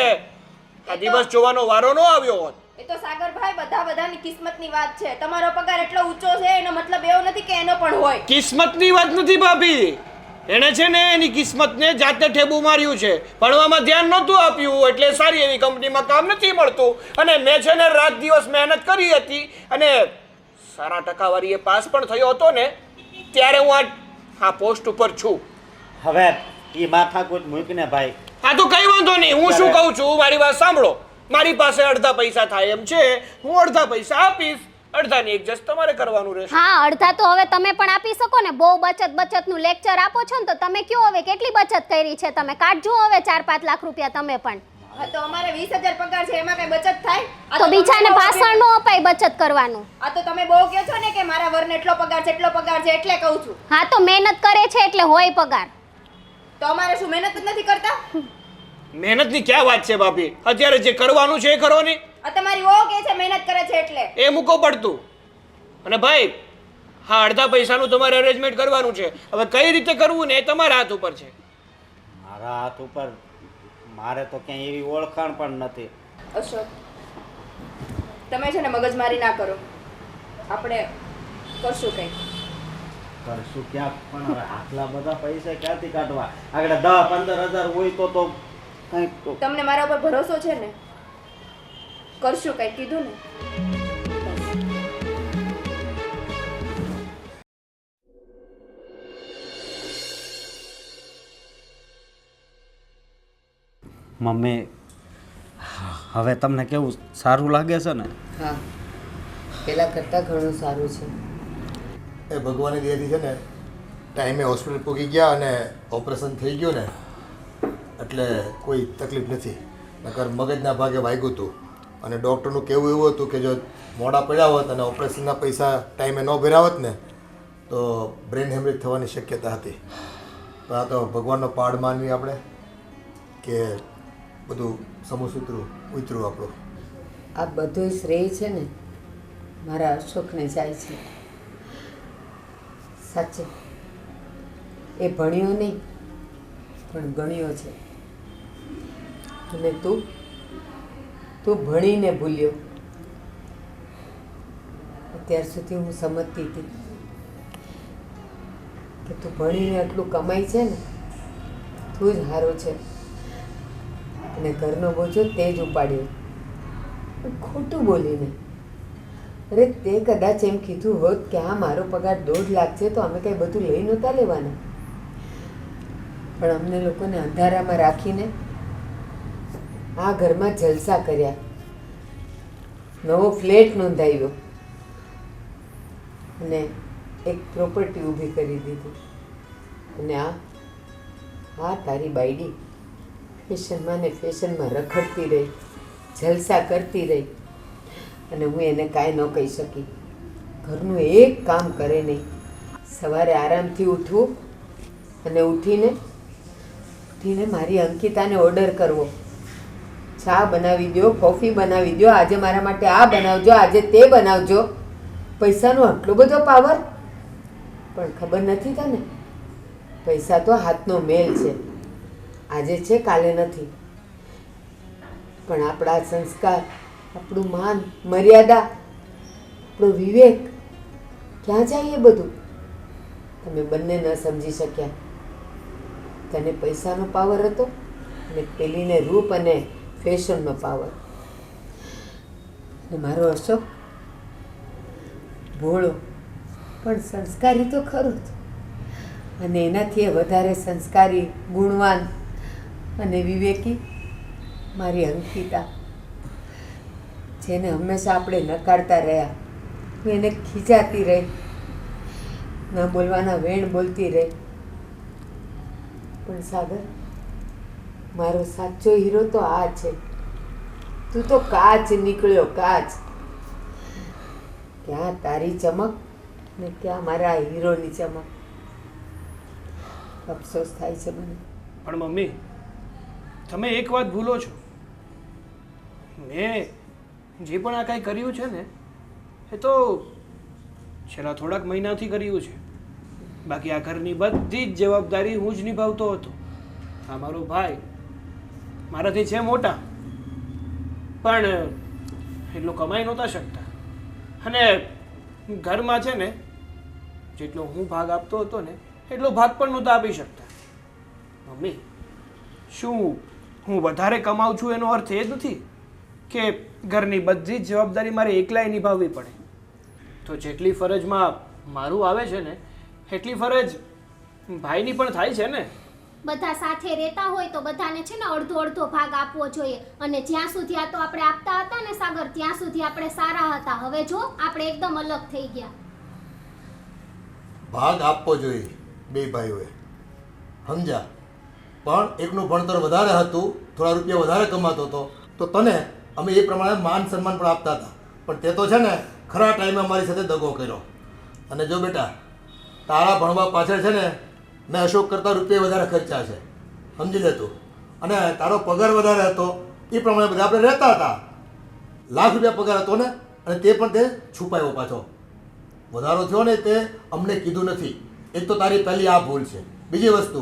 આ દિવસ જોવાનો વારો ન આવ્યો હોત. એ તો સાગરભાઈ બધાની કિસ્મતની વાત છે. તમારો પગાર એટલો ઊંચો છે એનો મતલબ એવો નથી કે એનો પણ હોય. કિસ્મતની વાત નથી ભાભી, એણે છે ને એની કિસ્મતને જાતે ઠેબુ માર્યું છે. ભણવામાં ધ્યાન નહોતું આપ્યું એટલે સારી એવી કંપનીમાં કામ નથી મળતું. અને મેં છે ને રાત દિવસ મહેનત કરી હતી અને સારા ટકાવારીએ પાસ પણ થયો હતો ને ત્યારે હું આ પોસ્ટ ઉપર છું. હવે એ માથાકૂટ મૂકને ભાઈ. હા તો કઈ વાંધો નહીં, હું શું કહું છું મારી વાત સાંભળો. મારી પાસે અડધા પૈસા થાય એમ છે, હું અડધા પૈસા આપીશ, અડધાની એડજસ્ટ તમારે કરવાનું રહેશે. હા અડધા તો હવે તમે પણ આપી શકો ને. બહુ બચતનું લેક્ચર આપો છો ને તો તમે કયો હવે કેટલી બચત કરી છે તમે? કાઢજો હવે 4-5 લાખ રૂપિયા તમે પણ. હા તો અમારે 20,000 પગાર છે એમાં કઈ બચત થાય? આ તો તમે બીજાને બહુ પાછળ ન અપાય બચત કરવાનું. આ તો તમે બહુ કહો છો ને કે મારા વરને એટલો પગાર છે એટલો પગાર છે એટલે કહું છું. હા તો મહેનત કરે છે એટલે હોય પગાર. તો અમારે શું મહેનત જ નથી કરતા? મહેનતની ક્યાં વાત છે ભાભી? અત્યારે જે કરવાનું છે એ કરો ને. આ તમારી વહુ કે છે મહેનત કરે છે એટલે. એ મૂકો પડતું. અને ભાઈ હા અડધા પૈસાનું તમારે અરેન્જમેન્ટ કરવાનું છે. હવે કઈ રીતે કરવું ને એ તમારા હાથ ઉપર છે. મારા હાથ ઉપર મારે તો ક્યાંય એવી ઓળખાણ પણ નથી. અશોક તમે છે ને મગજમારી ના કરો, આપણે કરશું કંઈક. કરશું ક્યાંક પણ હવે આટલા બધા પૈસા ક્યાંથી કાઢવા? આગળ 10-15 હજાર હોય તો કંઈક તો. તમને મારા ઉપર ભરોસો છે ને? કરશું કંઈક કીધું ને. મમ્મી હવે તમને કેવું સારું લાગે છે ને? હા પહેલાં કરતાં ઘણું સારું છે. એ ભગવાનની દયાથી છે ને ટાઈમે હોસ્પિટલ પૂગી ગયા અને ઓપરેશન થઈ ગયું ને એટલે કોઈ તકલીફ નથી. નકર મગજના ભાગે વાગ્યું હતું અને ડૉક્ટરનું કહેવું એવું હતું કે જો મોડા પડ્યા હોત અને ઓપરેશનના પૈસા ટાઈમે ન ભર્યા હોત ને તો બ્રેન હેમરેજ થવાની શક્યતા હતી. તો આ તો ભગવાનનો પાડ માનવી આપણે કે બધું સમૂસૂત્રું ઉતરું આપણું. આ બધું શ્રેય છે ને મારા અશોકને જાય છે. સાચે એ ભણ્યો નહીં પણ ગણ્યો છે. અને તું ભણીને ભૂલ્યો. અત્યાર સુધી હું સમજતી હતી કે તું ભણીને આટલું કમાય છે ને તું જ સારો છે અને ઘરનો બોજો તે જ ઉપાડ્યો. ખોટું બોલીને. અરે તે કદાચ એમ કીધું હોત કે હા મારો પગાર 1.5 લાખ છે તો અમે કંઈ બધું લઈ નહોતા લેવાના. પણ અમને લોકોને અંધારામાં રાખીને આ ઘરમાં જલસા કર્યા. નવો ફ્લેટ નોંધાવ્યો અને એક પ્રોપર્ટી ઊભી કરી દીધી અને આ તારી બાયડી ફેશનમાં ને ફેશનમાં રખડતી રહી, જલસા કરતી રહી અને હું એને કાંઈ ન કહી શકી. ઘરનું એક કામ કરે નહીં. સવારે આરામથી ઉઠવું અને ઉઠીને મારી અંકિતાને ઓર્ડર કરવો, ચા બનાવી દો, કોફી બનાવી દો, આજે મારા માટે આ બનાવજો, આજે તે બનાવજો. પૈસાનો આટલો બધો પાવર, પણ ખબર નથી તને પૈસા તો હાથનો મેલ છે, આજે છે કાલે નથી. પણ આપણા સંસ્કાર, આપણું માન મર્યાદા, આપણો વિવેક ક્યાં જાય એ બધું તમે બંને ન સમજી શક્યા. તને પૈસાનો પાવર હતો અને પેલીને રૂપ અને ફેશનનો પાવર. ને મારો અશોક ભોળો પણ સંસ્કારી તો ખરો જ, અને એનાથી વધારે સંસ્કારી, ગુણવાન અને વિવેકી મારી અંકિતા, જેને હંમેશા આપણે નકારતા રહ્યા. હું એને ખીજાતી રહી, ન બોલવાના વેણ બોલતી રહી. પણ સાગર, મારો સાચો હીરો તો આ છે. તું તો કાચ નીકળ્યો, કાચ. ક્યાં તારી ચમક ને ક્યાં મારા હીરોની ચમક. અફસોસ થાય છે મને. પણ મમ્મી, તમે એક વાત ભૂલો છો. મેં જે પણ આ કાંઈ કર્યું છે ને એ તો છેલ્લા થોડાક મહિનાથી કર્યું છે. બાકી આ ઘરની બધી જ જવાબદારી હું જ નિભાવતો હતો. આ મારો ભાઈ મારાથી છે મોટા, પણ એટલું કમાઈ નહોતા શકતા, અને ઘરમાં છે ને જેટલો હું ભાગ આપતો હતો ને એટલો ભાગ પણ નહોતા આપી શકતા. મમ્મી, શું હું વધારે કમાઉં છું એનો અર્થ એ જ નથી કે ઘરની બધી જ જવાબદારી મારે એકલાએ નિભાવવી પડે. તો જેટલી ફરજમાં મારું આવે છે ને એટલી ફરજ ભાઈની પણ થાય છે ને. બધા સાથે રહેતા હોય તો બધાને છે ને અડધો અડધો ભાગ આપવો જોઈએ. અને જ્યાં સુધી આ તો આપણે આપતા હતા ને સાગર, ત્યાં સુધી આપણે સારા હતા. હવે જો આપણે એકદમ અલગ થઈ ગયા. ભાગ આપવો જોઈએ બે ભાઈઓએ, સમજ્યા? પણ એકનું ભણતર વધારે હતું, થોડા રૂપિયા વધારે કમાતો હતો, તો તને અમે એ પ્રમાણે માન સન્માન પણ આપતા હતા. પણ તે તો છે ને ખરા ટાઈમે અમારી સાથે દગો કર્યો. અને જો બેટા, તારા ભણવા પાછળ છે ને મેં અશોક કરતાં રૂપિયા વધારે ખર્ચા છે, સમજી લેતું. અને તારો પગાર વધારે હતો એ પ્રમાણે બધા આપણે રહેતા હતા. ₹1,00,000 પગાર હતો ને, અને તે પણ તે છુપાયો પાછો. વધારો થયો ને તે અમને કીધું નથી. એક તો તારી પહેલી આ ભૂલ છે. બીજી વસ્તુ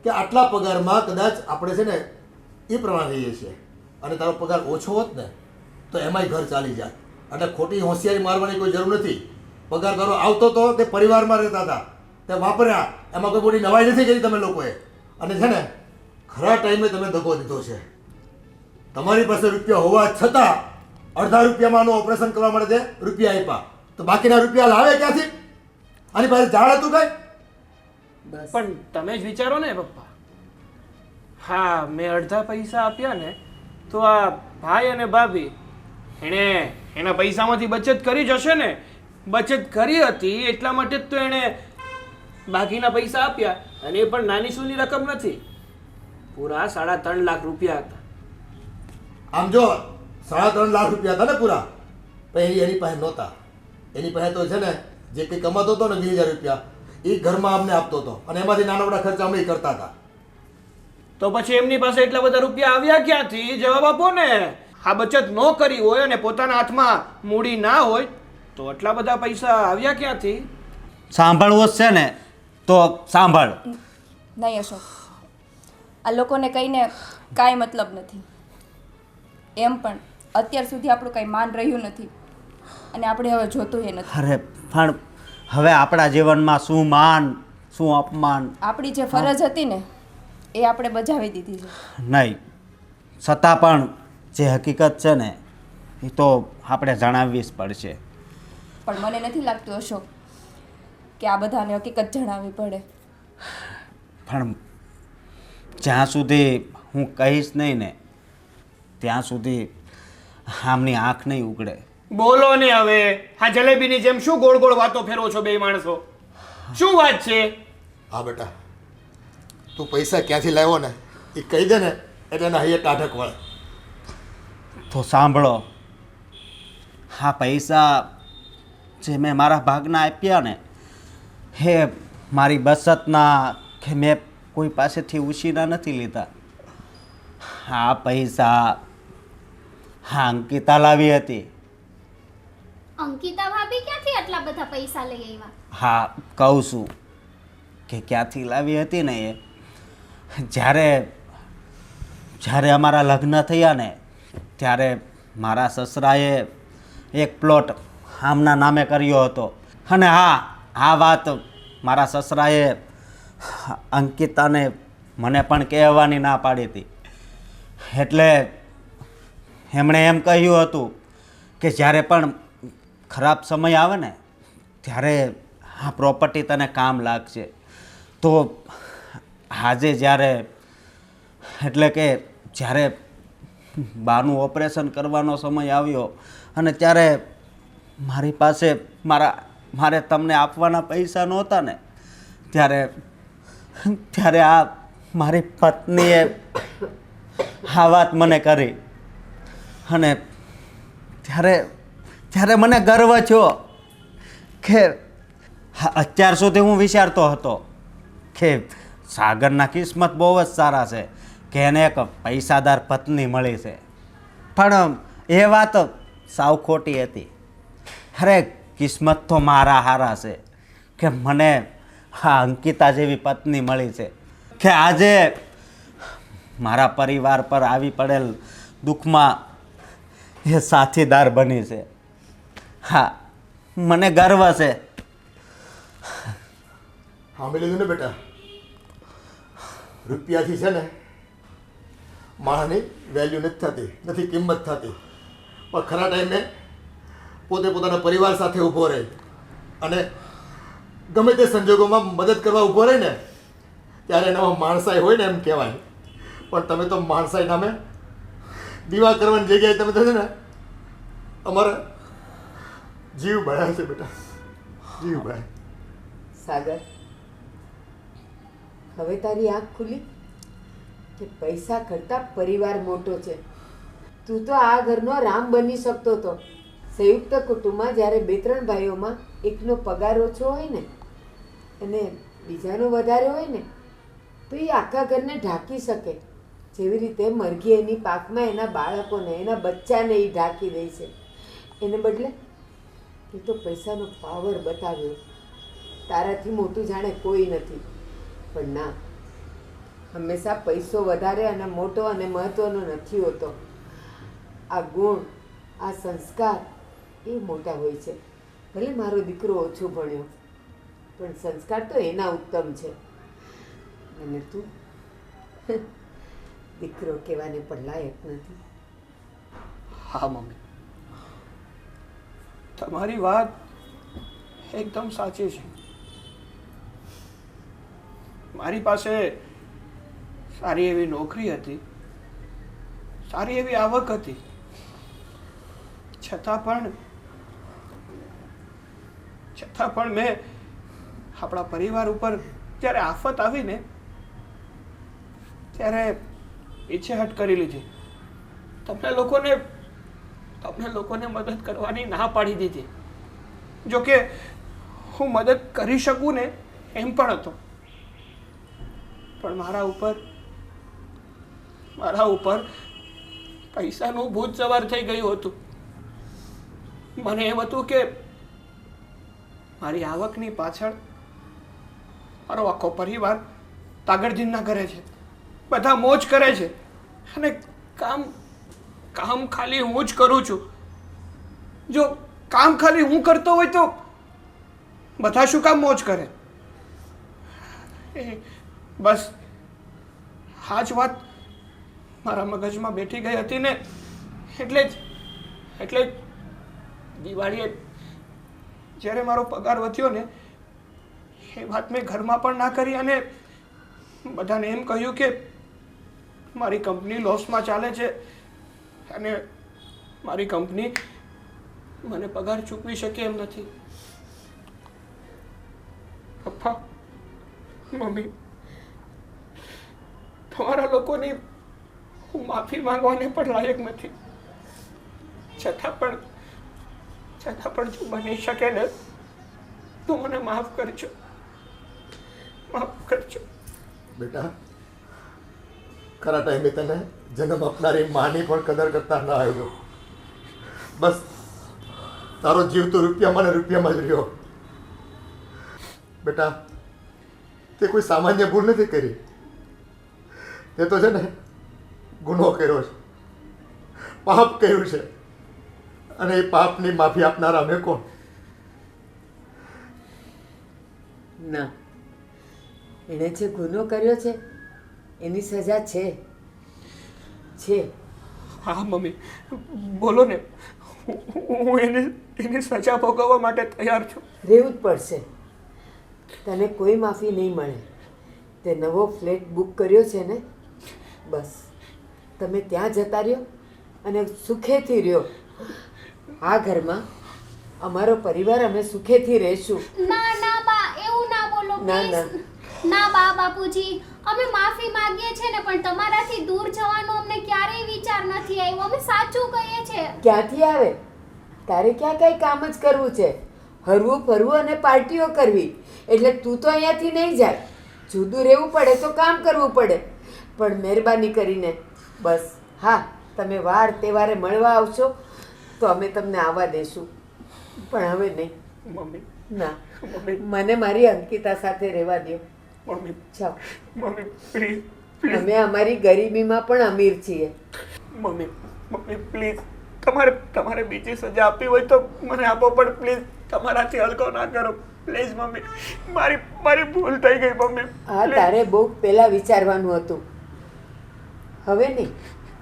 કે આટલા પગારમાં કદાચ આપણે છે ને એ પ્રમાણે રહીએ છીએ, અને તારો પગાર ઓછો હોત ને તો એમાંય ઘર ચાલી જાય. એટલે ખોટી હોશિયારી મારવાની કોઈ જરૂર નથી. પગાર તારો આવતો તો તે પરિવારમાં રહેતા હતા, તે વાપર્યા, એમાં કોઈ મોટી નવાઈ નથી કરી તમે લોકોએ. અને છે ને ખરા ટાઈમે તમે દગો દીધો છે. તમારી પાસે રૂપિયા હોવા છતાં અડધા રૂપિયામાં આનું ઓપરેશન કરવા માટે તે રૂપિયા આપ્યા, તો બાકીના રૂપિયા લાવે ક્યાંથી? આની પાસે જાણ હતું કઈ? બસ પણ તમે જ વિચારો ને પપ્પા. હા, મેં અડધા પૈસા આપ્યા ને તો આ ભાઈ અને ભાભી એણે એના પૈસામાંથી બચત કરી જ હશે ને. બચત કરી હતી એટલા માટે જ તો એણે બાકીના પૈસા આપ્યા, અને એ પણ નાની સૂની રકમ નથી. પૂરા 3.5 લાખ રૂપિયા હતા. આમ જો 3.5 લાખ રૂપિયા હતા ને પૂરા, પણ એની પાસે નહોતા. એની પાસે તો છે ને જે કંઈ કમાતો હતો ને 20,000 રૂપિયા એ ઘરમાં અમને આપતો હતો, અને એમાંથી નાના મોટા ખર્ચા અમે કરતા હતા. તો પછી એમની પાસે એટલા બધા રૂપિયા આવ્યા ક્યાંથી? જવાબ આપો ને. આ બચત ન કરી હોય અને પોતાના હાથમાં મૂડી ના હોય તો આટલા બધા પૈસા આવ્યા ક્યાંથી? સાંભળવું જ છે ને તો સાંભળ. નહીં અશોક, આ લોકોને કહીને કાંઈ મતલબ નથી. એમ પણ અત્યાર સુધી આપણું કાંઈ માન રહ્યું નથી, અને આપણે હવે જોતું એ નથી. અરે પણ હવે આપણા જીવનમાં શું માન, શું અપમાન, આપણી જે ફરજ હતી ને એ આપણે બજાવી દીધી છે. નહીં, છતાં પણ જે હકીકત છે ને એ તો આપણે જણાવવી જ પડશે. પણ મને નથી લાગતું અશોક કે આ બધાને હકીકત જણાવવી પડે. પણ જ્યાં સુધી હું કહીશ નહીં ને ત્યાં સુધી આમની આંખ નહીં ઉગડે. બોલો ને હવે, આ જલેબીની જેમ શું ગોળ ગોળ વાતો ફેરવો છો બે માણસો? શું વાત છે? હા બેટા, તું પૈસા ક્યાંથી લાવ્યો ને એ કહી દે ને એટલે એના હૈયે ટાઢક વળે. તો સાંભળો, હા પૈસા જે મેં મારા ભાગના આપ્યા ને હે મારી બચતના કે મેં કોઈ પાસેથી ઉછીના નથી લીધા. હા પૈસા હા અંકિતા લાવી હતી. અંકિતા ભાભી ક્યાંથી આટલા બધા પૈસા લઈ આવ્યા? હા કહું છું કે ક્યાંથી લાવી હતી ને એ જ્યારે અમારા લગ્ન થયા ને ત્યારે મારા સસરાએ એક પ્લોટ આમના નામે કર્યો હતો. અને હા આ વાત મારા સસરાએ અંકિતાને મને પણ કહેવાની ના પાડી હતી. એટલે એમણે એમ કહ્યું હતું કે જ્યારે પણ ખરાબ સમય આવે ને ત્યારે આ પ્રોપર્ટી તને કામ લાગશે. તો આજે જ્યારે બાનું ઓપરેશન કરવાનો સમય આવ્યો અને ત્યારે મારી પાસે મારે તમને આપવાના પૈસા નહોતા ને ત્યારે આ મારી પત્નીએ આ વાત મને કરી. અને ત્યારે મને ગર્વ થયો કે અત્યાર સુધી હું વિચારતો હતો કે સાગરના કિસ્મત બહુ જ સારા છે કે એને એક પૈસાદાર પત્ની મળી છે. પણ એ વાત સાવ ખોટી હતી. અરે કિસ્મત તો મારા હારા છે કે મને હા અંકિતા જેવી પત્ની મળી છે કે આજે મારા પરિવાર પર આવી પડેલ દુઃખમાં એ સાથીદાર બની છે. હા મને ગર્વ છે. સાંભળી લીધું ને બેટા, રૂપિયાથી છે ને માણસની વેલ્યુ નથી કિંમત થતી. પણ ખરા ટાઈમે પોતે પોતાના પરિવાર સાથે ઊભો રહે અને ગમે તે સંજોગોમાં મદદ કરવા ઊભો રહે ને ત્યારે એનામાં માણસાઈ હોય ને એમ કહેવાય. પણ તમે તો માણસાઈ નામે દીવા કરવાની જગ્યાએ તમે તો છે ને અમારા જીવ બળાય છે બેટા, જીવ બળાય. સાગર, હવે તારી આંખ ખુલી કે પૈસા કરતાં પરિવાર મોટો છે. તું તો આ ઘરનો રામ બની શકતો હતો. સંયુક્ત કુટુંબમાં જ્યારે 2-3 ભાઈઓમાં એકનો પગાર ઓછો હોય ને અને બીજાનો વધારે હોય ને તો એ આખા ઘરને ઢાંકી શકે. જેવી રીતે મરઘી એની પાકમાં એના બાળકોને એના બચ્ચાને એ ઢાંકી દે છે. એને બદલે એ તો પૈસાનો પાવર બતાવ્યો. તારાથી મોટું જાણે કોઈ નથી. પણ ના, હંમેશા પૈસો વધારે અને મોટો અને મહત્ત્વનો નથી હોતો. આ ગુણ, આ સંસ્કાર એ મોટા હોય છે. ભલે મારો દીકરો ઓછો ભણ્યો પણ સંસ્કાર તો એના ઉત્તમ છે. અને તું દીકરો કહેવાને પણ લાયક નથી. હા મમ્મી, તમારી વાત એકદમ સાચી છે. મારી પાસે સારી એવી નોકરી હતી, સારી એવી આવક હતી, છતાં પણ મેં આપણા પરિવાર ઉપર જ્યારે આફત આવી ને ત્યારે પીછેહટ કરી લીધી. તમને લોકોને મદદ કરવાની ના પાડી દીધી. જોકે હું મદદ કરી શકું ને એમ પણ હતો, પણ મારા ઉપર પૈસાનું ભૂત સવાર થઈ ગયું હતું. મને એમ હતું કે મારી આવકની પાછળ મારો આખો પરિવાર તાગડધીના કરે છે, બધા મોજ કરે છે અને કામ ખાલી હું જ કરું છું. જો કામ ખાલી હું કરતો હોય તો બધા શું કામ મોજ કરે? બસ આ જ વાત મારા મગજમાં બેઠી ગઈ હતી ને એટલે જ દિવાળીએ જ્યારે મારો પગાર વધ્યો ને એ વાત મેં ઘરમાં પણ ના કરી અને બધાને એમ કહ્યું કે મારી કંપની લોસમાં ચાલે છે અને મારી કંપની મને પગાર ચૂકવી શકે એમ નથી. પપ્પા, મમ્મી, તમારા લોકોની હું માફી માંગવાને પણ લાયક નથી. છતાં પણ જો બની શકે ને તો મને માફ કરજો. બેટા, ખરા ટાઈમે તને જન્મ આપનારી માની પણ કદર કરતા ના આવ્યો. બસ તારો જીવ તો રૂપિયામાં ને રૂપિયામાં જ રહ્યો. બેટા, તે કોઈ સામાન્ય ભૂલ નથી કરી. તે તો છે ને ગુનો કર્યો છે, પાપ કર્યું છે, અને એ પાપની માફી આપનારા અમે કોણ? ના, એણે જે ગુનો કર્યો છે એની સજા છે. હા મમ્મી, બોલો ને. હું એની સજા ભોગવવા માટે તૈયાર છું. રહેવું જ પડશે. તને કોઈ માફી નહીં મળે. તે નવો ફ્લેટ બુક કર્યો છે ને, બસ તમે ત્યાં જતા રહ્યો અને સુખેથી રહ્યો. આ ઘરમાં અમારો પરિવાર અમે સુખેથી રહીશું. ના ના બા, એવું ના બોલો ના, please. ના બા બાપુજી, અમે માફી માંગીએ છીએ ને, પણ તમારાથી દૂર જવાનો અમને ક્યારેય વિચાર નથી આવ્યો. અમે સાચું કહીએ છીએ. ક્યાંથી આવે? તારે ક્યાં કઈ કામ જ કરવું છે? હરવું ફરવું અને પાર્ટીઓ કરવી. એટલે તું તો અહીંયાથી નહીં જાય. જુદું રહેવું પડે તો કામ કરવું પડે. પણ મહેરબાની કરીને બસ, હા, તમે વાર તહેવારે મળવા આવશો તો અમે તમને આવવા દેશું, પણ હવે નહીં. મમ્મી, ના, મમ્મી, મને મારી અંકિતા સાથે રહેવા દો. મમ્મી, ચાલો, મમ્મી, પ્લીઝ. અમે અમારી ગરીબીમાં પણ અમીર છીએ. Mummy, please. તમારે બીજી સજા આપવી હોય તો મને આપો, પણ પ્લીઝ તમારાથી હલકો ના કરો. પ્લીઝ મમ્મી, મારી ભૂલ થઈ ગઈ મમ્મી. હા, તારે બહુ પહેલાં વિચારવાનું હતું. હવે નહીં,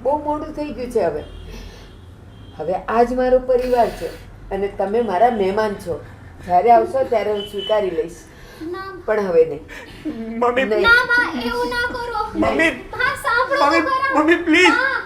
બહુ મોડું થઈ ગયું છે. હવે આ જ મારો પરિવાર છે અને તમે મારા મહેમાન છો. જ્યારે આવશો ત્યારે હું સ્વીકારી લઈશ, ના પણ હવે નહીં. મમ્મી, નહીં. ના બા, એવું ના કરો. મમ્મી, હા, સાંભળો તો ખરા. Mummy, please. હા.